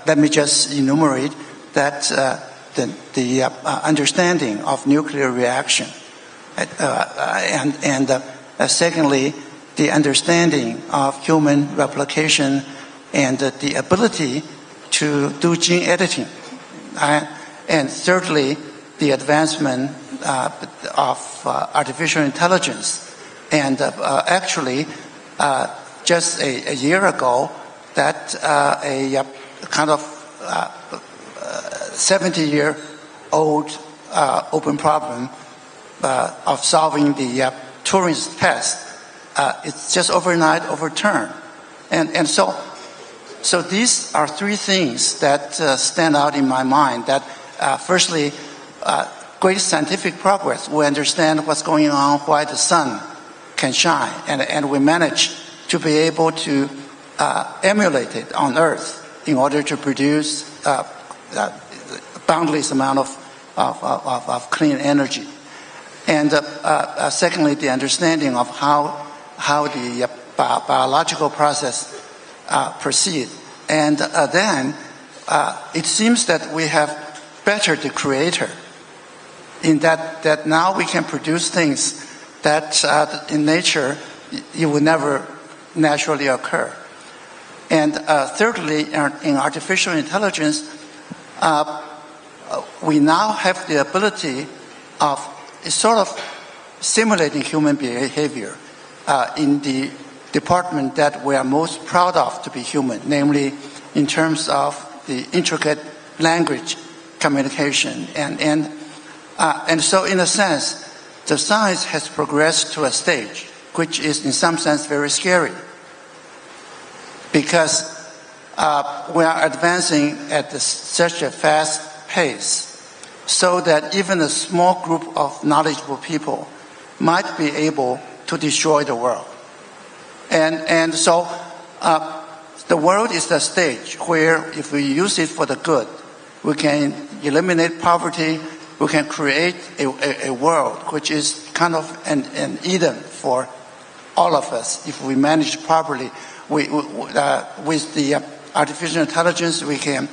let me just enumerate that the understanding of nuclear reaction. And secondly, the understanding of human replication and the ability to do gene editing. And thirdly, the advancement of artificial intelligence. And actually, just a year ago, that a kind of 70-year-old open problem of solving the Turing's test, it's just overnight overturned. And so these are three things that stand out in my mind. That firstly, great scientific progress. We understand what's going on, why the sun can shine, and we manage to be able to emulate it on Earth in order to produce boundless amount of clean energy. And secondly, the understanding of how the biological process proceed. And then it seems that we have bettered the creator in that now we can produce things that in nature it would never naturally occur. And thirdly, in artificial intelligence, we now have the ability of sort of simulating human behavior in the department that we are most proud of to be human, namely in terms of the intricate language communication. And so in a sense, the science has progressed to a stage which is in some sense very scary, because we are advancing at such a fast pace so that even a small group of knowledgeable people might be able to destroy the world. And so the world is the stage where if we use it for the good, we can eliminate poverty, we can create a world which is kind of an Eden for all of us if we manage properly. With the artificial intelligence, we can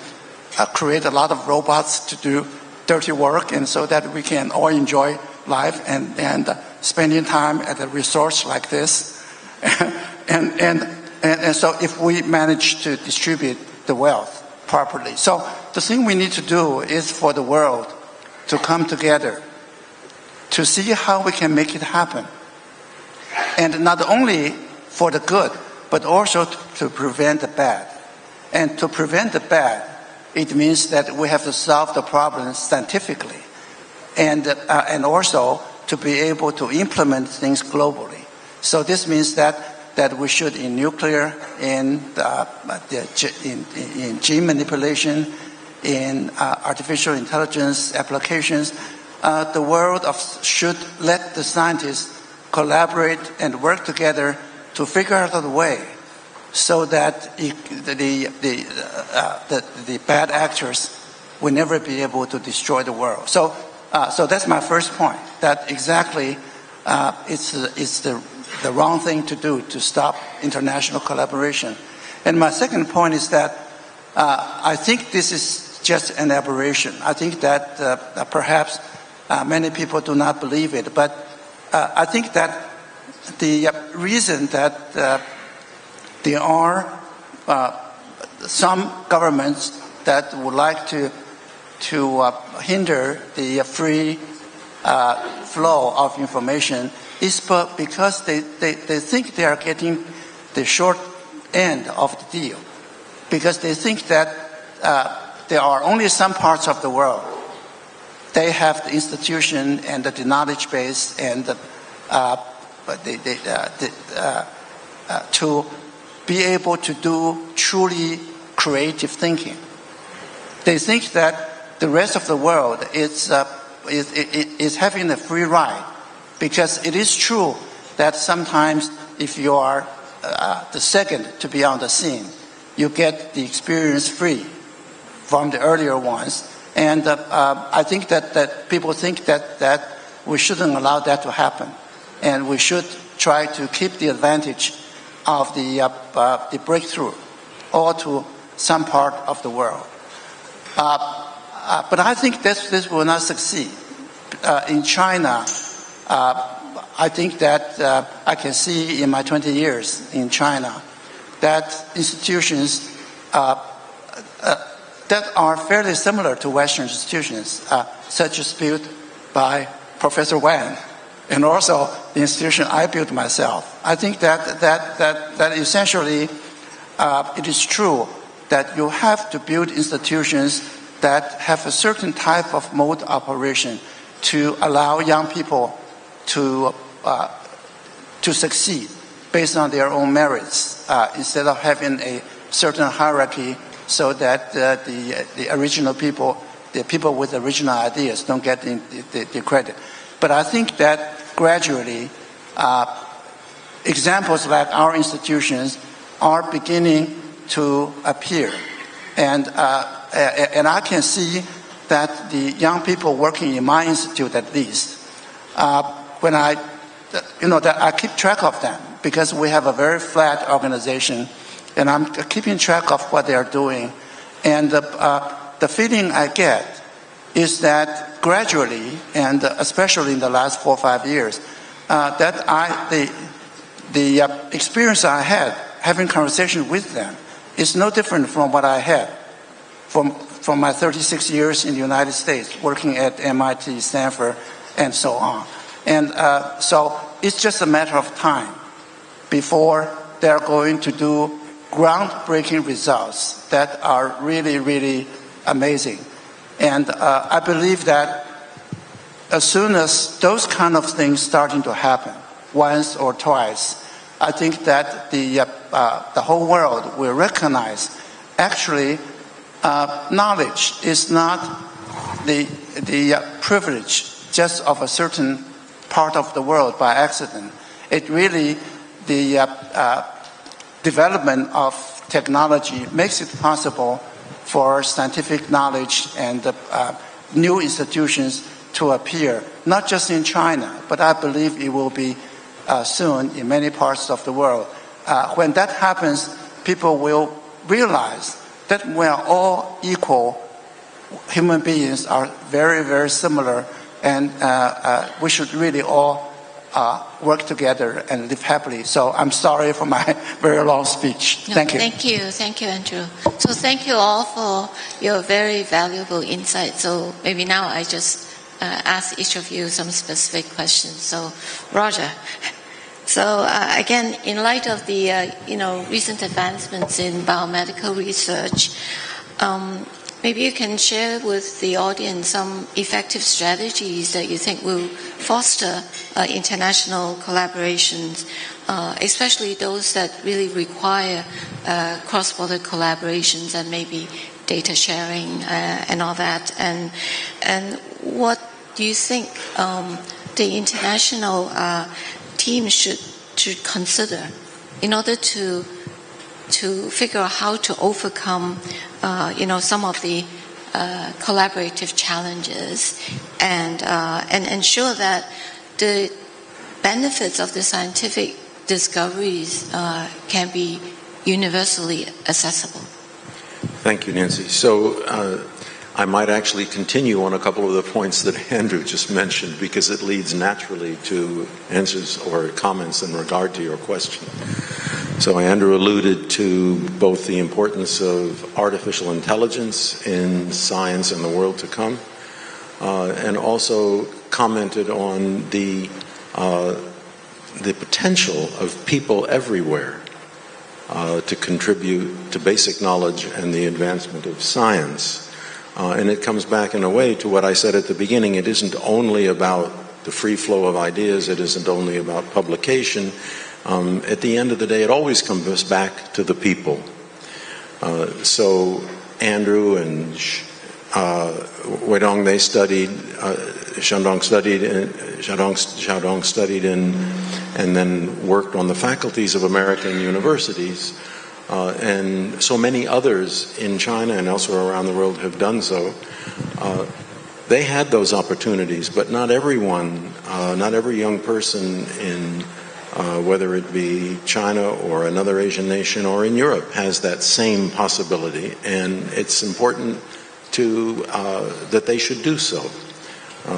create a lot of robots to do dirty work, and so that we can all enjoy life and spending time at a resort like this. and so if we manage to distribute the wealth properly. So the thing we need to do is for the world to come together to see how we can make it happen. And not only for the good, but also to prevent the bad. And to prevent the bad, it means that we have to solve the problems scientifically, and also to be able to implement things globally. So this means that we should, in nuclear, in gene manipulation, in artificial intelligence applications, the world should let the scientists collaborate and work together to figure out a way so that the bad actors will never be able to destroy the world. So that's my first point, that exactly it's the wrong thing to do to stop international collaboration. And my second point is that I think this is just an aberration. I think that perhaps many people do not believe it, but I think that the reason that there are some governments that would like to hinder the free flow of information is because they think they are getting the short end of the deal, because they think that there are only some parts of the world they have the institution and the knowledge base and to be able to do truly creative thinking. They think that the rest of the world is having a free ride, because it is true that sometimes if you are the second to be on the scene, you get the experience free from the earlier ones. And I think that people think that we shouldn't allow that to happen, and we should try to keep the advantage of the breakthrough all to some part of the world. But I think this will not succeed. In China, I think that I can see in my 20 years in China that institutions that are fairly similar to Western institutions, such as built by Professor Wang, and also the institution I built myself. I think that essentially it is true that you have to build institutions that have a certain type of mode operation to allow young people to succeed based on their own merits, instead of having a certain hierarchy so that the original people, the people with original ideas, don't get the credit. But I think that gradually examples like our institutions are beginning to appear. And I can see that the young people working in my institute, at least, when that I keep track of them, because we have a very flat organization, and I'm keeping track of what they are doing. And the feeling I get is that gradually, and especially in the last 4 or 5 years, that the experience I had having conversation with them is no different from what I had from my 36 years in the United States, working at MIT, Stanford, and so on. And so it's just a matter of time before they're going to do groundbreaking results that are really, really amazing. And I believe that as soon as those kind of things starting to happen, once or twice, I think that the whole world will recognize actually knowledge is not the privilege just of a certain part of the world by accident. It really, the development of technology makes it possible for scientific knowledge and new institutions to appear, not just in China, but I believe it will be soon in many parts of the world. When that happens, people will realize that we are all equal. Human beings are very, very similar, and we should really all work together and live happily. So I'm sorry for my very long speech. No, thank you. Thank you, Andrew. So thank you all for your very valuable insight. So maybe now I just ask each of you some specific questions. So Roger. So again, in light of the recent advancements in biomedical research, maybe you can share with the audience some effective strategies that you think will foster international collaborations, especially those that really require cross-border collaborations and maybe data sharing and all that. And what do you think the international team should consider in order to figure out how to overcome some of the collaborative challenges and ensure that the benefits of the scientific discoveries can be universally accessible? Thank you, Nancy. So I might actually continue on a couple of the points that Andrew just mentioned, because it leads naturally to answers or comments in regard to your question. So Andrew alluded to both the importance of artificial intelligence in science and the world to come, and also commented on the potential of people everywhere to contribute to basic knowledge and the advancement of science. And it comes back in a way to what I said at the beginning. It isn't only about the free flow of ideas. It isn't only about publication. At the end of the day, it always comes back to the people. So Andrew and Weidong, they studied, Xiaodong studied and then worked on the faculties of American universities. And so many others in China and elsewhere around the world have done so. They had those opportunities, but not everyone, not every young person in whether it be China or another Asian nation or in Europe has that same possibility, and it's important that they should do so.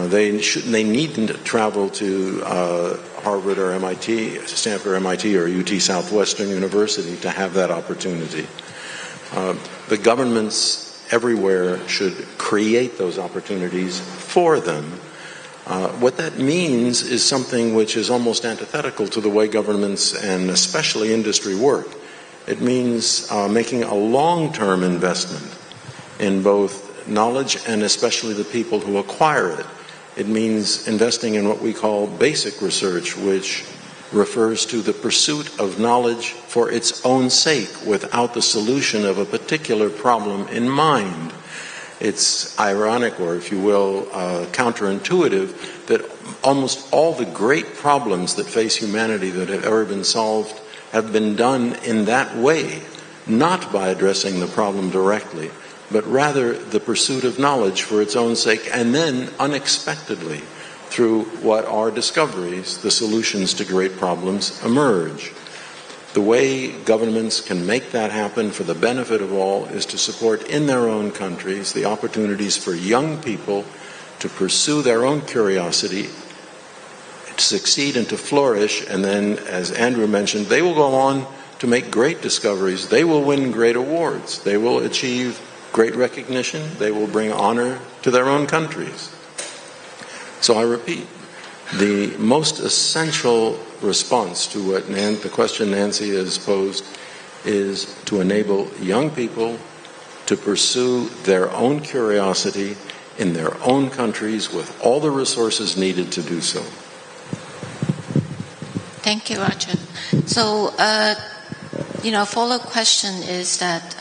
They needn't travel to Harvard or MIT, Stanford or MIT or UT Southwestern University to have that opportunity. The governments everywhere should create those opportunities for them. What that means is something which is almost antithetical to the way governments and especially industry work. It means making a long-term investment in both knowledge and especially the people who acquire it. It means investing in what we call basic research, which refers to the pursuit of knowledge for its own sake without the solution of a particular problem in mind. It's ironic, or if you will, counterintuitive, that almost all the great problems that face humanity that have ever been solved have been done in that way, not by addressing the problem directly, but rather the pursuit of knowledge for its own sake, and then unexpectedly, through what are discoveries, the solutions to great problems emerge. The way governments can make that happen for the benefit of all is to support in their own countries the opportunities for young people to pursue their own curiosity, to succeed and to flourish, and then, as Andrew mentioned, they will go on to make great discoveries. They will win great awards. They will achieve great recognition. They will bring honor to their own countries. So I repeat, the most essential response to what the question Nancy has posed is to enable young people to pursue their own curiosity in their own countries with all the resources needed to do so. Thank you, Roger. So, follow-up question is that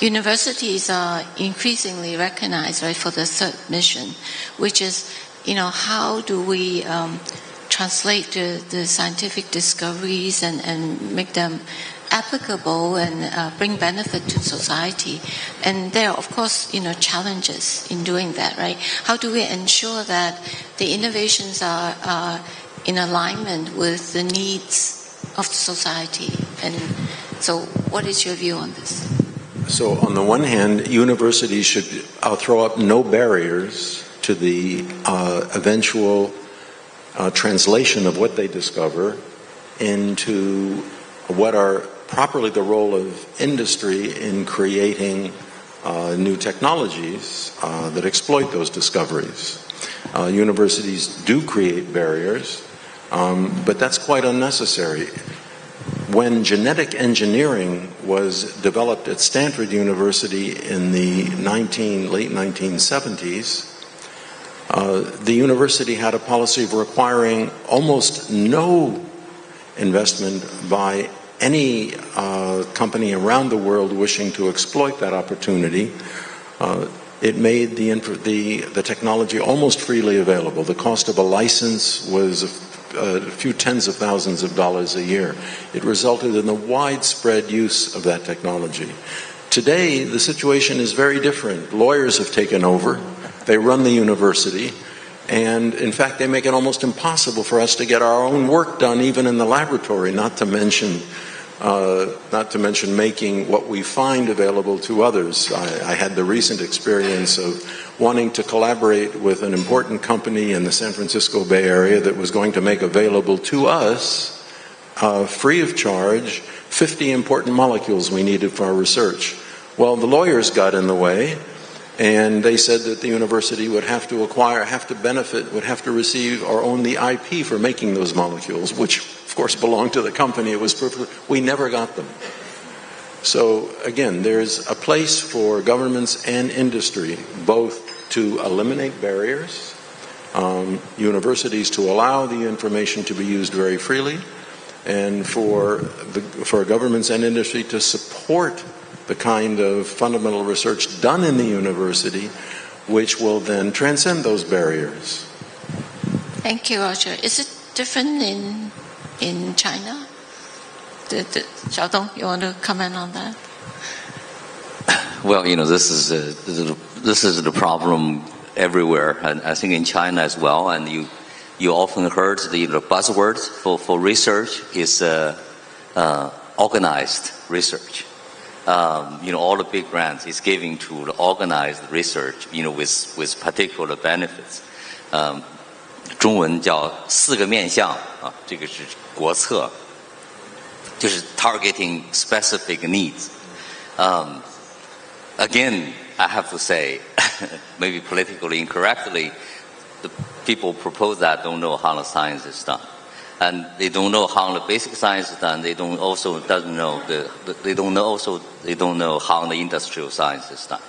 universities are increasingly recognized, right, for the third mission, which is, how do we translate the scientific discoveries and make them applicable and bring benefit to society? And there are, of course, challenges in doing that, right? How do we ensure that the innovations are in alignment with the needs of the society? And so what is your view on this? So on the one hand, universities should throw up no barriers to the eventual translation of what they discover into what are properly the role of industry in creating new technologies that exploit those discoveries. Universities do create barriers, but that's quite unnecessary. When genetic engineering was developed at Stanford University in the late 1970s, the university had a policy of requiring almost no investment by any company around the world wishing to exploit that opportunity. It made the technology almost freely available. The cost of a license was a few tens of thousands of dollars a year. It resulted in the widespread use of that technology. Today, the situation is very different. Lawyers have taken over. They run the university. And in fact, they make it almost impossible for us to get our own work done, even in the laboratory, not to mention making what we find available to others. I had the recent experience of wanting to collaborate with an important company in the San Francisco Bay Area that was going to make available to us, free of charge, 50 important molecules we needed for our research. Well, the lawyers got in the way, and they said that the university would have to would have to receive or own the IP for making those molecules, which of course belonged to the company. We never got them. So again, there's a place for governments and industry both to eliminate barriers, universities to allow the information to be used very freely, and for governments and industry to support the kind of fundamental research done in the university, which will then transcend those barriers. Thank you, Roger. Is it different in China? Xiaodong, you want to comment on that? Well, this is the problem everywhere, and I think in China as well. And you often heard the buzzwords for research is organized research. All the big grants is giving to the organized research, with particular benefits. 中文叫4个面向啊，这个是国策，就是 targeting specific needs. Again, I have to say, maybe politically incorrectly, the people propose that don't know how the science is done. And they don't know how the basic science is done. They don't know how the industrial science is done.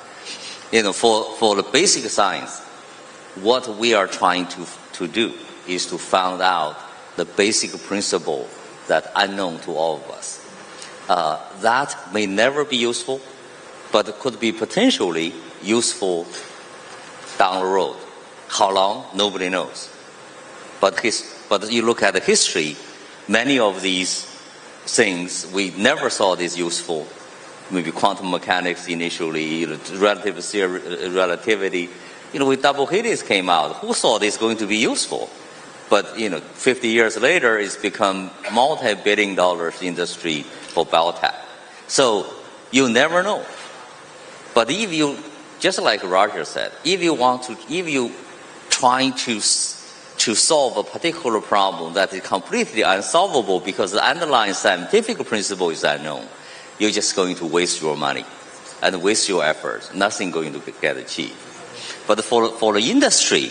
For the basic science, what we are trying to do is to find out the basic principle that unknown to all of us. That may never be useful, but it could be potentially useful down the road. How long? Nobody knows. But you look at the history, many of these things we never saw this useful. Maybe quantum mechanics initially, relativity. When double helix came out, who saw this going to be useful? But 50 years later, it's become multi-billion-dollar industry for biotech. So you never know. But if you, just like Roger said, if you trying to solve a particular problem that is completely unsolvable because the underlying scientific principle is unknown, you're just going to waste your money and waste your efforts. Nothing going to get achieved. But for the industry,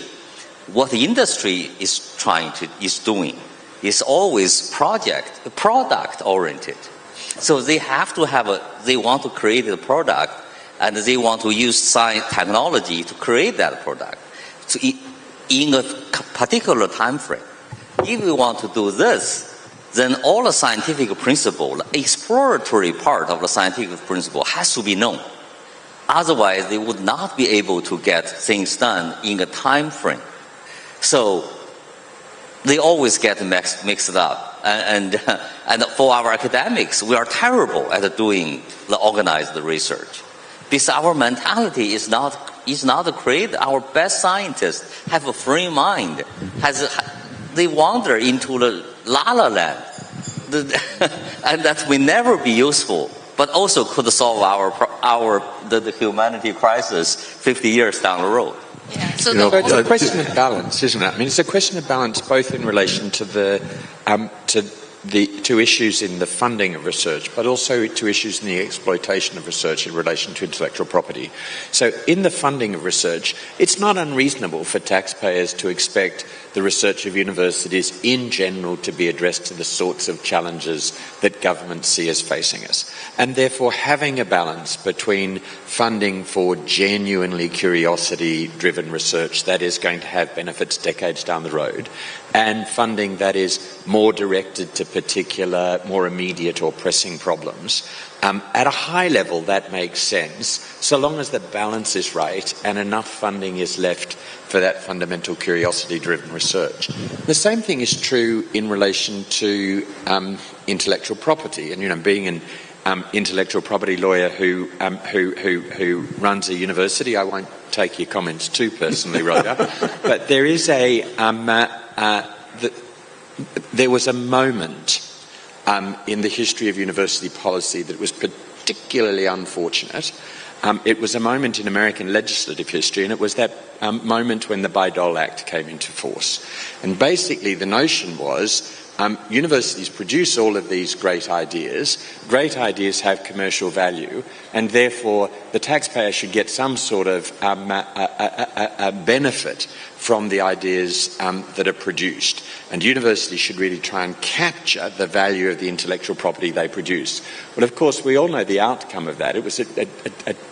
what the industry is doing is always product oriented. So they have to they want to create a product, and they want to use science technology to create that product in a particular time frame. If we want to do this, then all the scientific principle, the exploratory part of the scientific principle has to be known. Otherwise, they would not be able to get things done in a time frame. So they always get mixed up. And for our academics, we are terrible at doing the organized research. Because our mentality is not create. Our best scientists have a free mind. They wander into the la-la land. And that will never be useful, but also could solve the humanity crisis 50 years down the road. Yeah. So it's a question of balance, isn't it? I mean, it's a question of balance both in relation to the issues in the funding of research, but also to issues in the exploitation of research in relation to intellectual property. So in the funding of research, it's not unreasonable for taxpayers to expect the research of universities in general to be addressed to the sorts of challenges that governments see as facing us. And therefore having a balance between funding for genuinely curiosity-driven research that is going to have benefits decades down the road, and funding that is more directed to particular, more immediate or pressing problems. At a high level, that makes sense, so long as the balance is right and enough funding is left for that fundamental curiosity-driven research. The same thing is true in relation to intellectual property. And being an intellectual property lawyer who runs a university, I won't take your comments too personally, Roger, but there is there was a moment in the history of university policy that was particularly unfortunate. It was a moment in American legislative history, and it was that moment when the Bayh-Dole Act came into force. And basically the notion was universities produce all of these great ideas have commercial value, and therefore the taxpayer should get some sort of benefit from the ideas that are produced. And universities should really try and capture the value of the intellectual property they produce. But of course, we all know the outcome of that. It was a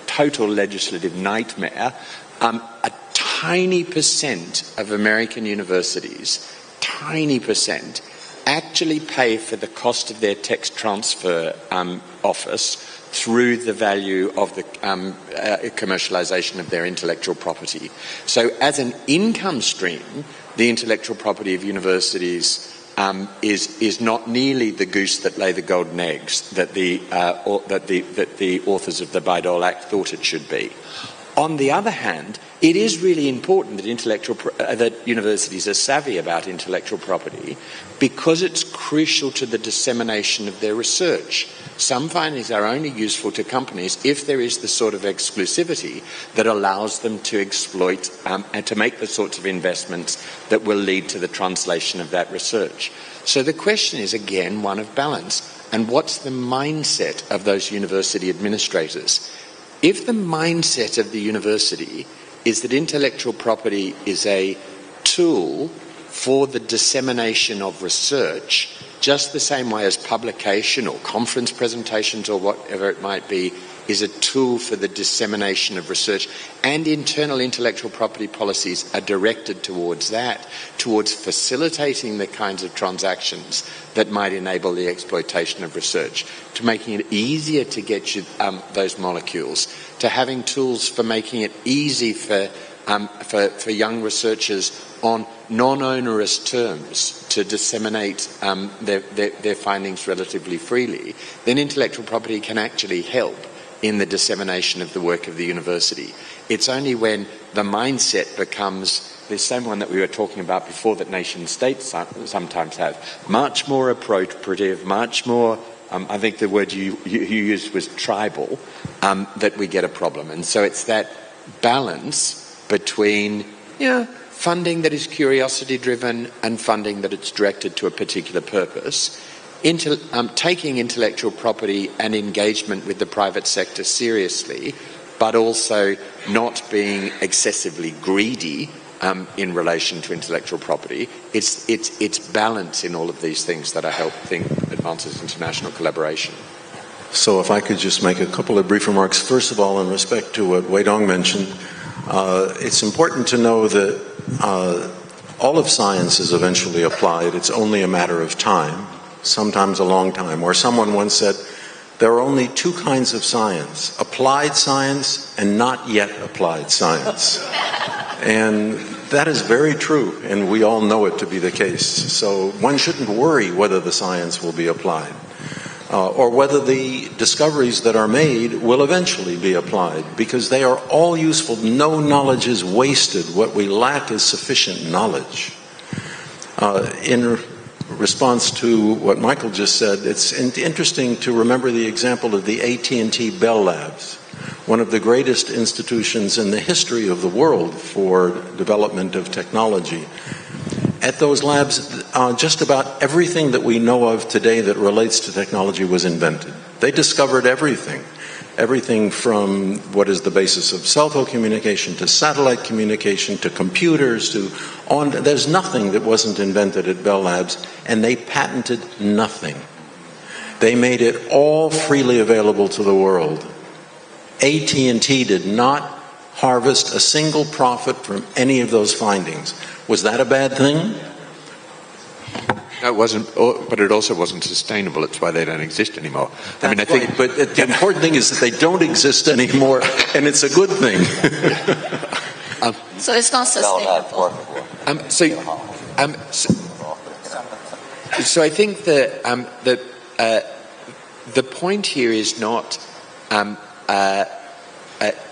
total legislative nightmare. A tiny percent of American universities, tiny percent, actually pay for the cost of their tech transfer office through the value of the commercialization of their intellectual property. So as an income stream, the intellectual property of universities is not nearly the goose that lay the golden eggs that the authors of the Bayh-Dole Act thought it should be. On the other hand, it is really important that universities are savvy about intellectual property because it's crucial to the dissemination of their research. Some findings are only useful to companies if there is the sort of exclusivity that allows them to exploit and to make the sorts of investments that will lead to the translation of that research. So the question is, again, one of balance. And what's the mindset of those university administrators? If the mindset of the university is that intellectual property is a tool for the dissemination of research, just the same way as publication or conference presentations or whatever it might be is a tool for the dissemination of research, and internal intellectual property policies are directed towards that, towards facilitating the kinds of transactions that might enable the exploitation of research, to making it easier to get you those molecules, to having tools for making it easy for young researchers on non-onerous terms to disseminate their findings relatively freely, then intellectual property can actually help in the dissemination of the work of the university. It's only when the mindset becomes the same one that we were talking about before that nation states sometimes have, much more appropriative, much more, I think the word you used was tribal, that we get a problem. And so it's that balance between funding that is curiosity-driven and funding that it's directed to a particular purpose, taking intellectual property and engagement with the private sector seriously, but also not being excessively greedy in relation to intellectual property. It's balance in all of these things that I think advances international collaboration. So if I could just make a couple of brief remarks. First of all, in respect to what Wei Dong mentioned, it's important to know that all of science is eventually applied. It's only a matter of time, sometimes a long time. Or someone once said, there are only two kinds of science, applied science and not yet applied science. And that is very true, and we all know it to be the case. So one shouldn't worry whether the science will be applied, or whether the discoveries that are made will eventually be applied, because they are all useful. No knowledge is wasted. What we lack is sufficient knowledge. In response to what Michael just said, it's interesting to remember the example of the AT&T Bell Labs, one of the greatest institutions in the history of the world for development of technology. At those labs, just about everything that we know of today that relates to technology was invented. They discovered everything. Everything from what is the basis of cell phone communication to satellite communication to computers to on. There's nothing that wasn't invented at Bell Labs, and they patented nothing. They made it all freely available to the world. AT&T did not harvest a single profit from any of those findings. Was that a bad thing? No, it wasn't, but it also wasn't sustainable. It's why they don't exist anymore. That's I think, but the important thing is that they don't exist anymore, and it's a good thing. So it's not sustainable. So I think that the point here is not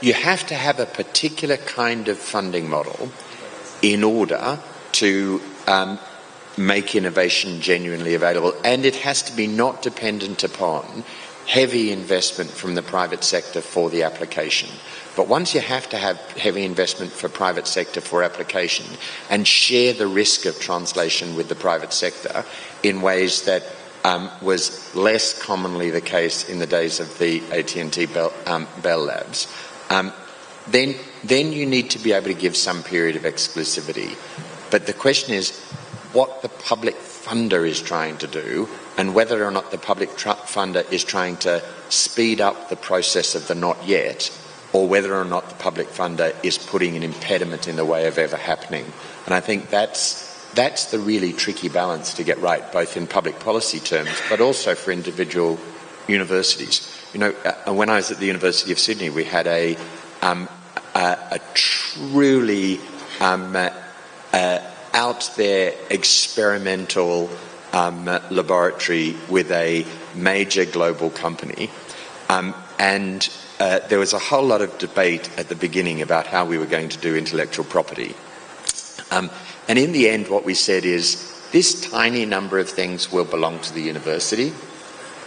you have to have a particular kind of funding model in order to make innovation genuinely available, and it has to be not dependent upon heavy investment from the private sector for the application. But once you have to have heavy investment for private sector for application and share the risk of translation with the private sector in ways that was less commonly the case in the days of the AT&T Bell Labs, then you need to be able to give some period of exclusivity. But the question is what the public funder is trying to do, and whether or not the public funder is trying to speed up the process of the not yet, or whether or not the public funder is putting an impediment in the way of ever happening. And I think that's the really tricky balance to get right, both in public policy terms, but also for individual universities. You know, when I was at the University of Sydney, we had a truly out there experimental laboratory with a major global company, and there was a whole lot of debate at the beginning about how we were going to do intellectual property. And in the end, what we said is, this tiny number of things will belong to the university.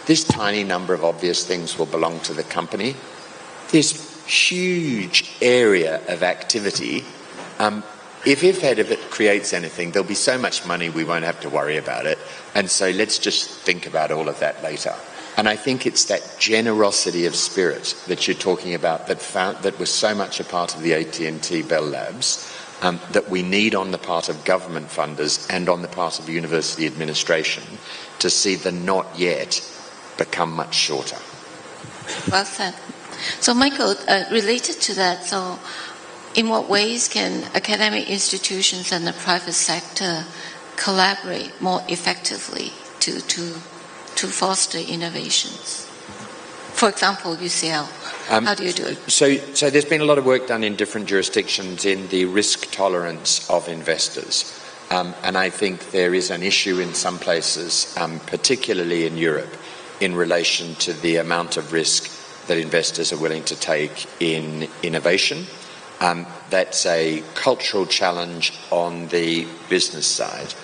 This tiny number of obvious things will belong to the company. This huge area of activity, if it creates anything, there'll be so much money we won't have to worry about it. And so let's just think about all of that later. And I think it's that generosity of spirit that you're talking about that was so much a part of the AT&T Bell Labs, that we need on the part of government funders and on the part of university administration to see the not yet become much shorter. Well said. So Michael, related to that, so in what ways can academic institutions and the private sector collaborate more effectively to foster innovations? For example, UCL, how do you do it? So there's been a lot of work done in different jurisdictions in the risk tolerance of investors. And I think there is an issue in some places, particularly in Europe, in relation to the amount of risk that investors are willing to take in innovation. That's a cultural challenge on the business side.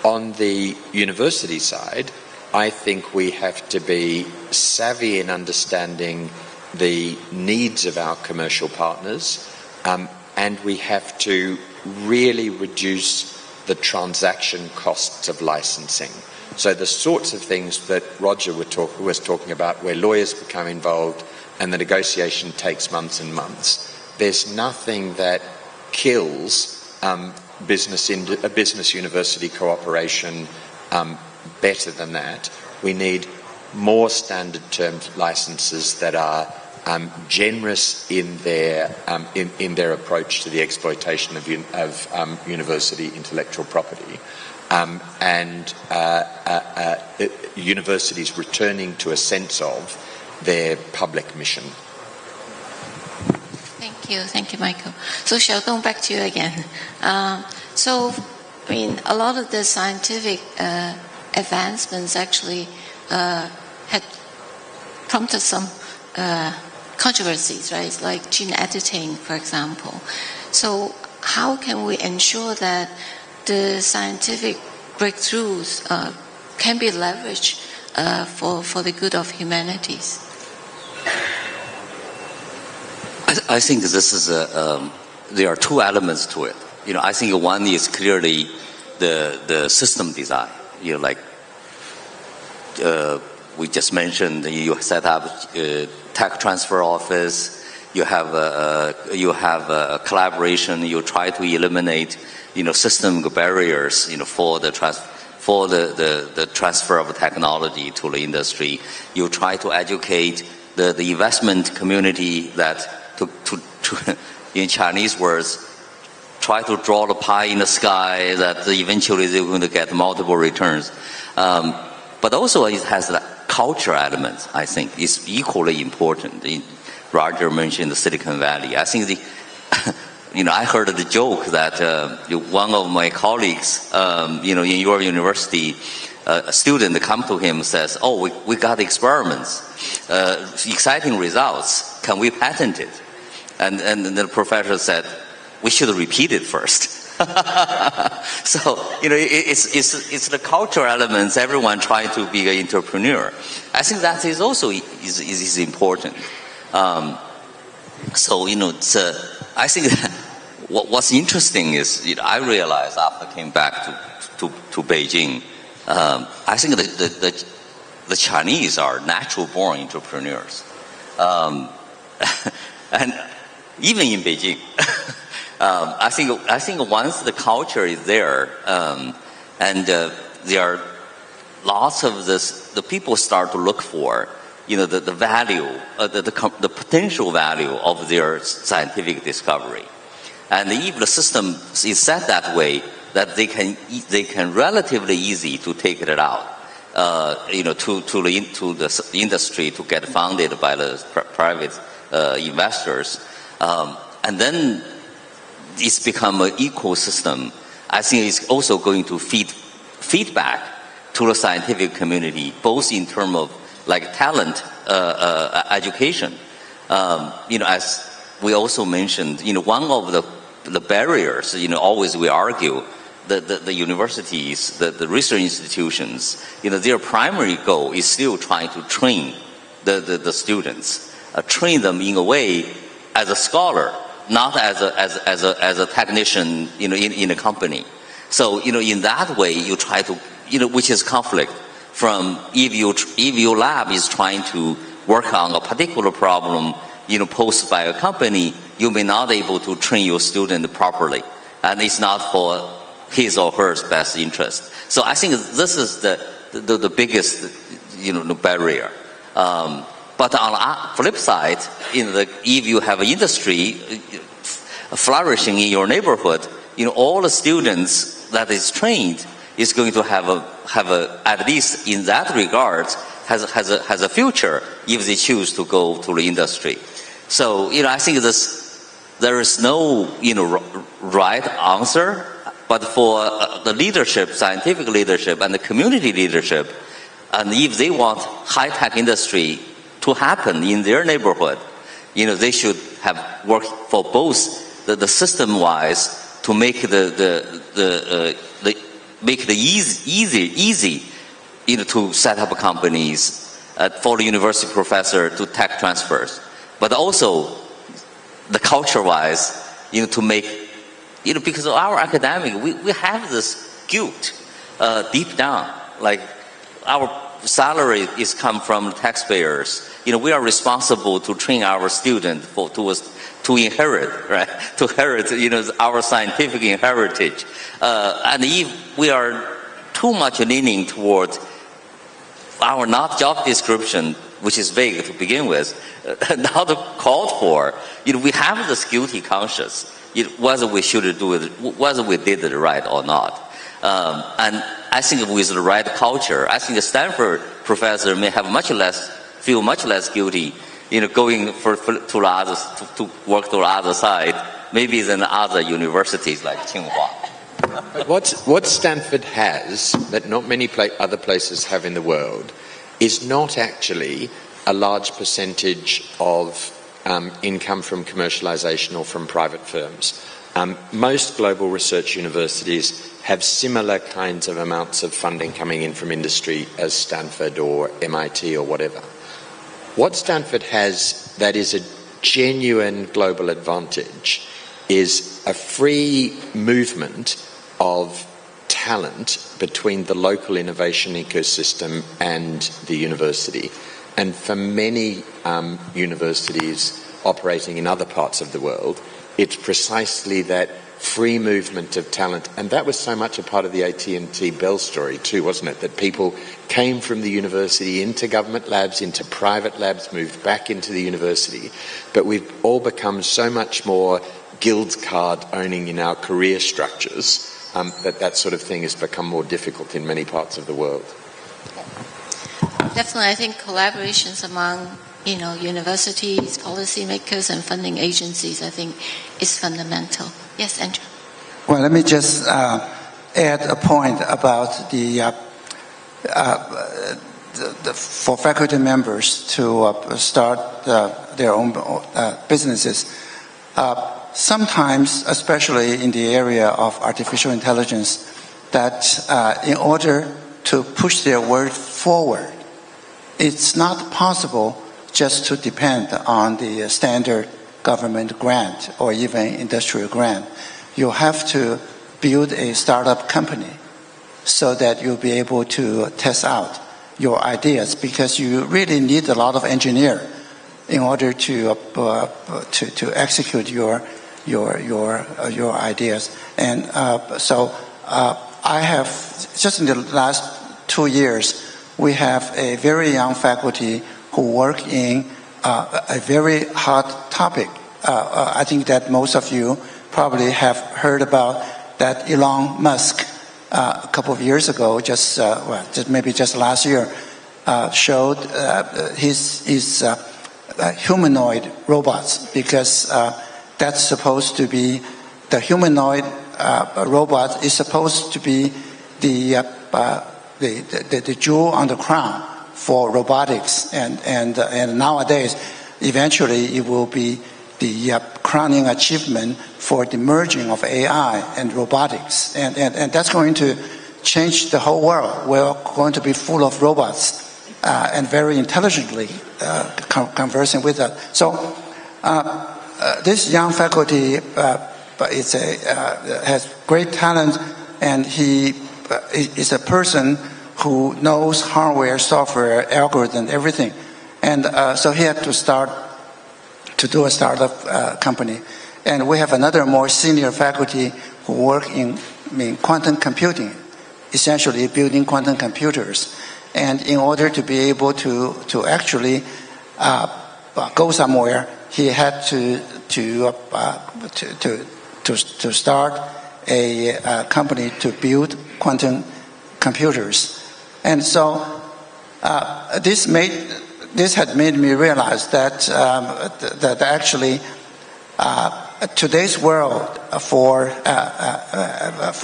On the university side, I think we have to be savvy in understanding the needs of our commercial partners, and we have to really reduce the transaction costs of licensing. So the sorts of things that Roger was talking about, where lawyers become involved and the negotiation takes months and months, there's nothing that kills business-university cooperation better than that. We need more standard term licenses that are generous in their approach to the exploitation of university intellectual property, and universities returning to a sense of their public mission. Thank you, Michael. So Xiaodong, back to you again. So, I mean, a lot of the scientific advancements actually had prompted some controversies, right? Like gene editing, for example. So how can we ensure that the scientific breakthroughs can be leveraged for the good of humanities? I think this is there are two elements to it. I think one is clearly the system design. Like we just mentioned, you set up tech transfer office. You have a collaboration. You try to eliminate system barriers for the transfer of technology to the industry. You try to educate the investment community that to in Chinese words, try to draw the pie in the sky that eventually they're going to get multiple returns. But also it has the culture element, I think, is equally important. Roger mentioned the Silicon Valley. I think I heard the joke that one of my colleagues, in your university, a student come to him and says, "Oh, we got experiments, exciting results. Can we patent it?" And the professor said, "We should repeat it first." So it's the cultural elements. Everyone trying to be an entrepreneur. I think that is also is important. I think what's interesting is I realized after I came back to Beijing, I think the Chinese are natural-born entrepreneurs, and even in Beijing. I think once the culture is there, and there are lots of the people start to look for, the value, the potential value of their scientific discovery, and if the system is set that way that they can relatively easy to take it out, to the industry to get funded by the private investors, and then it's become an ecosystem. I think it's also going to feedback to the scientific community, both in terms of like talent, education. As we also mentioned, one of the barriers, always we argue that the universities, the research institutions, their primary goal is still trying to train the students, train them in a way as a scholar, not as a technician, in a company. So, in that way, you try to, which is conflict from if your lab is trying to work on a particular problem, posed by a company, you may not be able to train your student properly, and it's not for his or her best interest. So I think this is the biggest, barrier. But on the flip side, if you have an industry flourishing in your neighborhood, all the students that is trained is going to have at least in that regard has a future if they choose to go to the industry. So I think there is no right answer, but for the leadership, scientific leadership, and the community leadership, and if they want high-tech industry to happen in their neighborhood, they should have worked for both the system-wise to make make it easy, to set up companies, for the university professor to tech transfers, but also the culture-wise, to make, because of our academic, we have this guilt deep down, like our salary is come from taxpayers. We are responsible to train our students to inherit, right? To inherit, our scientific heritage. And if we are too much leaning towards our not job description, which is vague to begin with, not called for, we have this guilty conscience, whether we should do it, whether we did it right or not. And I think with the right culture, I think a Stanford professor may have feel much less guilty, going to the other, to work to the other side, maybe than other universities like Tsinghua. What Stanford has that not many other places have in the world is not actually a large percentage of income from commercialization or from private firms. Most global research universities have similar kinds of amounts of funding coming in from industry as Stanford or MIT or whatever. What Stanford has that is a genuine global advantage is a free movement of talent between the local innovation ecosystem and the university. And for many universities operating in other parts of the world, it's precisely that free movement of talent. And that was so much a part of the AT&T Bell story too, wasn't it? That people came from the university into government labs, into private labs, moved back into the university. But we've all become so much more guild card owning in our career structures that sort of thing has become more difficult in many parts of the world. Definitely, I think collaborations among universities, policymakers, and funding agencies, I think, is fundamental. Yes, Andrew. Well, let me just add a point about the for faculty members to start their own businesses. Sometimes, especially in the area of artificial intelligence, that in order to push their work forward, it's not possible just to depend on the standard government grant or even industrial grant. You have to build a startup company so that you'll be able to test out your ideas, because you really need a lot of engineer in order to execute your ideas. And so I have, just in the last 2 years, we have a very young faculty who work in a very hot topic. I think that most of you probably have heard about that Elon Musk a couple of years ago, just maybe just last year, showed his humanoid robots, because that's supposed to be the humanoid robot is supposed to be the jewel on the crown for robotics, and nowadays, eventually, it will be the crowning achievement for the merging of AI and robotics, and that's going to change the whole world. We're going to be full of robots and very intelligently conversing with us. So this young faculty has great talent, and he is a person who knows hardware, software, algorithm, everything. And so he had to do a startup company. And we have another more senior faculty who work in quantum computing, essentially building quantum computers. And in order to be able to actually go somewhere, he had to start a company to build quantum computers. And so this had made me realize that actually today's world for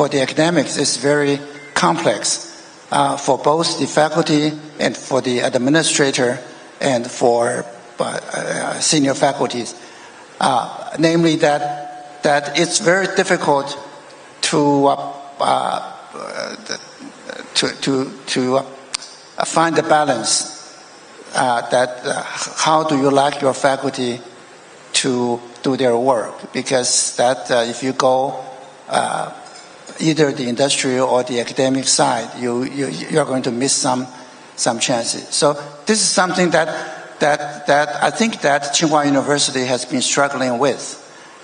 the academics is very complex. For both the faculty and for the administrator, and for senior faculties, namely that it's very difficult to find the balance. How do you like your faculty to do their work? Because if you go either the industrial or the academic side, you're going to miss some chances. So this is something that I think that Tsinghua University has been struggling with,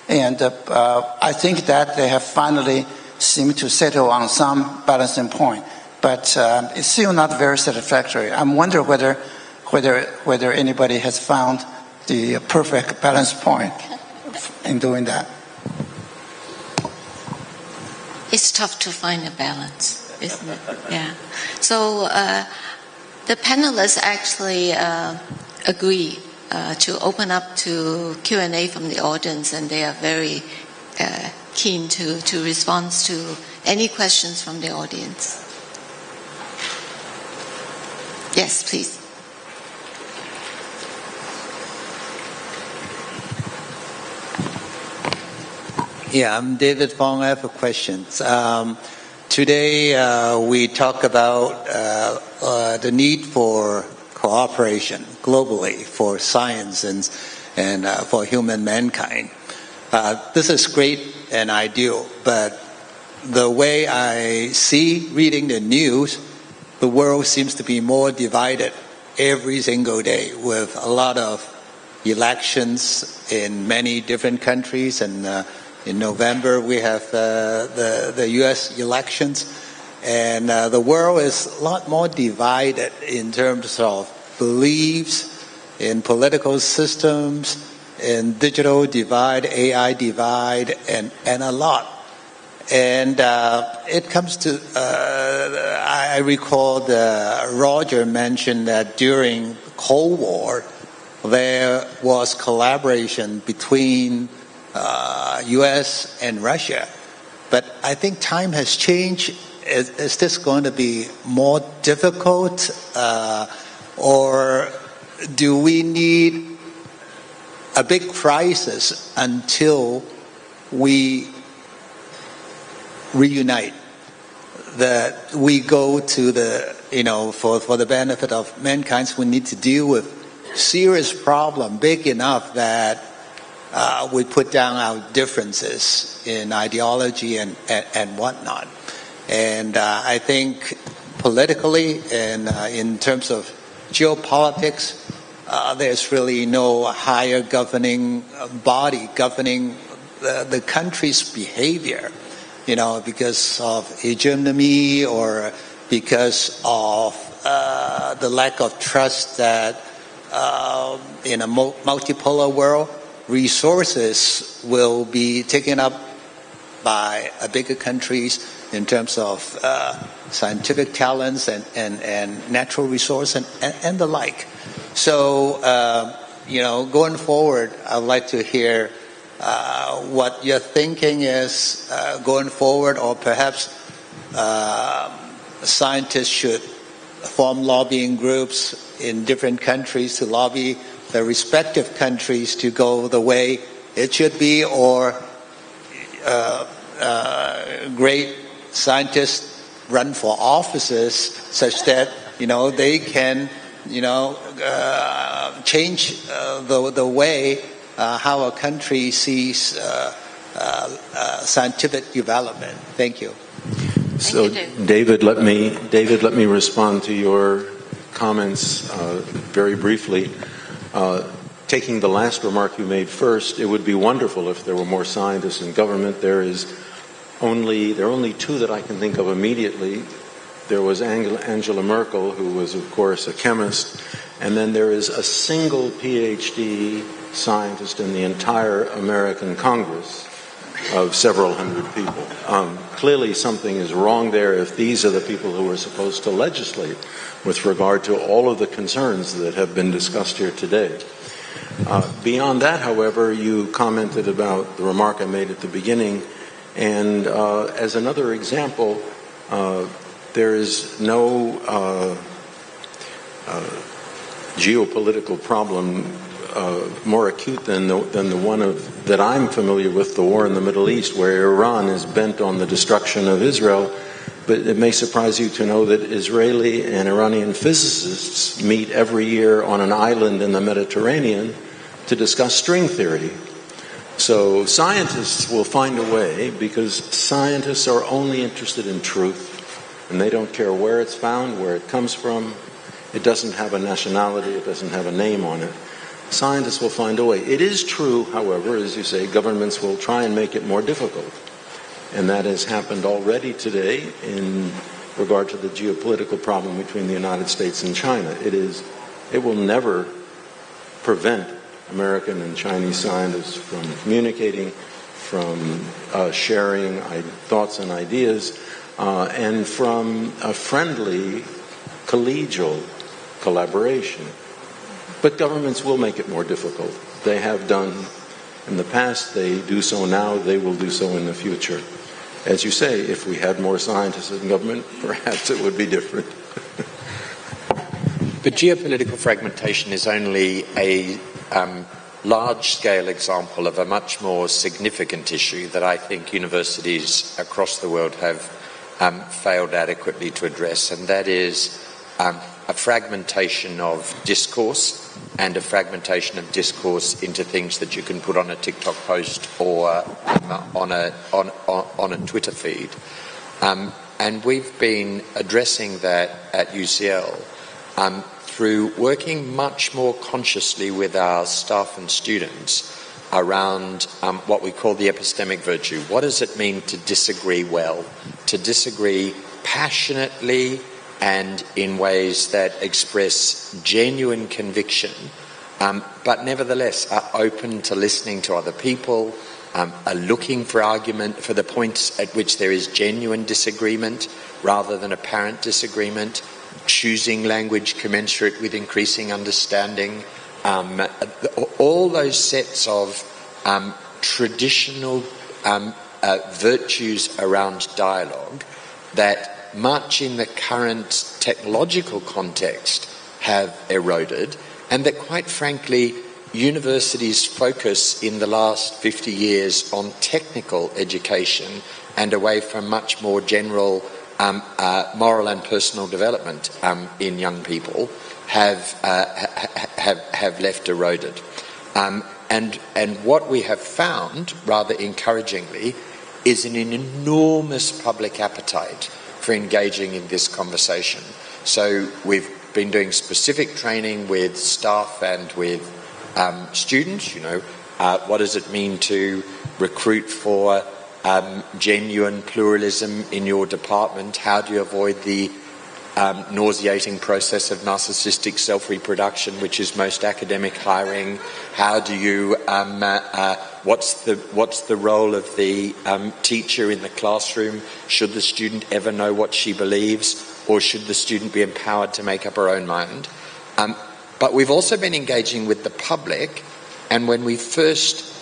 and I think that they have finally seemed to settle on some balancing point, but it's still not very satisfactory. I'm wondering whether anybody has found the perfect balance point in doing that. It's tough to find a balance, isn't it? Yeah. So the panelists actually agree to open up to Q&A from the audience, and they are very keen to respond to any questions from the audience. Yes, please. Yeah, I'm David Fong. I have a question. Today we talk about the need for cooperation globally for science and for human mankind. This is great and ideal, but the way I see reading the news, the world seems to be more divided every single day, with a lot of elections in many different countries, and in November we have the U.S. elections, and the world is a lot more divided in terms of beliefs in political systems, in digital divide, AI divide, and a lot. And it comes to, I recall Roger mentioned that during the Cold War there was collaboration between U.S. and Russia. But I think time has changed. Is this going to be more difficult, or do we need a big crisis until we reunite? That we go to for the benefit of mankind, we need to deal with serious problem big enough that we put down our differences in ideology and whatnot. And I think politically and in terms of geopolitics, there's really no higher governing body governing the country's behavior, because of hegemony or because of the lack of trust that in a multipolar world, resources will be taken up by bigger countries in terms of scientific talents and natural resource and the like. So, going forward, I'd like to hear what your thinking is going forward, or perhaps scientists should form lobbying groups in different countries to lobby the respective countries to go the way it should be, or great scientists run for offices such that they can change the way how a country sees scientific development. Thank you. So, David, let me respond to your comments very briefly. Taking the last remark you made first, it would be wonderful if there were more scientists in government. There are only two that I can think of immediately. There was Angela Merkel, who was, of course, a chemist, and then there is a single PhD scientist in the entire American Congress of several hundred people. Clearly something is wrong there if these are the people who are supposed to legislate with regard to all of the concerns that have been discussed here today. Beyond that, however, you commented about the remark I made at the beginning, and as another example, there is no geopolitical problem more acute than the one that I'm familiar with, the war in the Middle East, where Iran is bent on the destruction of Israel. But it may surprise you to know that Israeli and Iranian physicists meet every year on an island in the Mediterranean to discuss string theory. So scientists will find a way, because scientists are only interested in truth, and they don't care where it's found, where it comes from. It doesn't have a nationality, it doesn't have a name on it. Scientists will find a way. It is true, however, as you say, governments will try and make it more difficult. And that has happened already today in regard to the geopolitical problem between the United States and China. It will never prevent American and Chinese scientists from communicating, from sharing thoughts and ideas, and from a friendly, collegial collaboration. But governments will make it more difficult. They have done in the past, they do so now, they will do so in the future. As you say, if we had more scientists in government, perhaps it would be different. But geopolitical fragmentation is only a large-scale example of a much more significant issue that I think universities across the world have failed adequately to address, and that is a fragmentation of discourse, and a fragmentation of discourse into things that you can put on a TikTok post or on a Twitter feed. And we've been addressing that at UCL through working much more consciously with our staff and students around what we call the epistemic virtue. What does it mean to disagree well, to disagree passionately and in ways that express genuine conviction, but nevertheless are open to listening to other people, are looking for argument, for the points at which there is genuine disagreement rather than apparent disagreement, choosing language commensurate with increasing understanding, all those sets of traditional virtues around dialogue that much in the current technological context have eroded, and that quite frankly universities' focus in the last 50 years on technical education and away from much more general moral and personal development in young people have left eroded. And what we have found, rather encouragingly, is an enormous public appetite for engaging in this conversation. So we've been doing specific training with staff and with students, what does it mean to recruit for genuine pluralism in your department? How do you avoid the nauseating process of narcissistic self-reproduction, which is most academic hiring? How do you, what's the role of the teacher in the classroom? Should the student ever know what she believes, or should the student be empowered to make up her own mind? But we've also been engaging with the public, and when we first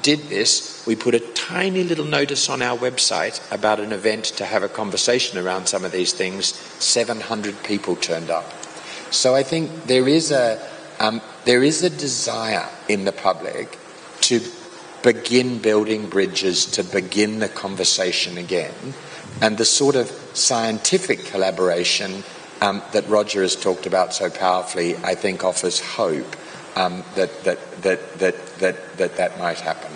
did this, we put a tiny little notice on our website about an event to have a conversation around some of these things. 700 people turned up. So I think there is a desire in the public to begin building bridges, to begin the conversation again, and the sort of scientific collaboration that Roger has talked about so powerfully, I think offers hope that might happen.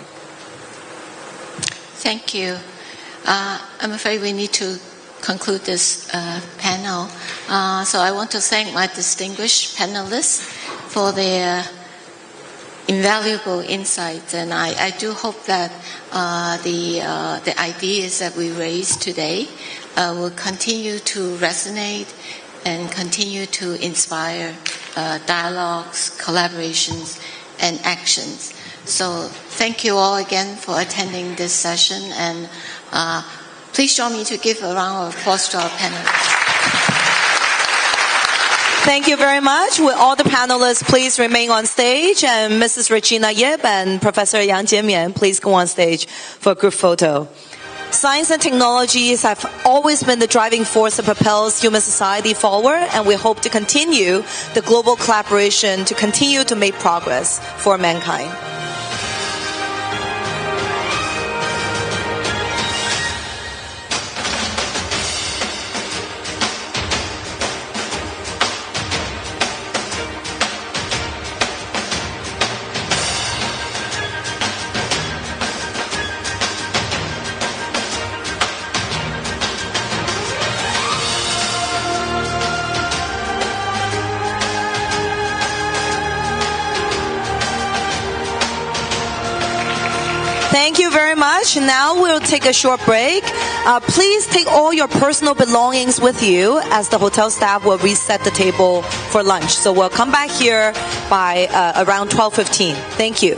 Thank you. I'm afraid we need to conclude this panel. So I want to thank my distinguished panelists for their invaluable insights, and I do hope that the ideas that we raised today will continue to resonate and continue to inspire dialogues, collaborations, and actions. So thank you all again for attending this session, and please join me to give a round of applause to our panelists. Thank you very much. Will all the panelists please remain on stage, and Mrs. Regina Yip and Professor Yang Jiemian, please go on stage for a group photo. Science and technologies have always been the driving force that propels human society forward, and we hope to continue the global collaboration to continue to make progress for mankind. Thank you very much. Now we'll take a short break. Please take all your personal belongings with you as the hotel staff will reset the table for lunch. So we'll come back here by around 12:15. Thank you.